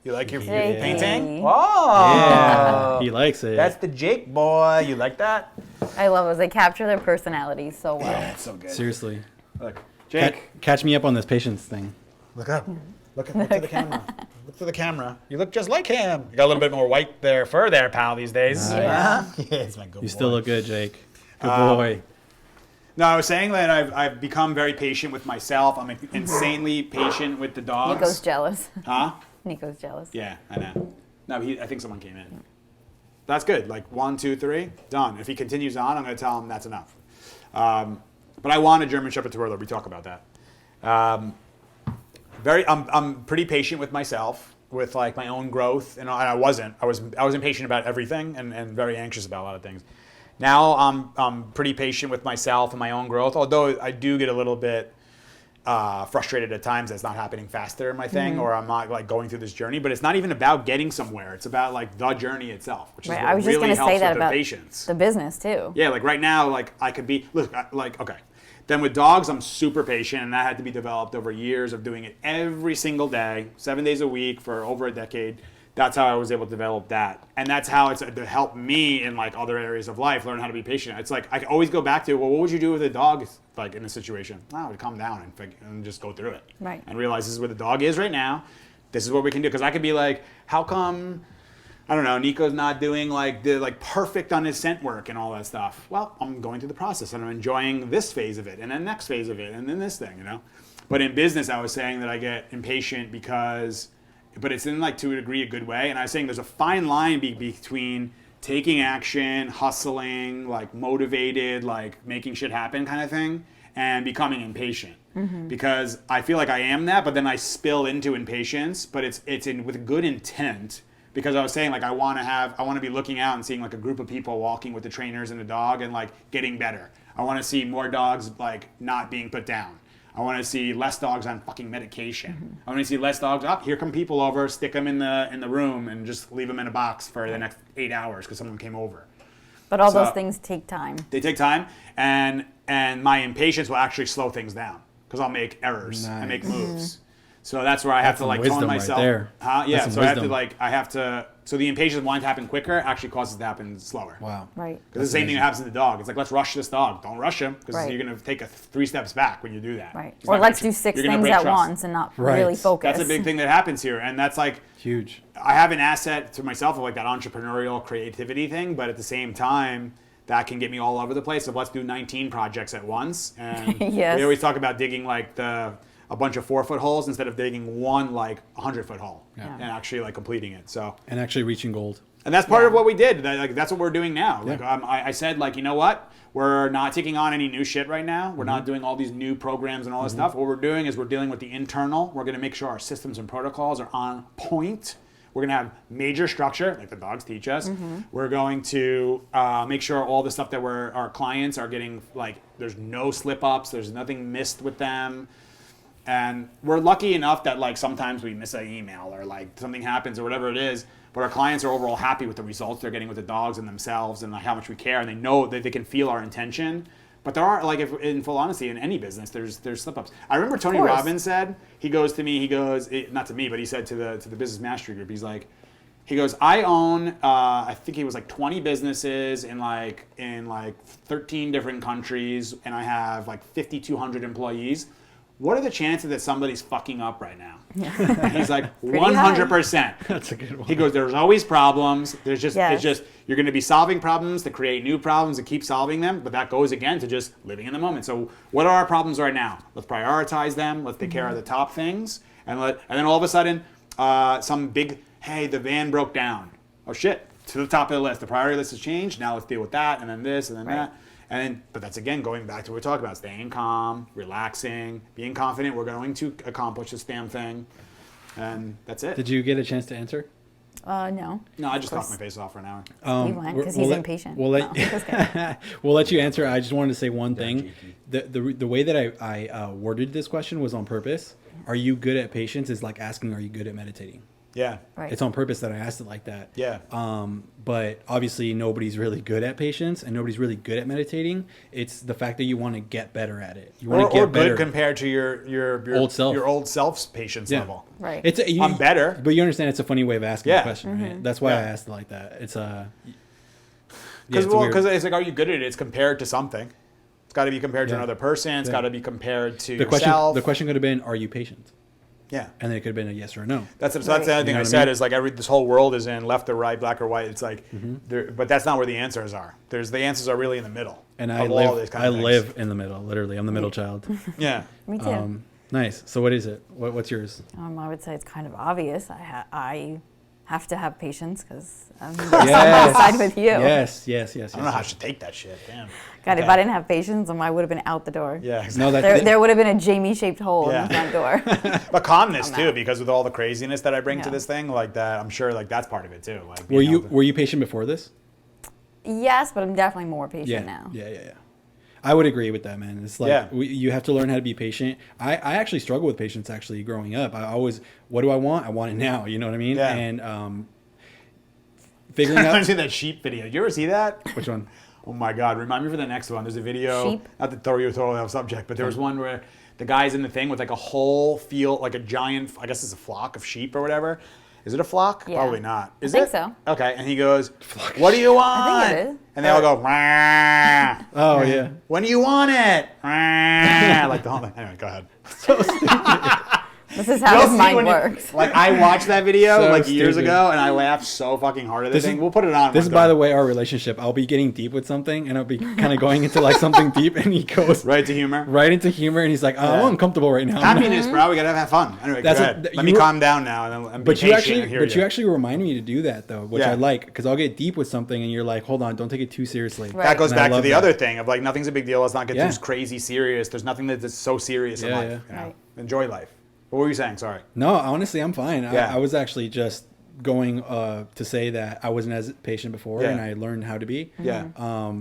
You like your
Jakey.
painting?
Oh.
Yeah, he likes it.
That's the Jake boy. You like that?
I love it. They capture their personalities so well.
Yeah, it's so good.
Seriously.
Look, Jake.
Catch me up on this patience thing.
Look up. Look to the camera. Look to the camera. You look just like him. You got a little bit more white fur there, pal, these days.
Nice.
Yeah, it's my good
You
boy.
still look good, Jake. Good boy.
No, I was saying that I've become very patient with myself. I'm insanely patient with the dogs.
Nico's jealous.
Huh?
Nico's jealous.
Yeah, I know. No, I think someone came in. That's good. Like 1, 2, 3, done. If he continues on, I'm going to tell him that's enough. But I want a German Shepherd Terrier. We talk about that. I'm pretty patient with myself, with like my own growth, and I was impatient about everything and very anxious about a lot of things. Now I'm pretty patient with myself and my own growth, although I do get a little bit frustrated at times that it's not happening faster in my thing, or I'm not like going through this journey. But it's not even about getting somewhere; it's about like the journey itself, which is
Right.
what
I was just
really
going to
helps
say that
with the
about
patience.
the business too.
Yeah, like right now, like I could be okay. Then with dogs, I'm super patient, and that had to be developed over years of doing it every single day, 7 days a week for over a decade. That's how I was able to develop that, and that's how it's to help me in like other areas of life learn how to be patient. It's like I always go back to, well, what would you do with a dog like in a situation? I would calm down and just go through it,
Right.
and realize this is where the dog is right now. This is what we can do, because I could be like, how come? I don't know, Nico's not doing like perfect on his scent work and all that stuff. Well, I'm going through the process and I'm enjoying this phase of it and then next phase of it and then this thing, But in business, I was saying that I get impatient because but it's in like to a degree a good way. And I was saying there's a fine line between taking action, hustling, like motivated, like making shit happen kind of thing, and becoming impatient. Because I feel like I am that, but then I spill into impatience, but it's in with good intent. Because I was saying, like, I want to be looking out and seeing like a group of people walking with the trainers and the dog and like getting better. I want to see more dogs like not being put down. I want to see less dogs on fucking medication. I want to see less dogs. Here come people over, stick them in the room and just leave them in a box for the next 8 hours because someone came over.
But all those things take time.
They take time, and my impatience will actually slow things down because I'll make errors and make moves. So that's where I have to like tone myself.
Right there.
Yeah. So I have to. So the impatience wanting to happen quicker actually causes it to happen slower.
Wow.
Right.
Because the same thing that happens to the dog. It's like, let's rush this dog. Don't rush him because you're going to take 3 steps back when you do that.
Right. Or let's do 6 things at once and not really focus.
That's a big thing that happens here, and that's like
huge.
I have an asset to myself of like that entrepreneurial creativity thing, but at the same time, that can get me all over the place. So let's do 19 projects at once. And we always talk about digging like a bunch of 4-foot holes instead of digging one like 100-foot hole and actually like completing it. So
and actually reaching gold.
And that's part of what we did. Like that's what we're doing now. Like I said, like, you know what? We're not taking on any new shit right now. We're not doing all these new programs and all this stuff. What we're doing is we're dealing with the internal. We're going to make sure our systems and protocols are on point. We're going to have major structure, like the dogs teach us. We're going to make sure all the stuff that our clients are getting, like, there's no slip-ups. There's nothing missed with them. And we're lucky enough that like sometimes we miss an email or like something happens or whatever it is, but our clients are overall happy with the results they're getting with the dogs and themselves and like how much we care, and they know that they can feel our intention. But there are, like, if, in full honesty, in any business, there's slip-ups. I remember Tony Robbins said, he goes to me, not to me, but he said to the Business Mastery Group, he goes, I own, I think he was like 20 businesses in like 13 different countries, and I have like 5,200 employees. What are the chances that somebody's fucking up right now? Yeah. He's like, 100%.
That's a good one.
He goes, there's always problems. It's just, you're going to be solving problems to create new problems to keep solving them. But that goes again to just living in the moment. So what are our problems right now? Let's prioritize them. Let's take care of the top things. And then all of a sudden, some big, hey, the van broke down. Oh shit, to the top of the list. The priority list has changed. Now let's deal with that, and then this, and then that. And then, but that's again going back to what we're talking about: staying calm, relaxing, being confident. We're going to accomplish this damn thing, and that's it.
Did you get a chance to answer?
No.
No, I just talked my face off for an hour.
He went because he's impatient.
We'll let you answer. I just wanted to say one thing. The way that I worded this question was on purpose. Are you good at patience? Is like asking, are you good at meditating?
Yeah.
Right.
It's on purpose that I asked it like that.
Yeah.
But obviously nobody's really good at patience and nobody's really good at meditating. It's the fact that you want to get better at it. You want to get better.
Good compared to your
old self.
Your old self's patience level.
Right.
I'm better.
But you understand it's a funny way of asking the question, right? That's why I asked it like that. It's
because it's like, are you good at it? It's compared to something. It's got to be compared to another person. It's got to be compared to yourself.
The question could have been, are you patient?
Yeah.
And then it could have been a yes or a no.
That's the other thing I said is like this whole world is in left or right, black or white. It's like, but that's not where the answers are. The answers are really in the middle.
And I live in the middle, literally. I'm the middle child.
Yeah.
Me too.
Nice. So what is it? What's yours?
I would say it's kind of obvious. I have to have patience because I'm on the side with you.
Yes.
I don't know how I should take that shit. Damn.
God, if I didn't have patience, I would have been out the door.
Yeah, exactly.
No, there would have been a Jamie-shaped hole in the front door.
But calmness too, because with all the craziness that I bring to this thing, like that, I'm sure like that's part of it too. Like,
were you patient before this?
Yes, but I'm definitely more patient now.
Yeah. I would agree with that, man. It's like you have to learn how to be patient. I actually struggle with patience actually growing up. I always, what do I want? I want it now. You know what I mean?
Yeah.
And figuring out.
I see that sheep video. Did you ever see that?
Which one?
Oh my God! Remind me for the next one. There's a video.
Sheep?
Not to throw you totally off subject, but there was one where the guy's in the thing with like a whole field, like a giant. I guess it's a flock of sheep or whatever. Is it a flock?
Yeah.
Probably not. Is
I
it?
think so.
Okay, and he goes, "What do you want?"
I think it is.
And they all go, "Wah."
Oh yeah.
When do you want it? Wah. Like the whole thing. Anyway, go ahead.
So stupid.
This is how his mind works.
Like, I watched that video
So
years
stupid.
ago, and I laughed so fucking hard at this thing. We'll put it on.
This is, by the way, our relationship. I'll be getting deep with something, and I'll be kind of going into like something deep, and he goes
right to humor.
Right into humor, and he's like, I'm uncomfortable right now.
Happiness, bro. We gotta have fun. Anyway, go ahead. Let me calm down now, and be patient and hear you.
You actually remind me to do that though, which I like, because I'll get deep with something, and you're like, hold on, don't take it too seriously.
Right.
That goes back to the other thing of like, nothing's a big deal. Let's not get too crazy serious. There's nothing that's so serious in life. You know?
Right.
Enjoy life. What were you saying? Sorry.
No, honestly, I'm fine.
Yeah.
I was actually just going to say that I wasn't as patient before, and I learned how to be.
Yeah.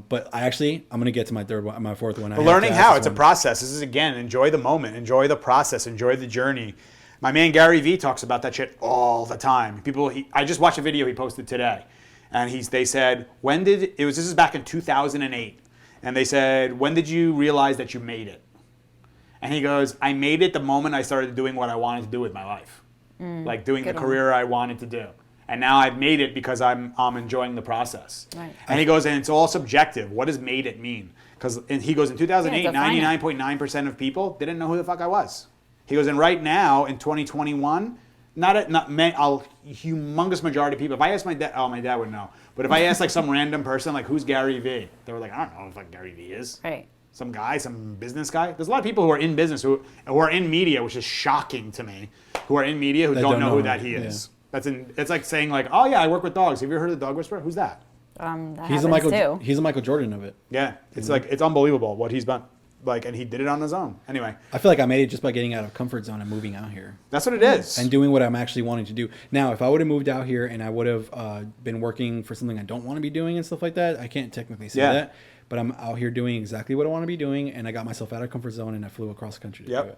But I'm gonna get to my fourth one.
But learning how, it's a process. This is, again, enjoy the moment, enjoy the process, enjoy the journey. My man Gary Vee talks about that shit all the time. I just watched a video he posted today, and they said, this is back in 2008, and they said, when did you realize that you made it? And he goes, I made it the moment I started doing what I wanted to do with my life. Like doing the career I wanted to do. And now I've made it because I'm enjoying the process. Right. And he goes, and it's all subjective. What does made it mean? And he goes, in 2008, 99.9% of people didn't know who the fuck I was. He goes, and right now, in 2021, a humongous majority of people, if I asked my dad, my dad would know. But if I asked like some random person, like, who's Gary Vee? They were like, I don't know who Gary Vee is. Right. Some guy, some business guy. There's a lot of people who are in business, who are in media, which is shocking to me, who are in media who don't know who that he is. It's like saying like, oh yeah, I work with dogs. Have you ever heard of the Dog Whisperer? Who's that?
He's a Michael Jordan of it.
Yeah, it's like, it's unbelievable what he's done. Like, and he did it on his own. Anyway,
I feel like I made it just by getting out of comfort zone and moving out here.
That's what it is.
And doing what I'm actually wanting to do. Now, if I would have moved out here and I would have been working for something I don't want to be doing and stuff like that, I can't technically say that. But I'm out here doing exactly what I want to be doing, and I got myself out of comfort zone, and I flew across the country to do it.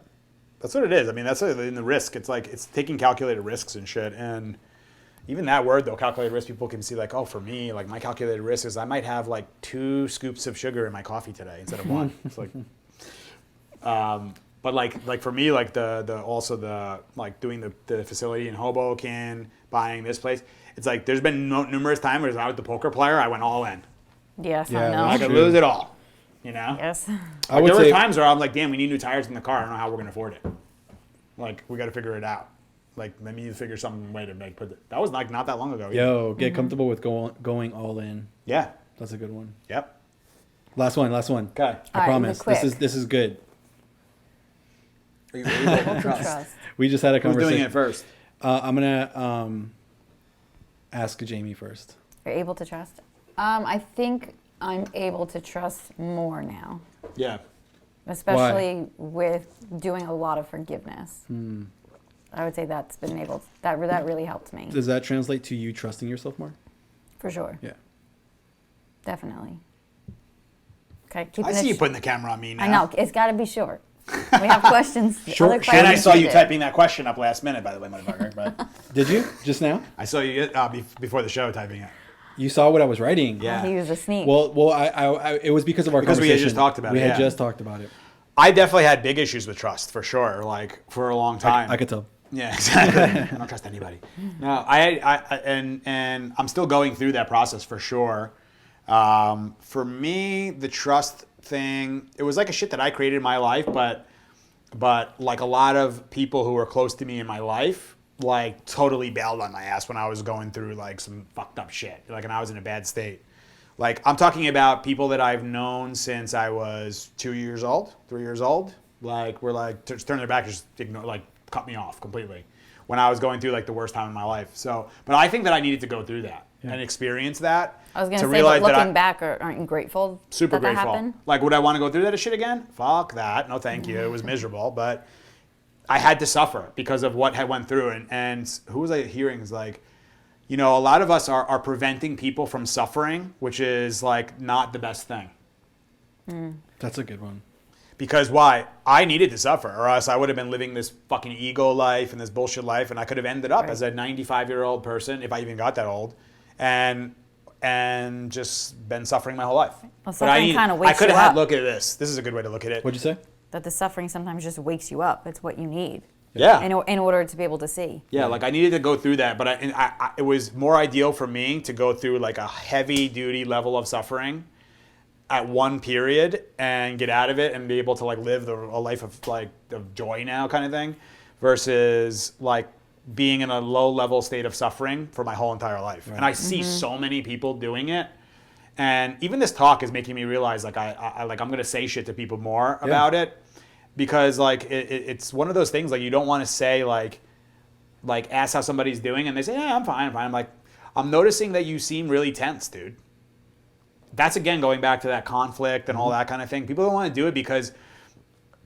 That's what it is. I mean, that's in the risk. It's like, it's taking calculated risks and shit. And even that word, though, calculated risk, people can see like, oh, for me, like my calculated risk is I might have like 2 scoops of sugar in my coffee today instead of 1. It's like, but like for me, like the like doing the facility in Hoboken, buying this place. It's like there's been numerous times where I was the poker player, I went all in.
Yes, I know.
I could lose it all, you know?
Yes.
There were times where I'm like, damn, we need new tires in the car. I don't know how we're going to afford it. Like, we got to figure it out. Like, let me figure some way to that was like not that long ago.
Yo, get comfortable with going all in.
Yeah.
That's a good one.
Yep.
Last one.
Okay.
I promise. This is good.
Are you able to trust?
We just had a conversation.
Who's doing it first?
I'm going to ask Jamie first.
You're able to trust? I think I'm able to trust more now.
Yeah.
Especially with doing a lot of forgiveness. I would say that really helped me.
Does that translate to you trusting yourself more?
For sure.
Yeah.
Definitely. Okay.
I see you putting the camera on me now.
I know. It's got to be short. We have questions.
Short.
And I saw you typing that question up last minute, by the way, motherfucker. But
did you just now?
I saw you before the show typing it.
You saw what I was writing.
Yeah. He was a sneak.
Well, I it was because of our conversation.
We had just talked about it.
We had just talked about it.
I definitely had big issues with trust, for sure. Like, for a long time.
I could tell.
Yeah, exactly. I don't trust anybody. No, and I'm still going through that process, for sure. For me, the trust thing, it was like a shit that I created in my life, but like a lot of people who were close to me in my life, like totally bailed on my ass when I was going through like some fucked up shit, like, and I was in a bad state. Like, I'm talking about people that I've known since I was 2 years old, 3 years old. Like, were like, just turn their back, just ignore, like, cut me off completely when I was going through like the worst time in my life. So, but I think that I needed to go through that and experience that.
I was going to say, but looking back, aren't you grateful?
Super
that
grateful.
Happened?
Like, would I want to go through that shit again? Fuck that. No, thank you. It was miserable, but I had to suffer because of what I went through. And who was I hearing? Is like, you know, a lot of us are preventing people from suffering, which is like not the best thing.
That's a good one.
Because why? I needed to suffer, or else I would have been living this fucking ego life and this bullshit life, and I could have ended up as a 95-year-old person, if I even got that old, and just been suffering my whole life.
Well, suffering kind of wakes you up.
I could have had, look at this. This is a good way to look at it.
What'd you say?
That the suffering sometimes just wakes you up. It's what you need.
Yeah.
In order to be able to see.
Yeah, like I needed to go through that, but it was more ideal for me to go through like a heavy-duty level of suffering at one period and get out of it and be able to like live a life of like of joy now, kind of thing, versus like being in a low level state of suffering for my whole entire life. Right. And I see so many people doing it. And even this talk is making me realize like I'm going to say shit to people more about it, because like it's one of those things like you don't want to say like ask how somebody's doing and they say, yeah, I'm fine. I'm like, I'm noticing that you seem really tense, dude. That's again going back to that conflict and all that kind of thing. People don't want to do it because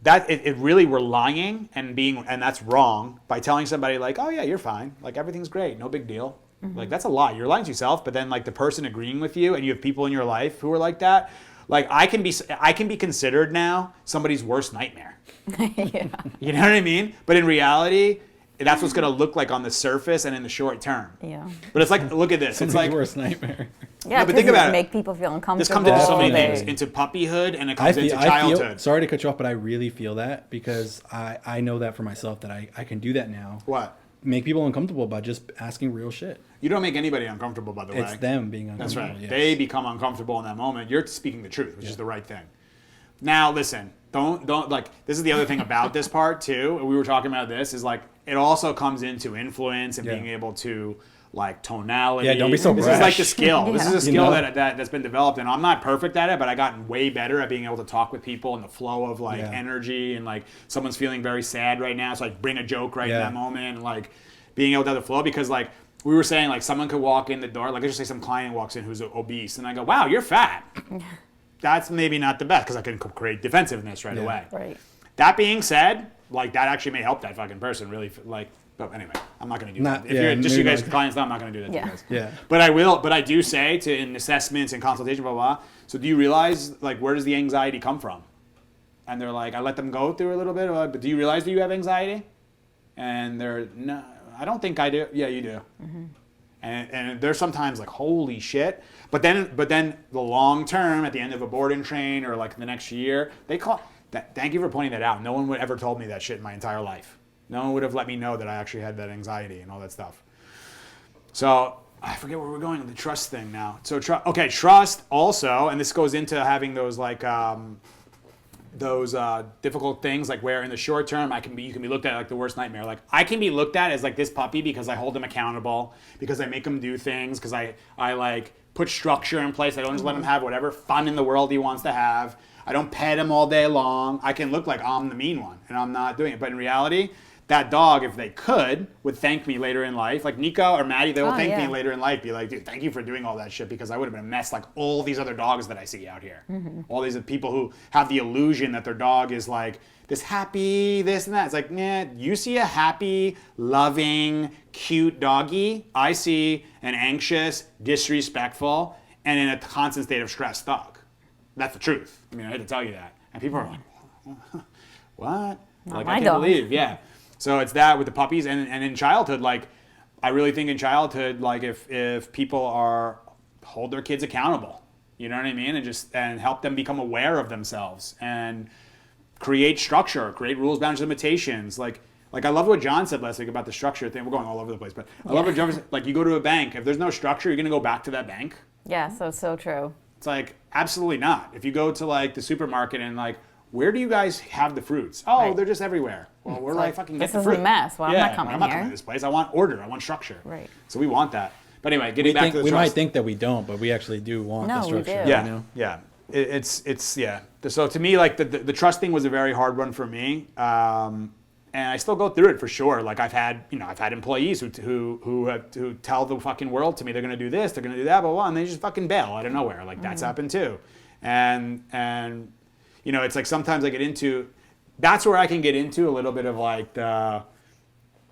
that it really we're lying and that's wrong by telling somebody like, oh yeah, you're fine, like everything's great, no big deal. Like that's a lie. You're lying to yourself. But then like the person agreeing with you, and you have people in your life who are like that. Like I can be considered now somebody's worst nightmare.
Yeah.
You know what I mean? But in reality, that's what's going to look like on the surface and in the short term.
Yeah.
But it's like, look at this. It's like
worst nightmare.
Yeah,
no, but think about it.
Make people feel uncomfortable.
This comes into so many things, into puppyhood, and it comes into childhood.
Sorry to cut you off, but I really feel that because I know that for myself that I can do that now.
What?
Make people uncomfortable by just asking real shit.
You don't make anybody uncomfortable, by the way.
It's them being uncomfortable.
That's right.
Yes.
They become uncomfortable in that moment. You're speaking the truth, which is the right thing. Now, listen, don't like, this is the other thing about this part too. We were talking about this is like, it also comes into influence and being able to like tonality.
Yeah, don't be so
This
brash.
is like the skill. This is a skill
You know?
that's been developed, and I'm not perfect at it, but I gotten way better at being able to talk with people and the flow of like energy, and like someone's feeling very sad right now, so like bring a joke right in that moment, and like being able to have the flow, because like we were saying, like someone could walk in the door, like let's just say some client walks in who's obese, and I go, wow, you're fat. That's maybe not the best, because I can create defensiveness right away.
Right.
That being said, like that actually may help that fucking person really, like. But anyway, I'm not going to do that. If you're just you guys clients, I'm not going to do that to you guys.
Yeah.
But I will. But I do say in assessments and consultation, blah, blah, blah. So do you realize, like, where does the anxiety come from? And they're like, I let them go through a little bit. But do you realize that you have anxiety? And they're, no, I don't think I do. Yeah, you do. Mm-hmm. And they're sometimes like, holy shit. But then the long term, at the end of a board and train or like the next year, they call that. Thank you for pointing that out. No one would ever told me that shit in my entire life. No one would have let me know that I actually had that anxiety and all that stuff. So I forget where we're going with the trust thing now. So trust also, and this goes into having those like difficult things, like where in the short term you can be looked at like the worst nightmare. Like I can be looked at as like this puppy because I hold him accountable, because I make him do things, because I like put structure in place. I don't just let him have whatever fun in the world he wants to have. I don't pet him all day long. I can look like I'm the mean one, and I'm not doing it. But in reality, that dog, if they could, would thank me later in life. Like Nico or Maddie, they will thank me later in life. Be like, dude, thank you for doing all that shit, because I would have been a mess like all these other dogs that I see out here. Mm-hmm. All these people who have the illusion that their dog is like this happy, this and that. It's like, nah, you see a happy, loving, cute doggy. I see an anxious, disrespectful, and in a constant state of stress dog. That's the truth. I mean, I had to tell you that. And people are like, what?
Not
like,
my
I can't
dog.
believe, yeah. So it's that with the puppies, and in childhood, like I really think in childhood, like if people hold their kids accountable, you know what I mean, and help them become aware of themselves and create structure, create rules, boundaries, limitations. Like I love what John said last week about the structure thing. We're going all over the place, but I love what John said. Like you go to a bank, if there's no structure, you're gonna go back to that bank.
Yeah, so true.
It's like absolutely not. If you go to like the supermarket and like, where do you guys have the fruits? Oh, they're just everywhere. Well, we're like fucking get the fruit.
This is a mess. Well, I'm not coming
I'm not
here.
coming to this place. I want order. I want structure.
Right.
So we want that. But anyway, getting back to the
we
trust.
might think that we don't, but we actually do want the
No, we
structure.
do.
Yeah,
You know?
yeah. It's yeah. So to me, like the trust thing was a very hard one for me, and I still go through it for sure. Like I've had employees who tell the fucking world to me they're gonna do this, they're gonna do that, blah blah, and they just fucking bail out of nowhere. Like that's happened too, and it's like sometimes I get into. That's where I can get into a little bit of like the,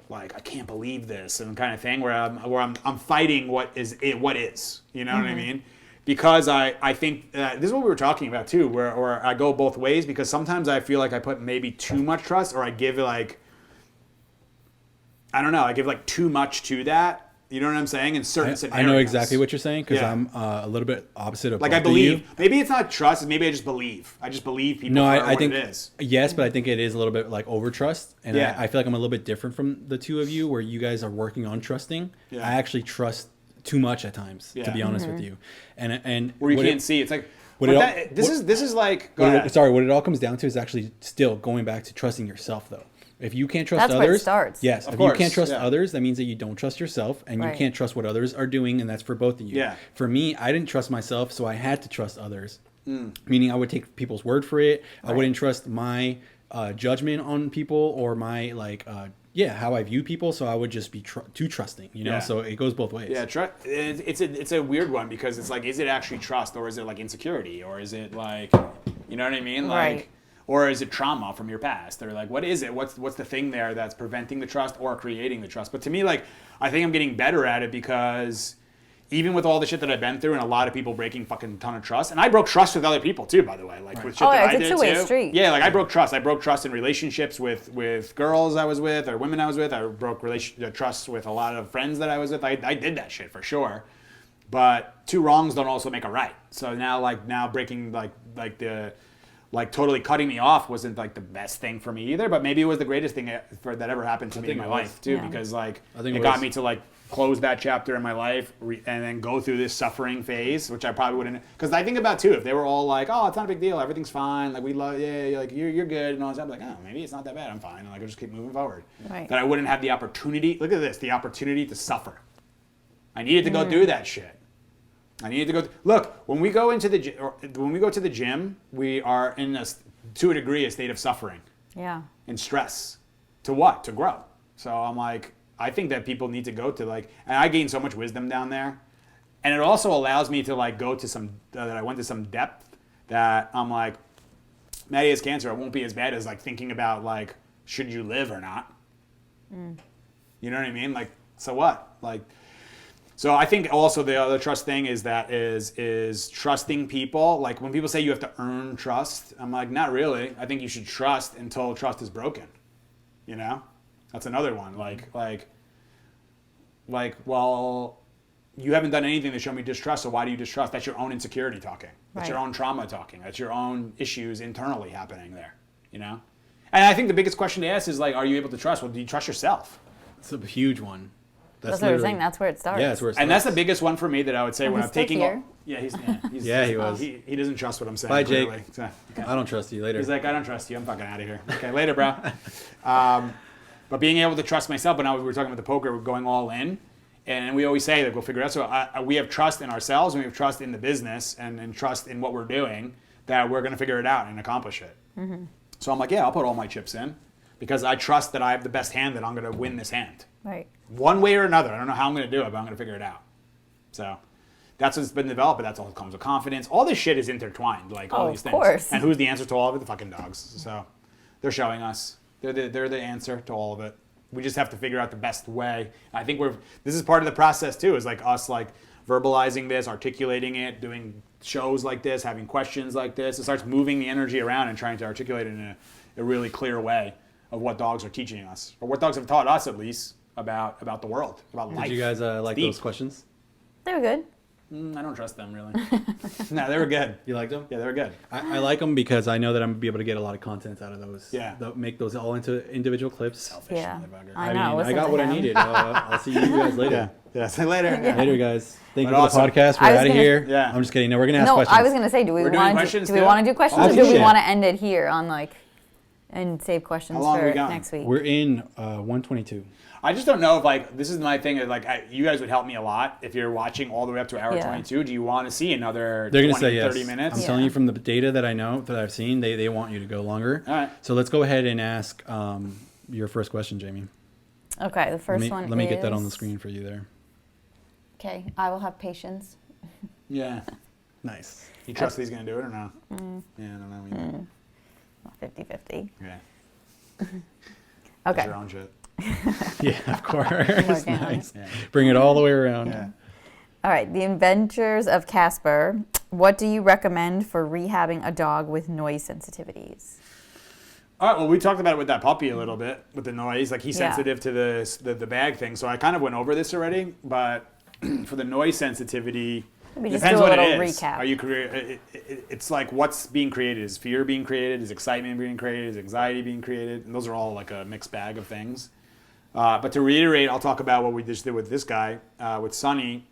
like I can't believe this and kind of thing where I'm fighting what is, you know what I mean? Because I think this is what we were talking about too, where I go both ways, because sometimes I feel like I put maybe too much trust, or I give like, I don't know, I give like too much to that. You know what I'm saying? In certain scenarios.
I know exactly what you're saying, because I'm a little bit opposite of
like
both
I believe.
of you.
Maybe it's not trust. Maybe I just believe. I just believe people.
No,
for
I
what
think
it is.
yes, but I think it is a little bit like over trust, and
Yeah.
I feel like I'm a little bit different from the two of you, where you guys are working on trusting.
Yeah.
I actually trust too much at times, to be honest with you, and
Where you
what
can't see. It's like
what
but
it all-
this is like. Go
what
ahead.
sorry, what it all comes down to is actually still going back to trusting yourself, though. If you can't trust
That's
others,
where it starts.
yes.
Of
If
course,
you can't trust
yeah.
others, that means that you don't trust yourself, and
Right.
you can't trust what others are doing, and that's for both of you.
Yeah.
For me, I didn't trust myself, so I had to trust others.
Mm.
Meaning, I would take people's word for it. I wouldn't trust my judgment on people or my how I view people. So I would just be too trusting.
Yeah.
So it goes both ways.
Yeah, it's a weird one because it's like, is it actually trust or is it like insecurity or is it like, you know what I mean? Like,
Right.
or is it trauma from your past? Or like, what is it? What's the thing there that's preventing the trust or creating the trust? But to me, like, I think I'm getting better at it because even with all the shit that I've been through and a lot of people breaking fucking ton of trust, and I broke trust with other people too, by the way, like with shit that I
it's a
did
two-way
too.
street.
Yeah, like I broke trust. I broke trust in relationships with girls I was with or women I was with. I broke trust with a lot of friends that I was with. I did that shit for sure. But two wrongs don't also make a right. So now breaking totally cutting me off wasn't like the best thing for me either, but maybe it was the greatest thing that ever happened to me in my life too, because like it got me to like close that chapter in my life and then go through this suffering phase, which I probably wouldn't. Because I think about too, if they were all like, "Oh, it's not a big deal, everything's fine, like we love, yeah, like you're good," and all that, I'm like, "Oh, maybe it's not that bad, I'm fine," and like I'll just keep moving forward.
Right.
That I wouldn't have the opportunity. Look at this, the opportunity to suffer. I needed to go do that shit. I needed to go. Look, when we go to the gym, we are to a degree a state of suffering
Yeah.
and stress. To what? To grow. So I'm like, I think that people need to go to and I gained so much wisdom down there, and it also allows me to like go to that I went to some depth that I'm like, Maddie has cancer. It won't be as bad as like thinking about like, should you live or not? You know what I mean? Like, so what? Like. So I think also the other trust thing is trusting people. Like when people say you have to earn trust, I'm like, not really. I think you should trust until trust is broken. You know, that's another one. Well, you haven't done anything to show me distrust, so why do you distrust? That's your own insecurity talking. That's your own trauma talking. That's your own issues internally happening there. You know, and I think the biggest question to ask is like, are you able to trust? Well, do you trust yourself?
It's a huge one.
That's what I was saying. That's where it starts.
Yeah, that's where it starts.
And that's the biggest one for me that I would say when I'm
still
taking.
here?
He's
Yeah, he was.
He doesn't trust what I'm saying.
Bye, Jake.
Clearly. So, okay.
I don't trust you. Later.
He's like, I don't trust you. I'm fucking out of here. Okay, later, bro. But being able to trust myself. But now we were talking about the poker, we're going all in, and we always say that we'll figure it out. So we have trust in ourselves, and we have trust in the business, and trust in what we're doing that we're going to figure it out and accomplish it. Mm-hmm. So I'm like, yeah, I'll put all my chips in because I trust that I have the best hand, that I'm going to win this hand.
Right.
One way or another. I don't know how I'm going to do it, but I'm going to figure it out. So that's what's been developed, but that's all that comes with confidence. All this shit is intertwined, like all these things.
Of course.
And who's the answer to all of it? The fucking dogs. So they're showing us. They're the answer to all of it. We just have to figure out the best way. I think this is part of the process too, is like us like verbalizing this, articulating it, doing shows like this, having questions like this. It starts moving the energy around and trying to articulate it in a really clear way of what dogs are teaching us, or what dogs have taught us at least about the world, about life.
Did you guys like those questions?
They were good.
I don't trust them really. No, they were good.
You liked them?
Yeah, they were good.
I like them because I know that I'm gonna be able to get a lot of content out of those.
Yeah.
Make those all into individual clips.
Selfish
Yeah.
motherfucker.
I know.
I
listen
got
to
what I
him.
needed. I'll see you guys later.
Yeah. See you later.
Later, guys. Thank
But
you for
awesome.
the podcast.
I
We're
was
out of
gonna-
here.
Yeah.
I'm just kidding. No, we're gonna ask
No,
questions.
I was going to say, do we
We're doing
want
questions
to do we
too?
want to do questions,
Oh,
or do we
yeah.
want to end it here on and save questions
How long
for
we got?
next week?
We're in 122.
I just don't know if this is my thing. You guys would help me a lot if you're watching all the way up to hour 22. Do you want to see another
They're gonna
20,
say yes.
30 minutes?
I'm telling you from the data that I know that I've seen, they want you to go longer.
All right.
So let's go ahead and ask your first question, Jamie.
Okay, the first one
Let me get that
is-
on the screen for you there.
Okay, I will have patience.
Yeah.
Nice.
You trust he's going to do it or no? Yeah, I don't know. Either.
50-50.
Yeah.
Okay.
It's your own shit.
Yeah, of course.
Working on it.
Nice.
Yeah.
Bring it all the way around.
Yeah.
All right, The Adventures of Casper. What do you recommend for rehabbing a dog with noise sensitivities?
All right, well, we talked about it with that puppy a little bit, with the noise. Like, he's
Yeah.
sensitive to the bag thing. So I kind of went over this already. But for the noise sensitivity,
Maybe just
depends
do a
what it
little
is.
recap.
Are you it's like what's being created? Is fear being created? Is excitement being created? Is anxiety being created? And those are all like a mixed bag of things. But to reiterate, I'll talk about what we just did with this guy, with Sonny.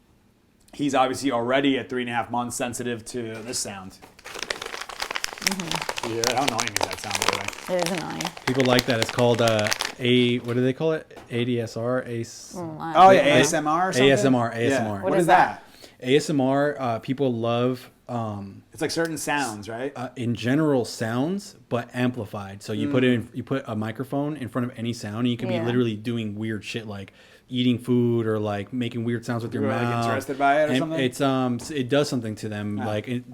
He's obviously already at 3.5 months sensitive to this sound.
Mm-hmm.
Yeah, how annoying is that sound, by the way?
It is annoying.
People like that. It's called what do they call it? ADSR?
Oh yeah, ASMR or something?
ASMR.
Yeah. What is that?
ASMR, people love.
It's like certain sounds, right?
In general, sounds, but amplified. So you you put a microphone in front of any sound, and you can be literally doing weird shit like eating food or like making weird sounds with your mouth.
Like interested by it or something?
It does something to them,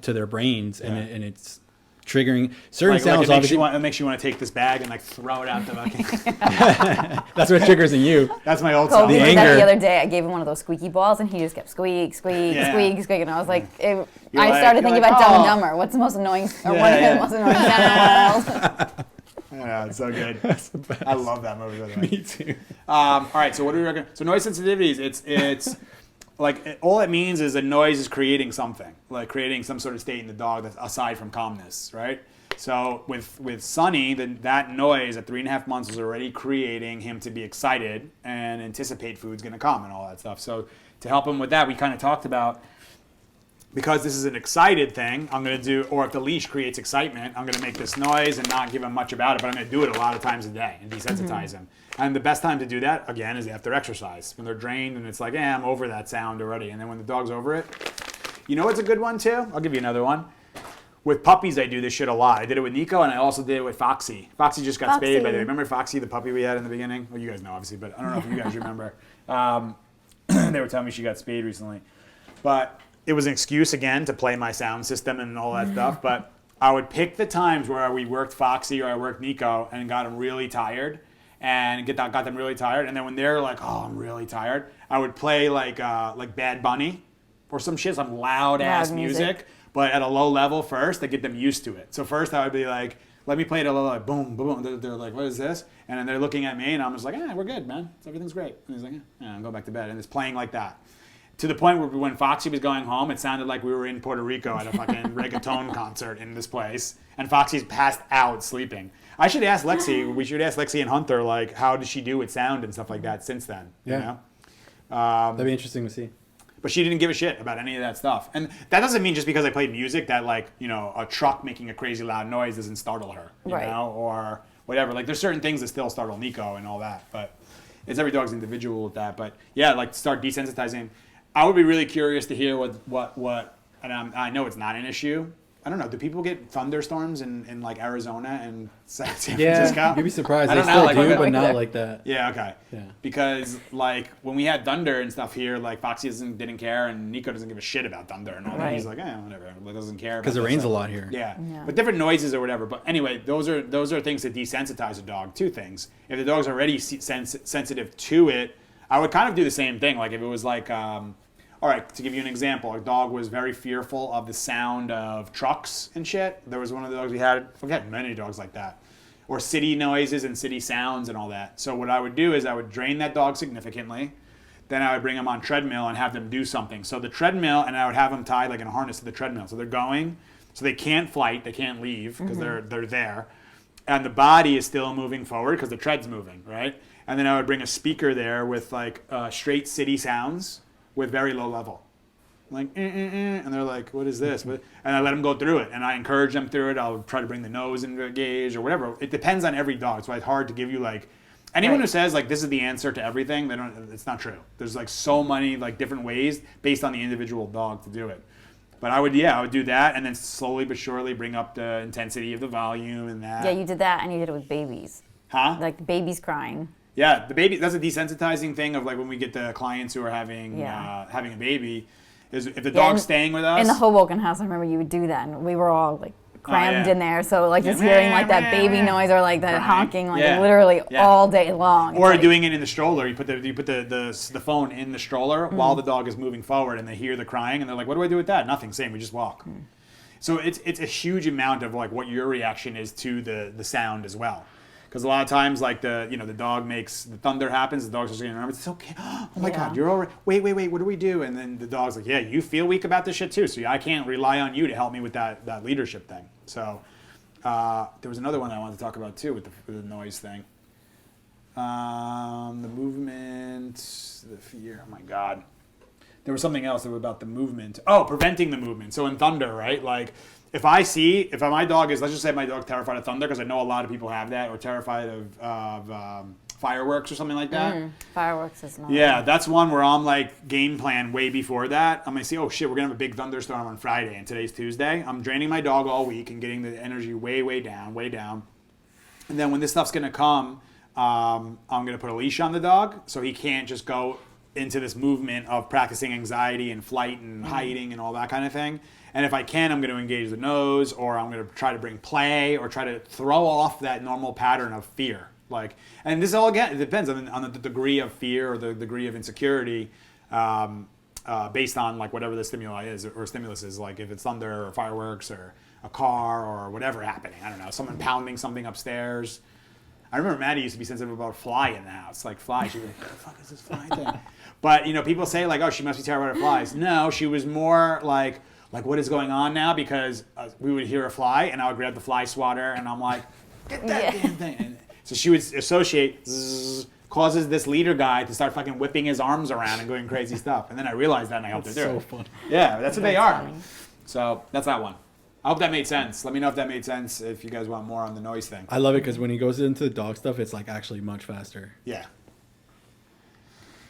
to their brains, and it's triggering certain sounds.
It makes you want to take this bag and like throw it out the fucking.
That's what triggers in you.
That's my old
Kobe
self.
did that the other day. I gave him one of those squeaky balls, and he just kept squeak, and I was like, I started thinking about Dumb and Dumber. What's the most annoying, or one of the most annoying sounds in the world?
Yeah, it's so good. I love that movie. By the way.
Me too.
All right, so what do we reckon? So noise sensitivities, it's like all it means is a noise is creating something, like creating some sort of state in the dog that's aside from calmness, right? So with Sonny, that noise at 3.5 months was already creating him to be excited and anticipate food's going to come and all that stuff. So to help him with that, we kind of talked about, because this is an excited thing, I'm going to do, or if the leash creates excitement, I'm going to make this noise and not give him much about it, but I'm going to do it a lot of times a day and desensitize him. And the best time to do that, again, is after exercise. When they're drained and it's like, I'm over that sound already. And then when the dog's over it, you know what's a good one too? I'll give you another one. With puppies, I do this shit a lot. I did it with Nico, and I also did it with Foxy. Foxy just got spayed by the way. Remember Foxy, the puppy we had in the beginning? Well, you guys know, obviously, but I don't know if you guys remember. They were telling me she got spayed recently. But it was an excuse, again, to play my sound system and all that stuff. But I would pick the times where we worked Foxy or I worked Nico and got them really tired. And got them really tired. And then when they're like, I'm really tired, I would play like Bad Bunny or some shit, some loud-ass music. But at a low level first to get them used to it. So first I would be like, let me play it a little like boom, boom. They're like, what is this? And then they're looking at me and I'm just like, we're good, man. Everything's great. And he's like, I'll go back to bed. And it's playing like that. To the point where when Foxy was going home, it sounded like we were in Puerto Rico at a fucking reggaeton concert in this place. And Foxy's passed out sleeping. I should ask Lexi, we should ask Lexi and Hunter, like, how did she do with sound and stuff like that since then?
Yeah.
You know?
That'd be interesting to see.
But she didn't give a shit about any of that stuff. And that doesn't mean just because I played music that, like, a truck making a crazy loud noise doesn't startle her, you know, or whatever. Like, there's certain things that still startle Nico and all that. But it's every dog's individual with that. But, yeah, like, start desensitizing. I would be really curious to hear what and I know it's not an issue. I don't know. Do people get thunderstorms in like Arizona and San Francisco?
You'd be surprised.
I
They
don't
still
know,
do, but not like that.
Yeah, okay.
Yeah.
Because like when we had thunder and stuff here, like Foxy didn't care and Nico doesn't give a shit about thunder and all that. He's like, whatever. He doesn't care.
Because it rains a lot here.
Yeah. But different noises or whatever. But anyway, those are things that desensitize a dog. Two things. If the dog's already sensitive to it, I would kind of do the same thing. Like if it was like, all right, to give you an example, a dog was very fearful of the sound of trucks and shit. There was one of the dogs we had, I forget, many dogs like that. Or city noises and city sounds and all that. So what I would do is I would drain that dog significantly. Then I would bring them on treadmill and have them do something. So the treadmill, and I would have them tied like in a harness to the treadmill. So they're going, so they can't flight, they can't leave because they're there. And the body is still moving forward because the tread's moving, right? And then I would bring a speaker there with like straight city sounds with very low level. Like, and they're like, what is this? And I let them go through it, and I encourage them through it. I'll try to bring the nose into a gauge or whatever. It depends on every dog. It's why it's hard to give you like, anyone who says like this is the answer to everything, it's not true. There's like so many like different ways based on the individual dog to do it. But I would do that, and then slowly but surely bring up the intensity of the volume and that.
Yeah, you did that, and you did it with babies.
Huh?
Like babies crying.
Yeah, the baby. That's a desensitizing thing of like when we get the clients who are having having a baby, is if the dog's staying with us.
In the Hoboken house, I remember you would do that, and we were all like crammed in there. So like just hearing like that baby noise or like that honking, like literally all day long.
Or doing it in the stroller. You put the phone in the stroller while the dog is moving forward, and they hear the crying, and they're like, "What do I do with that?" Nothing. Same. We just walk. So it's a huge amount of like what your reaction is to the sound as well. Because a lot of times, like the dog makes the thunder happens, the dog's just going, it's okay. Oh my God, you're all right. Wait, what do we do? And then the dog's like, you feel weak about this shit too, so I can't rely on you to help me with that leadership thing. So there was another one I wanted to talk about too with the noise thing. The movement, the fear. Oh my God. There was something else about the movement. Oh, preventing the movement. So in thunder, right? Like, if my dog is, let's just say my dog's terrified of thunder, because I know a lot of people have that, or terrified of fireworks or something like that.
Fireworks is not.
Yeah, that's one where I'm like game plan way before that. I'm gonna say, oh shit, we're gonna have a big thunderstorm on Friday, and today's Tuesday. I'm draining my dog all week and getting the energy way down. And then when this stuff's gonna come, I'm gonna put a leash on the dog so he can't just go into this movement of practicing anxiety and flight and hiding and all that kind of thing. And if I can, I'm going to engage the nose, or I'm going to try to bring play, or try to throw off that normal pattern of fear. Like, and this all, again, it depends on the degree of fear or the degree of insecurity, based on like whatever the stimulus is. Like if it's thunder or fireworks or a car or whatever happening. I don't know, someone pounding something upstairs. I remember Maddie used to be sensitive about fly in the house. Like fly, she'd be like, what the fuck is this fly thing? But, you know, people say like, oh, she must be terrified of flies. No, she was more like what is going on now? Because we would hear a fly, and I would grab the fly swatter, and I'm like, get that damn thing. And so she would associate, causes this leader guy to start fucking whipping his arms around and doing crazy stuff. And then I realized that, and I helped her do it.
So fun.
Yeah, that's what they are. Funny. So that's that one. I hope that made sense. Let me know if that made sense, if you guys want more on the noise thing.
I love it because when he goes into the dog stuff, it's like actually much faster.
Yeah.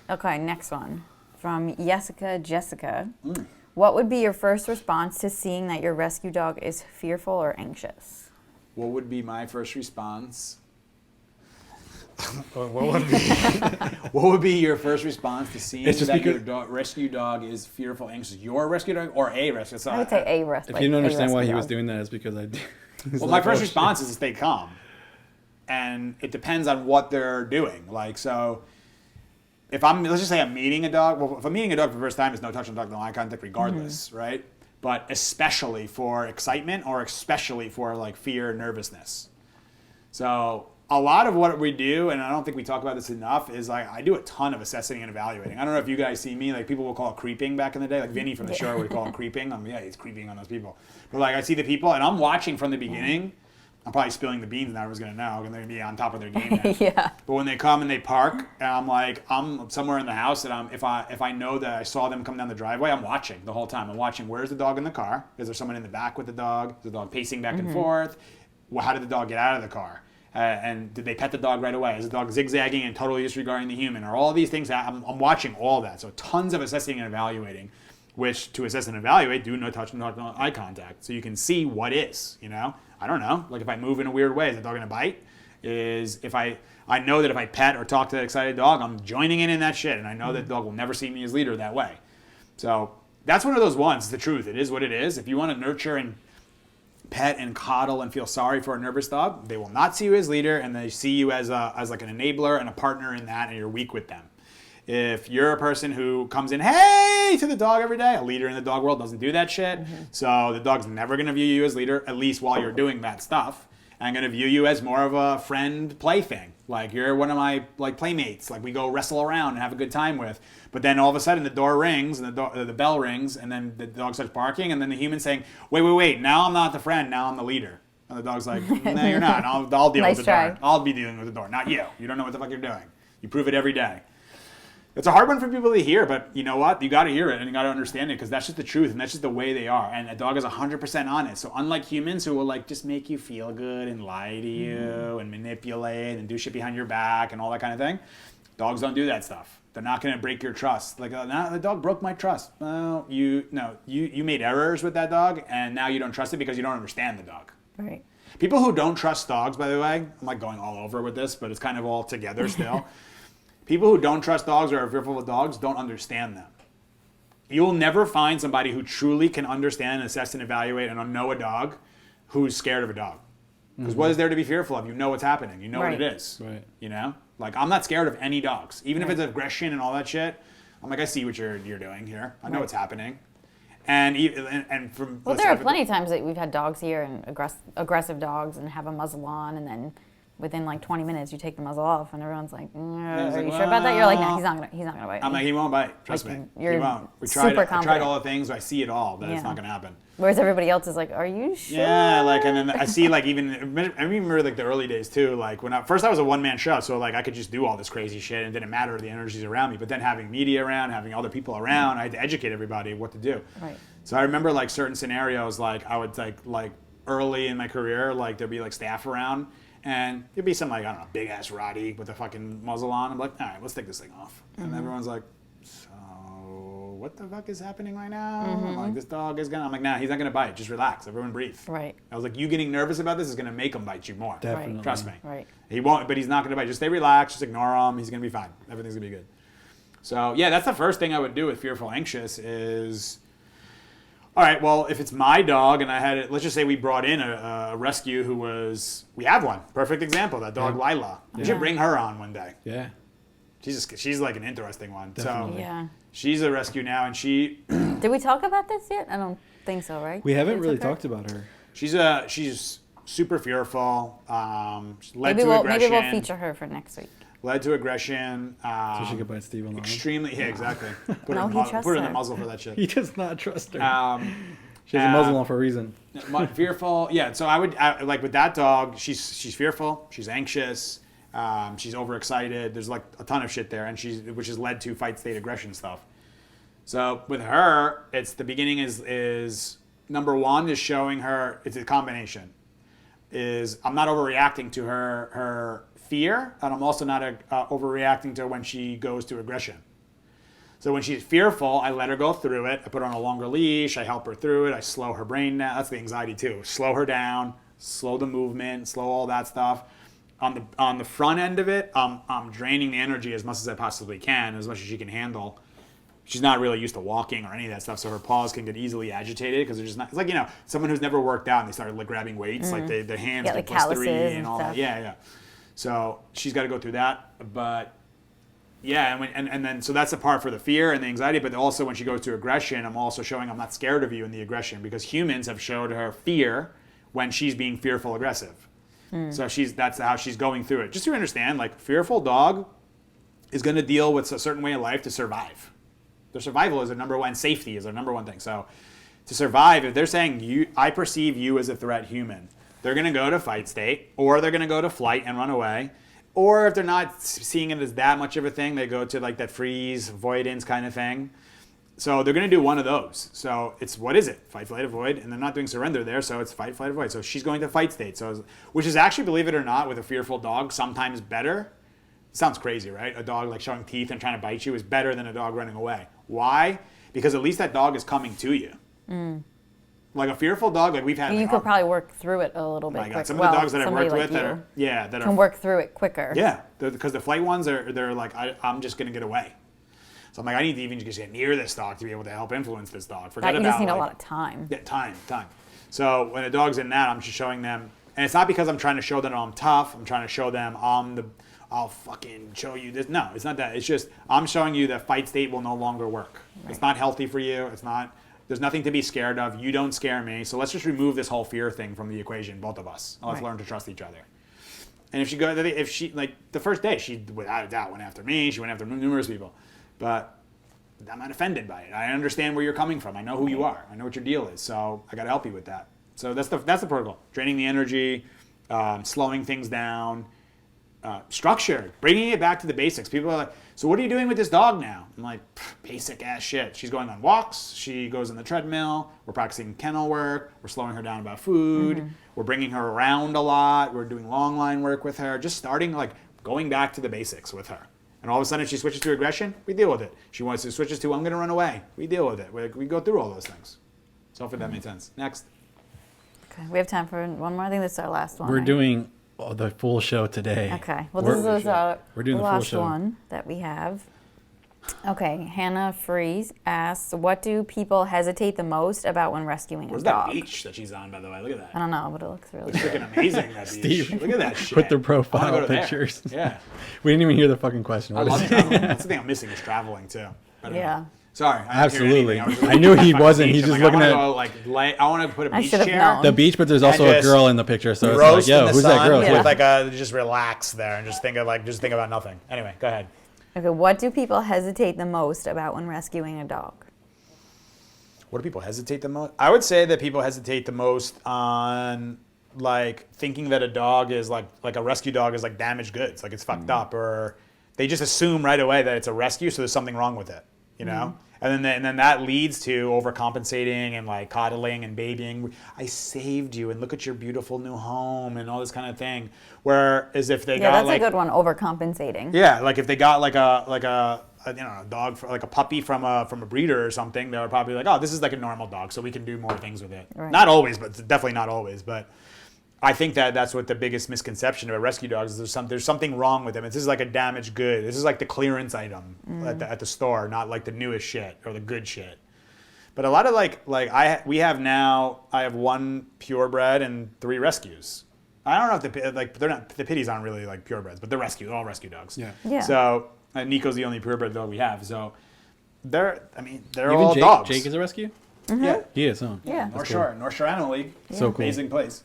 Okay, next one. From Jessica. What would be your first response to seeing that your rescue dog is fearful or anxious?
What would be my first response?
What
would be your first response to seeing that your rescue dog is fearful, anxious? Your rescue dog or a rescue dog?
I would say a rescue.
If you don't understand why he was doing that, it's because I.
Well, my first response is to stay calm, and it depends on what they're doing. Like, so if let's just say I'm meeting a dog. Well, if I'm meeting a dog for the first time, it's no touch on dog, no eye contact, regardless, right? But especially for excitement, or especially for like fear and nervousness. So a lot of what we do, and I don't think we talk about this enough, is like I do a ton of assessing and evaluating. I don't know if you guys see me, like people will call it creeping back in the day. Like Vinny from the show would call it creeping. Yeah, he's creeping on those people. But like I see the people, and I'm watching from the beginning. I'm probably spilling the beans, and I was gonna know, and they're gonna be on top of their game now.
Yeah.
But when they come and they park, and I'm somewhere in the house, and if I know that I saw them come down the driveway, I'm watching the whole time. I'm watching, where's the dog in the car? Is there someone in the back with the dog? Is the dog pacing back and forth? How did the dog get out of the car? And did they pet the dog right away? Is the dog zigzagging and totally disregarding the human? Or all these things, I'm watching all that. So tons of assessing and evaluating, which to assess and evaluate, do no touch, no eye contact. So you can see what is, you know? I don't know. Like if I move in a weird way, is the dog going to bite? I know that if I pet or talk to that excited dog, I'm joining in that shit. And I know that the dog will never see me as leader that way. So that's one of those ones, it's the truth. It is what it is. If you want to nurture and pet and coddle and feel sorry for a nervous dog, they will not see you as leader, and they see you as like an enabler and a partner in that, and you're weak with them. If you're a person who comes in, hey, to the dog every day, a leader in the dog world doesn't do that shit. So the dog's never going to view you as leader, at least while you're doing that stuff. And going to view you as more of a friend play thing. Like you're one of my like playmates. Like we go wrestle around and have a good time with. But then all of a sudden the door rings and the bell rings, and then the dog starts barking, and then the human's saying, wait, now I'm not the friend, now I'm the leader. And the dog's like, no, you're not. I'll deal with the door. I'll be dealing with the door, not you. You don't know what the fuck you're doing. You prove it every day. It's a hard one for people to hear, but you know what? You got to hear it and you got to understand it, because that's just the truth and that's just the way they are. And a dog is 100% honest. So unlike humans who will like just make you feel good and lie to you and manipulate and do shit behind your back and all that kind of thing, dogs don't do that stuff. They're not going to break your trust. Like, nah, the dog broke my trust. No, you made errors with that dog, and now you don't trust it because you don't understand the dog.
Right.
People who don't trust dogs, by the way, I'm like going all over with this, but it's kind of all together still. People who don't trust dogs or are fearful of dogs don't understand them. You'll never find somebody who truly can understand, assess, and evaluate and know a dog who's scared of a dog. Because what is there to be fearful of? You know what's happening. You know what it is. Right. You know? Like, I'm not scared of any dogs. Even if it's aggression and all that shit, I'm like, I see what you're doing here. I know what's happening. And from...
Well, there are plenty of times that we've had dogs here and aggressive dogs and have a muzzle on, and then within like 20 minutes, you take the muzzle off, and everyone's like, "Are you sure about that?" You're like, "No, he's not gonna bite."
I'm like, he won't bite. Trust me, he won't. I tried all the things. I see it all. That it's not gonna happen.
Whereas everybody else is like, "Are you sure?"
Yeah, like, and then I see like I remember like the early days too. Like when I was a one-man show, so like I could just do all this crazy shit, and it didn't matter the energies around me. But then having media around, having other people around, I had to educate everybody what to do.
Right.
So I remember like certain scenarios, like I would like early in my career, like there'd be like staff around, and there'd be some like, I don't know, big ass Roddy with a fucking muzzle on. I'm like, all right, let's take this thing off, and everyone's like, so what the fuck is happening right now? I'm like, this dog is gonna. I'm like, nah, he's not gonna bite. Just relax. Everyone breathe.
Right.
I was like, you getting nervous about this is gonna make him bite you more.
Definitely.
Trust me.
Right.
He won't, but he's not gonna bite. Just stay relaxed. Just ignore him. He's gonna be fine. Everything's gonna be good. So yeah, that's the first thing I would do with fearful, anxious is. All right, well, if it's my dog and I had it, let's just say we brought in a rescue who was, we have one. Perfect example, that dog Lila. We should bring her on one day.
Yeah.
She's like an interesting one.
Definitely.
So
Yeah.
she's a rescue now, and she.
Did we talk about this yet? I don't think so, right?
We haven't really talked about her.
She's super fearful. Led to aggression.
Maybe we'll feature her for next week.
Led to aggression.
So she could bite Steve alone.
Extremely, yeah, exactly. Put
No, he trusts
her in the
her.
muzzle for that shit.
He does not trust her. She has a muzzle on for a reason.
Fearful, yeah. So I would like with that dog. She's fearful. She's anxious. She's overexcited. There's like a ton of shit there, and which has led to fight state aggression stuff. So with her, it's the beginning is number one is showing her. It's a combination. Is I'm not overreacting to her fear, and I'm also not overreacting to when she goes to aggression. So when she's fearful, I let her go through it. I put her on a longer leash. I help her through it. I slow her brain down. That's the anxiety too. Slow her down. Slow the movement. Slow all that stuff. On the front end of it, I'm draining the energy as much as I possibly can, as much as she can handle. She's not really used to walking or any of that stuff, so her paws can get easily agitated because they're just not. It's like someone who's never worked out and they started like grabbing weights, like the hands get
like
blistery
calluses
and all
stuff.
that. Yeah. So she's got to go through that, but. Yeah, and then so that's the part for the fear and the anxiety, but also when she goes to aggression, I'm also showing I'm not scared of you in the aggression because humans have showed her fear when she's being fearful aggressive. So that's how she's going through it. Just to understand, like fearful dog is going to deal with a certain way of life to survive. Their survival is their number one, safety is their number one thing. So to survive, if they're saying I perceive you as a threat human, they're going to go to fight state or they're going to go to flight and run away. Or if they're not seeing it as that much of a thing, they go to like that freeze, avoidance kind of thing. So they're going to do one of those. So it's, what is it? Fight, flight, avoid. And they're not doing surrender there, so it's fight, flight, avoid. So she's going to fight state. Which is actually, believe it or not, with a fearful dog, sometimes better. It sounds crazy, right? A dog like showing teeth and trying to bite you is better than a dog running away. Why? Because at least that dog is coming to you. Like a fearful dog, like we've had.
You could probably work through it a little bit quicker.
Some of the dogs that I've worked with that
can work through it quicker.
Yeah, because the flight ones they're like, I'm just gonna get away. So I'm like, I need to even just get near this dog to be able to help influence this dog.
You just need a lot of time.
Yeah, time. So when a dog's in that, I'm just showing them, and it's not because I'm trying to show them I'm tough. I'm trying to show them I'll fucking show you this. No, it's not that. It's just I'm showing you that fight state will no longer work. Right. It's not healthy for you. It's not. There's nothing to be scared of. You don't scare me. So let's just remove this whole fear thing from the equation, both of us. And let's learn to trust each other. And if she like the first day, she without a doubt went after me. She went after numerous people, but I'm not offended by it. I understand where you're coming from. I know who you are. I know what your deal is. So I got to help you with that. So that's the protocol. Draining the energy, slowing things down, structure, bringing it back to the basics. People are like, so what are you doing with this dog now? I'm like, basic ass shit. She's going on walks. She goes on the treadmill. We're practicing kennel work. We're slowing her down about food. We're bringing her around a lot. We're doing long line work with her. Just starting like going back to the basics with her. And all of a sudden she switches to aggression. We deal with it. She wants to switches to I'm going to run away. We deal with it. We go through all those things. So hopefully that made sense. Next.
Okay, we have time for one more. I think this is our last one.
We're doing the full show today.
Okay. Well, this is
we're doing
the
the full
last
show.
one that we have. Okay. Hannah Fries asks, what do people hesitate the most about when rescuing
Where's
a dog?
that beach that she's on, by the way? Look at that.
I don't know, but it looks really
It's
good.
freaking amazing, that beach.
Steve,
Look at that shit.
With the
I wanna
profile
go to there.
pictures.
Yeah.
We didn't even hear the fucking question.
I
What
love
is
traveling. That's the thing I'm missing is traveling, too.
Yeah.
Sorry, I
Absolutely.
I
knew he wasn't. He's just looking at.
I want to put a beach
should have
chair.
known.
The beach, but there's also a girl in the picture, so it's
Roast
like, yo,
in the
who's that
sun
girl?
with like a just relax there and just think about nothing. Anyway, go ahead.
Okay, what do people hesitate the most about when rescuing a dog?
What do people hesitate the most? I would say that people hesitate the most on like thinking that a dog is like a rescue dog is like damaged goods, like it's fucked up, or they just assume right away that it's a rescue, so there's something wrong with it, you know? And then that leads to overcompensating and like coddling and babying. I saved you and look at your beautiful new home and all this kind of thing. Whereas if they got
that's
like
a good one, overcompensating.
yeah, like if they got like a dog like a puppy from a breeder or something, they were probably like, oh, this is like a normal dog, so we can do more things with it.
Right.
Not always, but definitely not always. But I think that's what the biggest misconception about rescue dogs is. There's something wrong with them. This is like a damaged good. This is like the clearance item at the store, not like the newest shit or the good shit. But a lot of I have one purebred and 3 rescues. I don't know if they're not, the pitties aren't really like purebreds, but they're rescue. They're all rescue dogs.
Yeah.
So Nico's the only purebred dog we have. So they're
Even
all
Jake,
dogs.
Jake is a rescue?
Yeah.
He is, huh?
Yeah.
North Shore Animal League.
So cool.
Amazing place.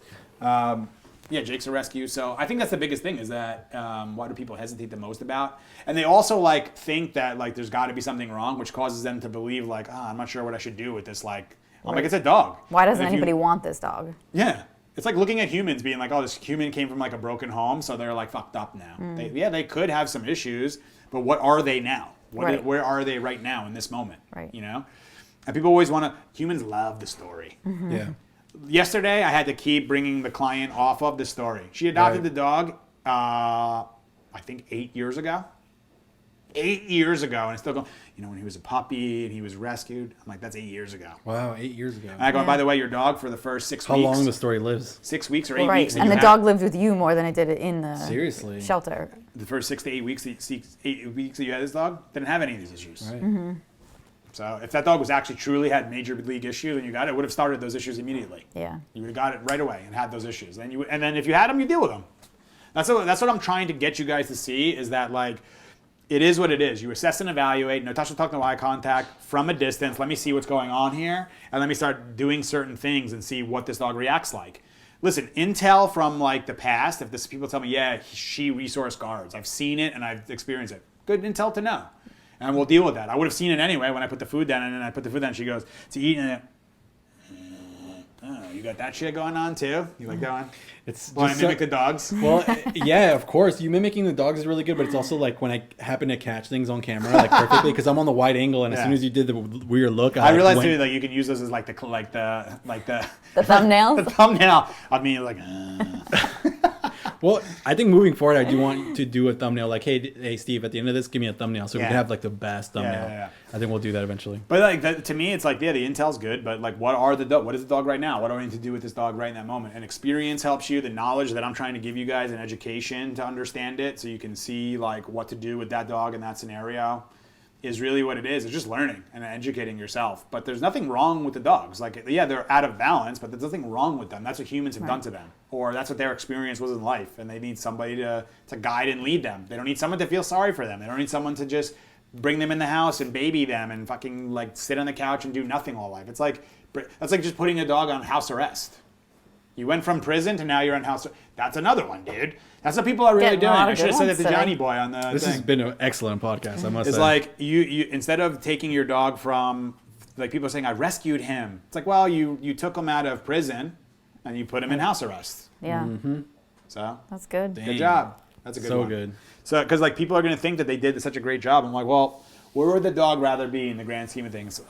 Jake's a rescue. So I think that's the biggest thing is that what do people hesitate the most about? And they also like think that like there's got to be something wrong, which causes them to believe like, I'm not sure what I should do with this. Like, I'm like, it's a dog.
Why doesn't anybody want this dog?
Yeah. It's like looking at humans being like, oh, this human came from like a broken home, so they're like fucked up now. They could have some issues, but what are they now? Where are they right now in this moment?
Right.
You know? And people always want to, humans love the story.
Yeah.
Yesterday, I had to keep bringing the client off of the story. She adopted the dog, I think 8 years ago. 8 years ago, and it's still going, when he was a puppy and he was rescued. I'm like, that's 8 years ago.
Wow, 8 years ago.
And I go, by the way, your dog for the first 6
How
weeks.
long the story lives.
6 weeks or 8
Right,
weeks.
and the dog lived with you more than it did in the
Seriously.
shelter.
The first 6 to 8 weeks, 8 weeks that you had this dog, didn't have any of these issues.
Right.
So if that dog was actually truly had major league issues and you got it, would have started those issues immediately.
Yeah.
You would have got it right away and had those issues. And then if you had them, you deal with them. That's what I'm trying to get you guys to see is that like, it is what it is. You assess and evaluate. No touch, no talk, no eye contact from a distance. Let me see what's going on here, and let me start doing certain things and see what this dog reacts like. Listen, intel from like the past. If people tell me, yeah, she resource guards. I've seen it and I've experienced it. Good intel to know, and we'll deal with that. I would have seen it anyway when I put the food down, and then I put the food down. She goes to eat, and you got that shit going on too. You like that one?
It's
Want
just
to mimik the dogs?
Well, yeah, of course. You mimicking the dogs is really good, but it's also like when I happen to catch things on camera like perfectly because I'm on the wide angle, and as soon as you did the weird look,
I realized too like you can use those as like the
thumbnail.
The thumbnail. I mean, like.
Well, I think moving forward, I do want to do a thumbnail like, hey, Steve, at the end of this, give me a thumbnail so we can have like the best thumbnail.
Yeah.
I think we'll do that eventually.
But like to me, it's like the intel's good, but like what is the dog right now? What do I need to do with this dog right in that moment? And experience helps you. The knowledge that I'm trying to give you guys and education to understand it, so you can see like what to do with that dog in that scenario, is really what it is. It's just learning and educating yourself. But there's nothing wrong with the dogs. Like, yeah, they're out of balance, but there's nothing wrong with them. That's what humans have done to them. Or that's what their experience was in life. And they need somebody to guide and lead them. They don't need someone to feel sorry for them. They don't need someone to just bring them in the house and baby them and fucking like sit on the couch and do nothing all life. That's like just putting a dog on house arrest. You went from prison to now you're on house arrest. That's another one, dude. That's what people are really doing. I should have said that to Johnny Boy on the
This
thing.
has been an excellent podcast, I must say.
It's like you instead of taking your dog from, like people are saying, I rescued him. It's like, well, you took him out of prison and you put him in house arrest.
Yeah.
Mm-hmm.
So
That's good.
good job. That's a good one.
So good.
So because like people are going to think that they did such a great job. I'm like, well, where would the dog rather be in the grand scheme of things?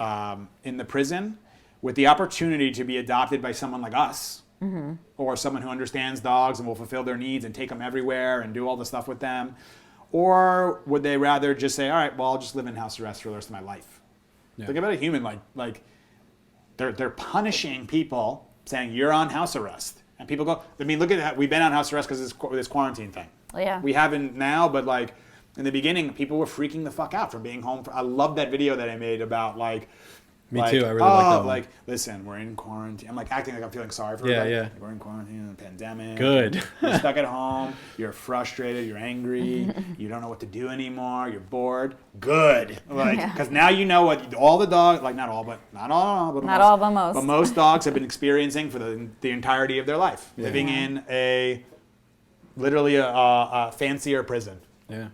In the prison with the opportunity to be adopted by someone like us. Mm-hmm. Or someone who understands dogs and will fulfill their needs and take them everywhere and do all the stuff with them? Or would they rather just say, all right, well, I'll just live in house arrest for the rest of my life? Yeah. Think about a human like they're punishing people, saying you're on house arrest. And people go, I mean, look at that. We've been on house arrest because of this quarantine thing.
Yeah.
We haven't now, but like in the beginning, people were freaking the fuck out from being home. I love that video that I made about like
Me too. I really like that one.
Like, listen, we're in quarantine. I'm like acting like I'm feeling sorry for
Yeah,
everybody.
yeah.
Like, we're in quarantine, in a pandemic.
Good.
You're stuck at home. You're frustrated. You're angry. You don't know what to do anymore. You're bored. Good. Like, because now you know what all the dogs, like not all, but most. But most dogs have been experiencing for the entirety of their life, living in literally a fancier prison.
Yeah.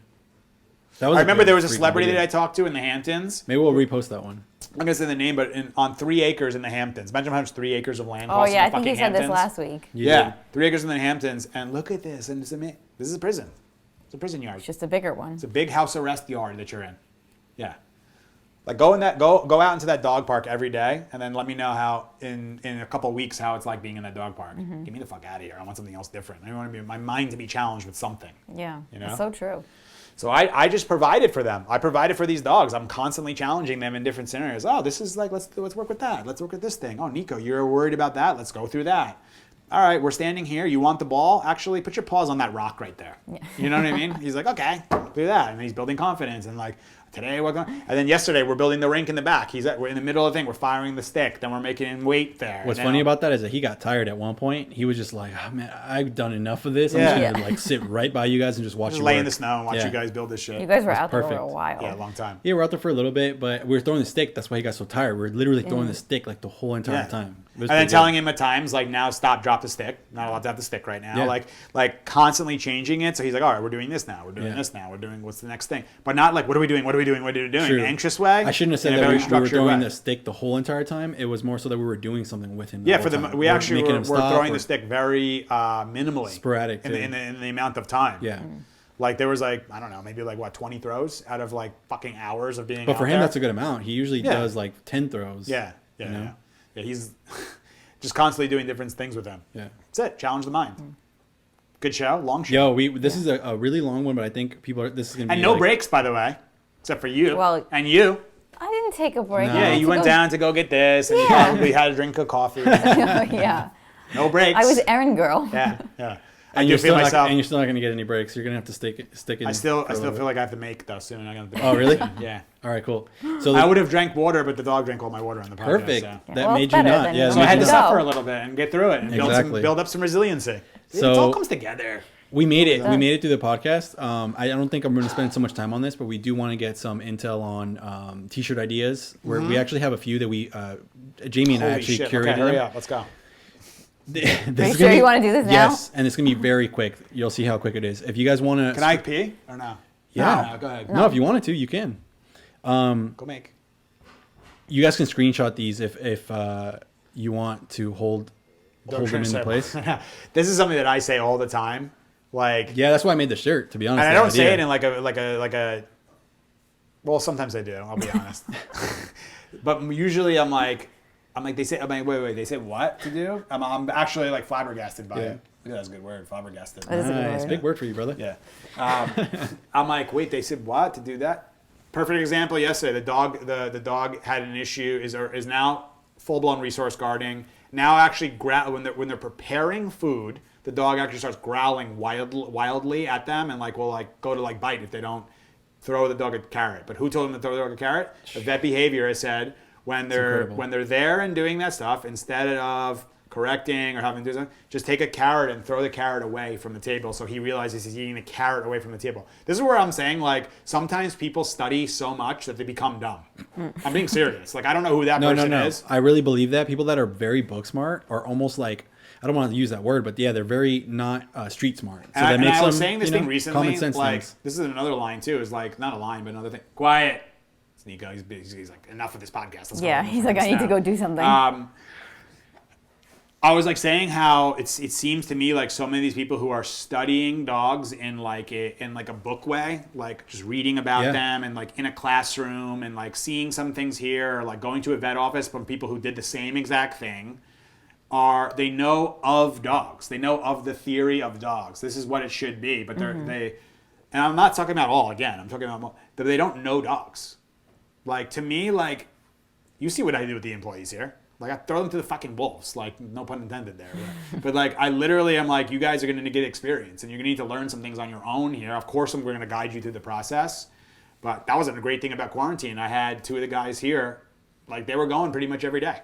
I remember there was a celebrity that I talked to in the Hamptons.
Maybe we'll repost that one.
I'm not going to say the name, but on 3 acres in the Hamptons. Imagine how much 3 acres of land
Oh,
costs
yeah,
in the
I think you
fucking
said
Hamptons.
this last week.
Yeah, 3 acres in the Hamptons. And look at this. And this is a prison. It's a prison yard.
It's just a bigger one.
It's a big house arrest yard that you're in. Yeah. Like go out into that dog park every day and then let me know how in a couple of weeks how it's like being in that dog park. Get me the fuck out of here. I want something else different. I want my mind to be challenged with something.
Yeah,
you know?
It's so true.
So I just provided for them. I provided for these dogs. I'm constantly challenging them in different scenarios. Oh, this is like, let's work with that. Let's work with this thing. Oh, Nico, you're worried about that. Let's go through that. All right, we're standing here. You want the ball? Actually, put your paws on that rock right there. Yeah. You know what I mean? He's like, okay, do that. And he's building confidence. And like, today, and then yesterday, we're building the rink in the back. We're in the middle of the thing. We're firing the stick. Then we're making him wait there.
What's funny about that is that he got tired at one point. He was just like, oh, man, I've done enough of this. I'm just going to like sit right by you guys and just watch you
lay
work.
in the snow and watch you guys build this shit.
You guys were out there for
perfect.
a while.
Yeah, a long time.
Yeah, we're out there for a little bit, but we were throwing the stick. That's why he got so tired. We were literally throwing the stick like the whole entire time.
And then telling him at times, like, now stop, drop the stick. Not allowed to have the stick right now.
Yeah.
Like constantly changing it. So he's like, all right, we're doing this now. We're doing this now. We're doing what's the next thing. But not like, what are we doing? What are we doing? What are we doing?
True.
In an anxious way.
I shouldn't have said
in a
that
very
we were
structured
throwing
way.
the stick the whole entire time. It was more so that we were doing something with him.
Yeah,
we
actually were throwing the stick very minimally.
Sporadic.
In the amount of time.
Yeah.
Like there was like, I don't know, maybe like 20 throws out of like fucking hours of being
But for
out
him,
there.
that's a good amount. He usually does like 10 throws.
Yeah.
You know?
Yeah, he's just constantly doing different things with them.
Yeah.
That's it. Challenge the mind. Good show. Long show.
Yo, this is a really long one, but I think this is going to be
And no breaks, by the way, except for you.
Well,
and you.
I didn't take a break.
No.
Yeah, you went down to go get this, and you probably had a drink of coffee.
Yeah.
No breaks.
I was errand girl.
Yeah, yeah.
And
I
you're
do feel myself.
and you're still not going to get any breaks. You're going to have to stick it.
I still feel like I have to make though soon.
Oh, really?
Yeah.
All right, cool. So
I would have drank water, but the dog drank all my water on the podcast.
perfect.
So,
That
Well,
made
it's
you
better
not.
than
Yeah.
you
so I had to
Go.
suffer a little bit and get through it and
Exactly.
build up some resiliency.
So-
it all comes together.
We made it. We made it through the podcast. I don't think I'm going to spend so much time on this, but we do want to get some intel on T-shirt ideas. Where we actually have a few that we, Jamie and I
Holy
actually
shit.
curated
Okay, hurry
them.
up. Let's go.
Are you sure you want to do this now?
Yes, and it's going to be very quick. You'll see how quick it is. If you guys want to,
Can I pee or no?
Yeah.
No, go ahead.
No, if you wanted to, you can.
Go make.
You guys can screenshot these if you want to hold them in place.
This is something that I say all the time. Like,
Yeah, that's why I made the shirt. To be honest,
and I
the
don't say
idea.
it in like a. Well, sometimes I do. I'll be honest. But usually I'm like, they say, wait, they say what to do? I'm actually like flabbergasted by it. Look at that's a good word, flabbergasted.
That is a good
Nice,
word.
big word for you, brother.
Yeah. I'm like, wait, they said what to do that? Perfect example yesterday. The dog had an issue, is now full-blown resource guarding. Now actually when they're preparing food, the dog actually starts growling wildly at them and like will like go to like bite if they don't throw the dog a carrot. But who told them to throw the dog a carrot? The vet behavior has said when they're there and doing that stuff, instead of correcting or having to do something, just take a carrot and throw the carrot away from the table so he realizes he's eating the carrot away from the table. This is where I'm saying, like, sometimes people study so much that they become dumb. I'm being serious. Like, I don't know who that person is.
I really believe that people that are very book smart are almost like, I don't want to use that word, but yeah, they're very not street smart. So
And
that makes
I was
them,
saying this thing recently,
common sense
like,
things.
this is another line too, is like, not a line, but another thing. Quiet. It's Nico, he's like, enough of this podcast. Let's
Yeah,
go.
he's like, I need to go do something.
I was like saying how it seems to me like so many of these people who are studying dogs in like a book way, like just reading about them and like in a classroom and like seeing some things here or like going to a vet office from people who did the same exact thing, they know of dogs. They know of the theory of dogs. This is what it should be, but and I'm not talking about all again. I'm talking about that they don't know dogs. Like to me, like you see what I do with the employees here. Like, I throw them to the fucking wolves. Like, no pun intended there. But like, I literally am like, you guys are going to get experience. And you're going to need to learn some things on your own here. Of course, we're going to guide you through the process. But that wasn't a great thing about quarantine. I had two of the guys here like they were going pretty much every day.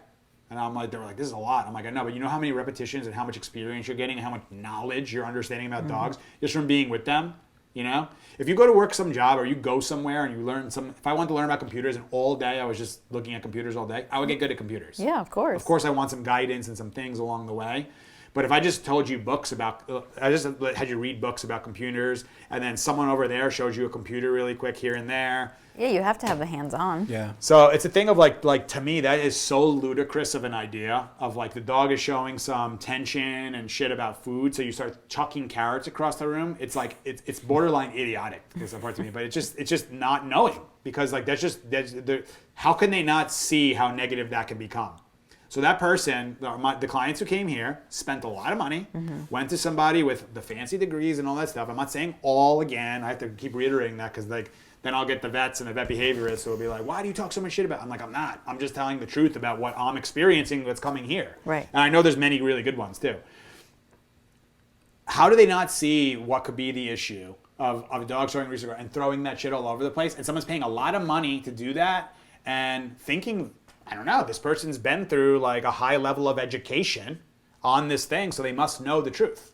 And I'm like, they were like, this is a lot. I'm like, I know, but you know how many repetitions and how much experience you're getting and how much knowledge you're understanding about dogs just from being with them, you know? If you go to work some job or you go somewhere and you learn if I want to learn about computers and all day I was just looking at computers all day, I would get good at computers.
Yeah, of course.
Of course I want some guidance and some things along the way. But if I just told you I just had you read books about computers, and then someone over there shows you a computer really quick here and there.
Yeah, you have to have the hands-on.
Yeah.
So it's a thing of like to me, that is so ludicrous of an idea of like the dog is showing some tension and shit about food. So you start chucking carrots across the room. It's like, it's borderline idiotic to some part to me, but it's just not knowing, because like how can they not see how negative that can become? So that person, the clients who came here, spent a lot of money, went to somebody with the fancy degrees and all that stuff. I'm not saying all again. I have to keep reiterating that because like then I'll get the vets and the vet behaviorists who will be like, why do you talk so much shit about it? I'm like, I'm not. I'm just telling the truth about what I'm experiencing that's coming here.
Right.
And I know there's many really good ones too. How do they not see what could be the issue of a dog showing research and throwing that shit all over the place? And someone's paying a lot of money to do that and thinking, I don't know, this person's been through like a high level of education on this thing, so they must know the truth.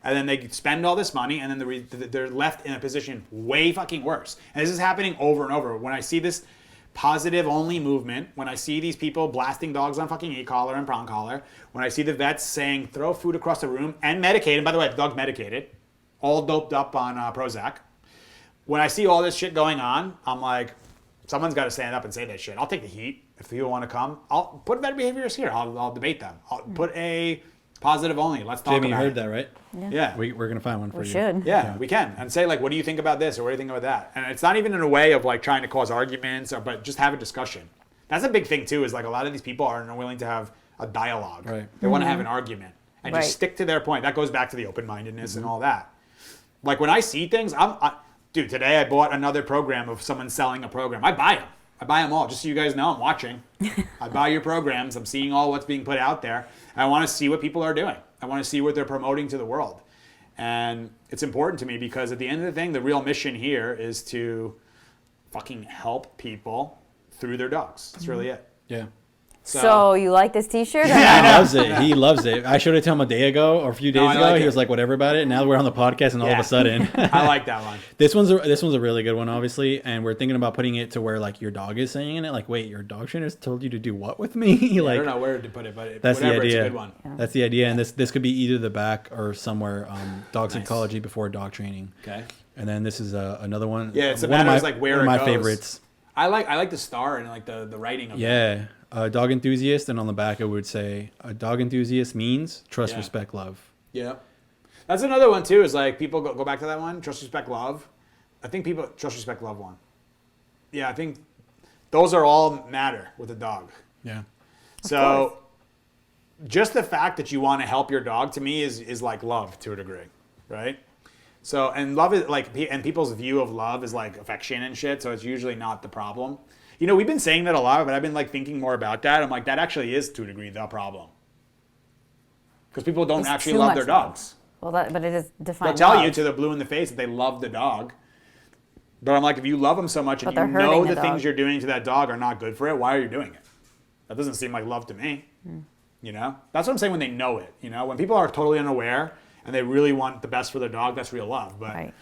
And then they spend all this money, and then they're left in a position way fucking worse. And this is happening over and over. When I see this positive-only movement, when I see these people blasting dogs on fucking e-collar and prong collar, when I see the vets saying throw food across the room and medicated, and by the way, the dog's medicated, all doped up on Prozac. When I see all this shit going on, I'm like, someone's got to stand up and say that shit. I'll take the heat. If people want to come, I'll put vet behaviorists here. I'll debate them. I'll put a positive only. Let's talk
Jamie,
about
you heard
it.
that, right?
Yeah.
We're going to find one for
We
you.
should.
Yeah, we can. And say, like, what do you think about this or what do you think about that? And it's not even in a way of, like, trying to cause arguments, but just have a discussion. That's a big thing, too, is, like, a lot of these people aren't willing to have a dialogue.
Right.
They want to have an argument and just stick to their point. That goes back to the open-mindedness and all that. Like, when I see things, dude, today I bought another program of someone selling a program. I buy them. I buy them all, just so you guys know I'm watching. I buy your programs. I'm seeing all what's being put out there. And I want to see what people are doing. I want to see what they're promoting to the world. And it's important to me because at the end of the thing, the real mission here is to fucking help people through their dogs. That's really it.
Yeah.
So you like this T-shirt?
He loves it. He loves it. I showed it to him a day ago or a few days ago.
Like
he was like, whatever about it. And now we're on the podcast, and all of a sudden,
I like that one.
This one's a really good one, obviously, and we're thinking about putting it to where like your dog is saying it. Like, wait, your dog trainer told you to do what with me? Like,
I don't know where to put it, but
that's
whatever,
the idea.
it's a good one.
Yeah.
That's the idea, and this could be either the back or somewhere. Dog psychology before dog training.
Okay.
And then this is another one.
Yeah, it's a
one of
matter
my,
of like where
one of
it
my
goes.
favorites.
I like the star and like the writing of it.
Yeah. Dog enthusiast, and on the back it would say a dog enthusiast means trust, respect, love.
Yeah. That's another one too, is like people go back to that one, trust, respect, love. I think people trust, respect, love one. Yeah, I think those are all matter with a dog.
Yeah.
So just the fact that you want to help your dog to me is like love to a degree, right? So, and love is like, and people's view of love is like affection and shit, so it's usually not the problem. You know, we've been saying that a lot, but I've been like thinking more about that. I'm like, that actually is to a degree the problem. Because people don't
It's
actually
too
love
much
their
love.
dogs.
Well, but it is defined.
They'll tell
love.
you to the blue in the face that they love the dog. But I'm like, if you love them so much and
But
you
they're
know
hurting
the
the
things
dog.
you're doing to that dog are not good for it, why are you doing it? That doesn't seem like love to me. You know? That's what I'm saying when they know it. You know? When people are totally unaware and they really want the best for their dog, that's real love. But
Right.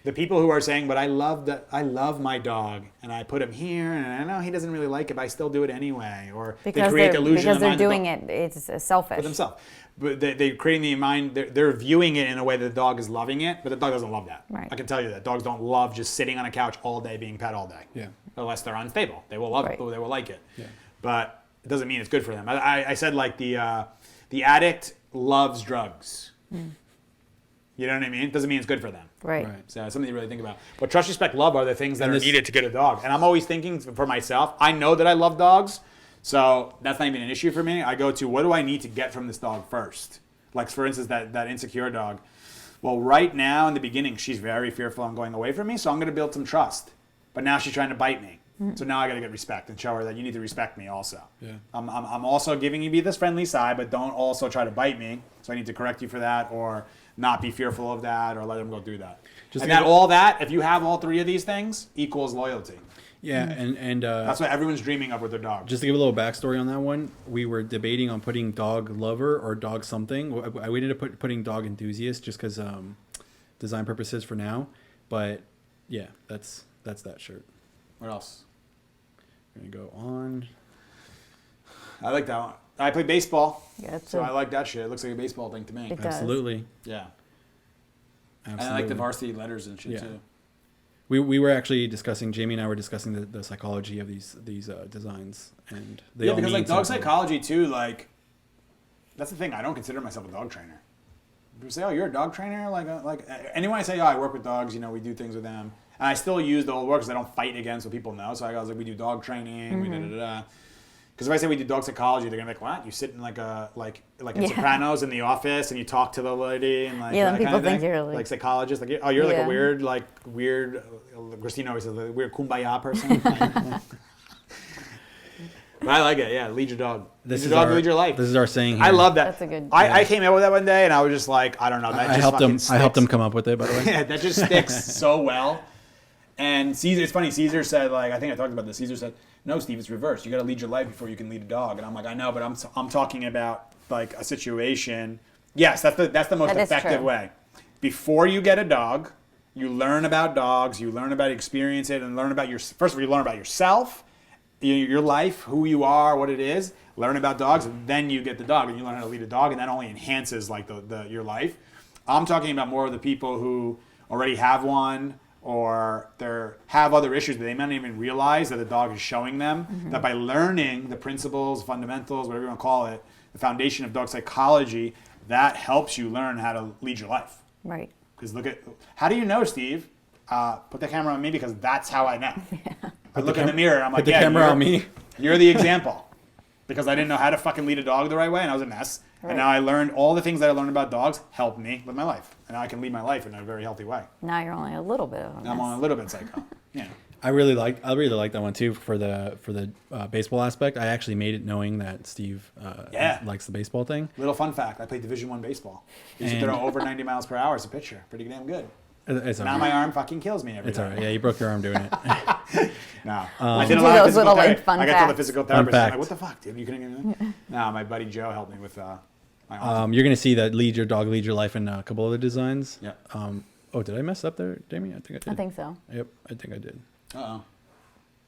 the people who are saying, but I love my dog and I put him here and I know he doesn't really like it, but I still do it anyway. Or they create the illusion
because
in the
they're
mind
doing it. It's selfish.
for themselves. But they're creating the mind, they're viewing it in a way that the dog is loving it, but the dog doesn't love that.
Right.
I can tell you that. Dogs don't love just sitting on a couch all day being pet all day.
Yeah.
Unless they're unstable. They will love
Right.
it, they will like it.
Yeah.
But it doesn't mean it's good for them. I said like the addict loves drugs. You know what I mean? It doesn't mean it's good for them.
Right.
So it's something to really think about. But trust, respect, love are the things that
And
are
this-
needed to get a dog. And I'm always thinking for myself, I know that I love dogs, so that's not even an issue for me. I go to, what do I need to get from this dog first? Like, for instance, that insecure dog. Well, right now in the beginning, she's very fearful I'm going away from me, so I'm going to build some trust. But now she's trying to bite me. So now I got to get respect and show her that you need to respect me also.
Yeah.
I'm also giving you this friendly side, but don't also try to bite me. So I need to correct you for that, or not be fearful of that, or let them go through that.
Just
And
to
that
get-
all that, if you have all three of these things, equals loyalty.
Yeah, and
That's what everyone's dreaming of with their dog.
just to give a little backstory on that one, we were debating on putting dog lover or dog something. We ended up putting dog enthusiast just because design purposes for now. But yeah, that's that shirt.
What else?
We're gonna go on.
I like that one. I play baseball,
Yeah,
so I like that shit. It looks like a baseball thing to me.
It does.
Absolutely.
Yeah.
Absolutely.
And I like the varsity letters and shit
Yeah.
too.
We were actually discussing, Jamie and I were discussing the psychology of these designs, and they all
because
mean
like dog
something.
psychology too, like that's the thing. I don't consider myself a dog trainer. People say, "Oh, you're a dog trainer?" Like anyone I say, "Oh, I work with dogs. You know, we do things with them." And I still use the old word because I don't fight again, so people know. So I was like, "We do dog training." We da da da. Because if I say we do dog psychology, they're gonna be like, "What? You sit in like in Sopranos in the office and you talk to the lady and like
Yeah,
that
then people
kind of
think
thing?
you're like
psychologist. Like, oh, you're like
Yeah.
a weird. Christina always says, like, weird kumbaya person. But I like it. Yeah, lead your dog. Lead your life.
This is our saying here.
I love that.
That's a good-
I came out with that one day and I was just like, I don't know. That
I
just
helped
fucking
him. I helped him
sticks.
come up with it, by the way.
Yeah, that just sticks so well. And Caesar, it's funny. Caesar said, like, I think I talked about this. Caesar said, "No, Steve, it's reversed. You got to lead your life before you can lead a dog." And I'm like, I know, but I'm talking about like a situation. Yes, that's the most
That is
effective
true.
way. Before you get a dog, you learn about dogs. You learn about experience it, and learn about first of all, you learn about yourself, your life, who you are, what it is. Learn about dogs, and then you get the dog, and you learn how to lead a dog, and that only enhances like your life. I'm talking about more of the people who already have one, or they have other issues that they might not even realize that the dog is showing them. That by learning the principles, fundamentals, whatever you want to call it, the foundation of dog psychology, that helps you learn how to lead your life.
Right.
Because how do you know, Steve? Put the camera on me because that's how I know. I look in the mirror and I'm like,
Put the camera on me.
You're the example. Because I didn't know how to fucking lead a dog the right way and I was a mess.
Right.
And now I learned all the things that I learned about dogs helped me live my life. And now I can lead my life in a very healthy way.
Now you're only a little bit of a
I'm
mess.
on a little bit psycho. Yeah.
I really like that one too for the baseball aspect. I actually made it knowing that Steve likes the baseball thing.
Little fun fact, I played Division I baseball. I used to throw over 90 miles per hour as a pitcher. Pretty damn good.
It's all
Now
right.
my arm fucking kills me every
It's all
day.
right. Yeah, you broke your arm doing it.
No. I did a
Do
lot of
those
physical
little, like,
therapy.
fun
I got told the
facts.
physical therapist, I'm
fact.
like, what the fuck, dude? You couldn't get that? No, my buddy Joe helped me with my arm.
You're gonna see that lead your dog, lead your life in a couple other designs.
Yeah.
Oh, did I mess up there, Damien? I think I did.
I think so.
Yep, I think I did.
Uh-oh.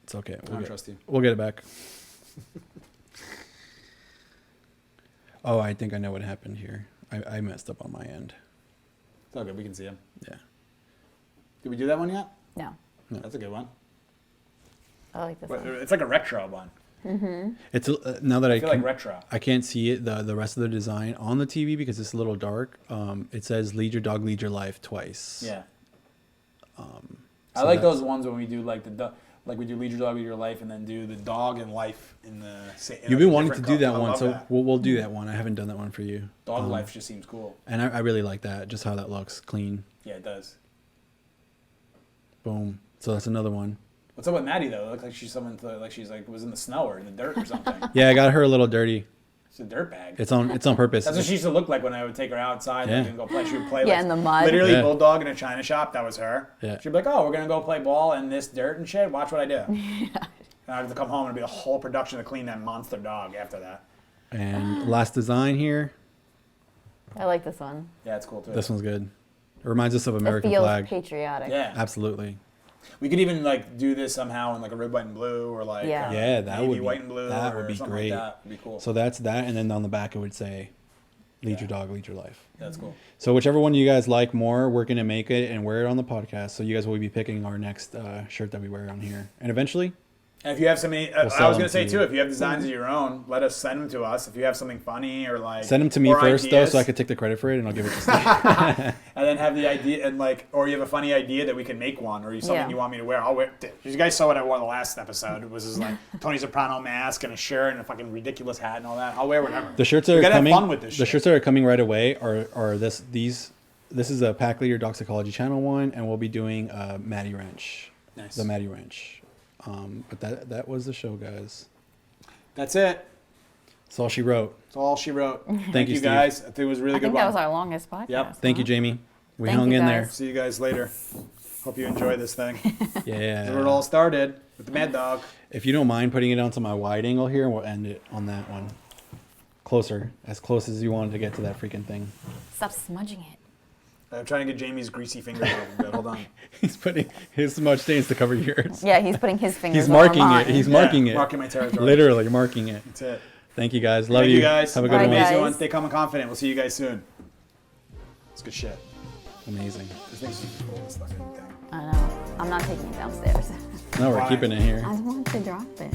It's okay.
I don't trust you.
We'll get it back. Oh, I think I know what happened here. I messed up on my end.
It's all good. We can see him.
Yeah.
Did we do that one yet?
No.
That's a good one.
I like this
But
one.
it's like a retro one.
It's now that
I feel like retro.
I can't see it the rest of the design on the TV because it's a little dark. It says "Lead your dog, lead your life" twice.
Yeah. I
so
like
that's-
those ones when we do like like we do lead your dog, lead your life, and then do the dog and life in the same.
You've been wanting to do that
I
one,
love
so
that.
we'll do that one. I haven't done that one for you.
Dog life just seems cool.
And I really like that, just how that looks, clean.
Yeah, it does.
Boom. So that's another one.
What's up with Maddie though? It looks like she's was in the snow or in the dirt or something.
Yeah, I got her a little dirty.
It's a dirt bag.
It's on purpose.
That's what she used to look like when I would take her outside
Yeah.
and go play. She would play
Yeah,
like,
in the mud.
Literally
Yeah.
bulldog in a china shop. That was her.
Yeah.
She'd be like, "Oh, we're gonna go play ball in this dirt and shit. Watch what I do." And I'd have to come home and it'd be a whole production to clean that monster dog after that.
And last design here.
I like this one.
Yeah, it's cool too.
This one's good. It reminds us of
It
American
feels
flag.
patriotic.
Yeah.
Absolutely.
We could even like do this somehow in like a red, white, and blue, or like
Yeah.
Yeah, that
navy,
would be
white and blue.
that
or
would be
something
great.
Like that. Would be cool.
So that's that, and then on the back it would say, "Lead your dog, lead your life."
That's cool.
So whichever one you guys like more, we're gonna make it and wear it on the podcast. So you guys will be picking our next shirt that we wear on here, and eventually,
And if you have something, I
sell
was
them
gonna say
to
too,
you.
if you have designs of your own, let us send them to us. If you have something funny or like
send them to me
or
first
ideas,
though, so I could take the credit for it, and I'll give it to Steve.
and then have the idea and like, or you have a funny idea that we can make one, or you something
Yeah.
you want me to wear. I'll wear. You guys saw what I wore the last episode. It was just like Tony Soprano mask and a shirt and a fucking ridiculous hat and all that. I'll wear whatever.
The shirts
We
that are
gotta have
coming.
fun with this
The
shit.
shirts that are coming right away are these. This is a Pack Leader Dog Psychology channel one, and we'll be doing Maddie Ranch.
Nice.
The Maddie Ranch. But that was the show, guys.
That's it.
That's all she wrote.
That's all she wrote.
Thank you,
you
Steve.
guys. I think it was a really
I
good
think
one.
that was our longest podcast.
Yep.
Thank you,
huh?
Jamie. We
Thank
hung
you,
in there.
guys.
See you guys later. Hope you enjoy this thing.
Yeah.
That's where it all started with the Mad Dog.
If you don't mind putting it onto my wide angle here, we'll end it on that one. Closer, as close as you wanted to get to that freaking thing.
Stop smudging it.
I'm trying to get Jamie's greasy fingers off of it. Hold on.
He's putting his smudge stains to cover yours.
Yeah, he's putting his fingers
He's marking
on
it. He's marking it.
Marking my territory.
Literally marking it.
That's it.
Thank you guys. Love
Thank you guys.
Have a good
Bye,
one.
guys.
Amazing one. Stay calm and confident. We'll see you guys soon. It's good shit.
Amazing.
This thing's super cool. This fucking thing.
I know. I'm not taking it downstairs.
No, we're
Why?
keeping it here.
I want to drop it.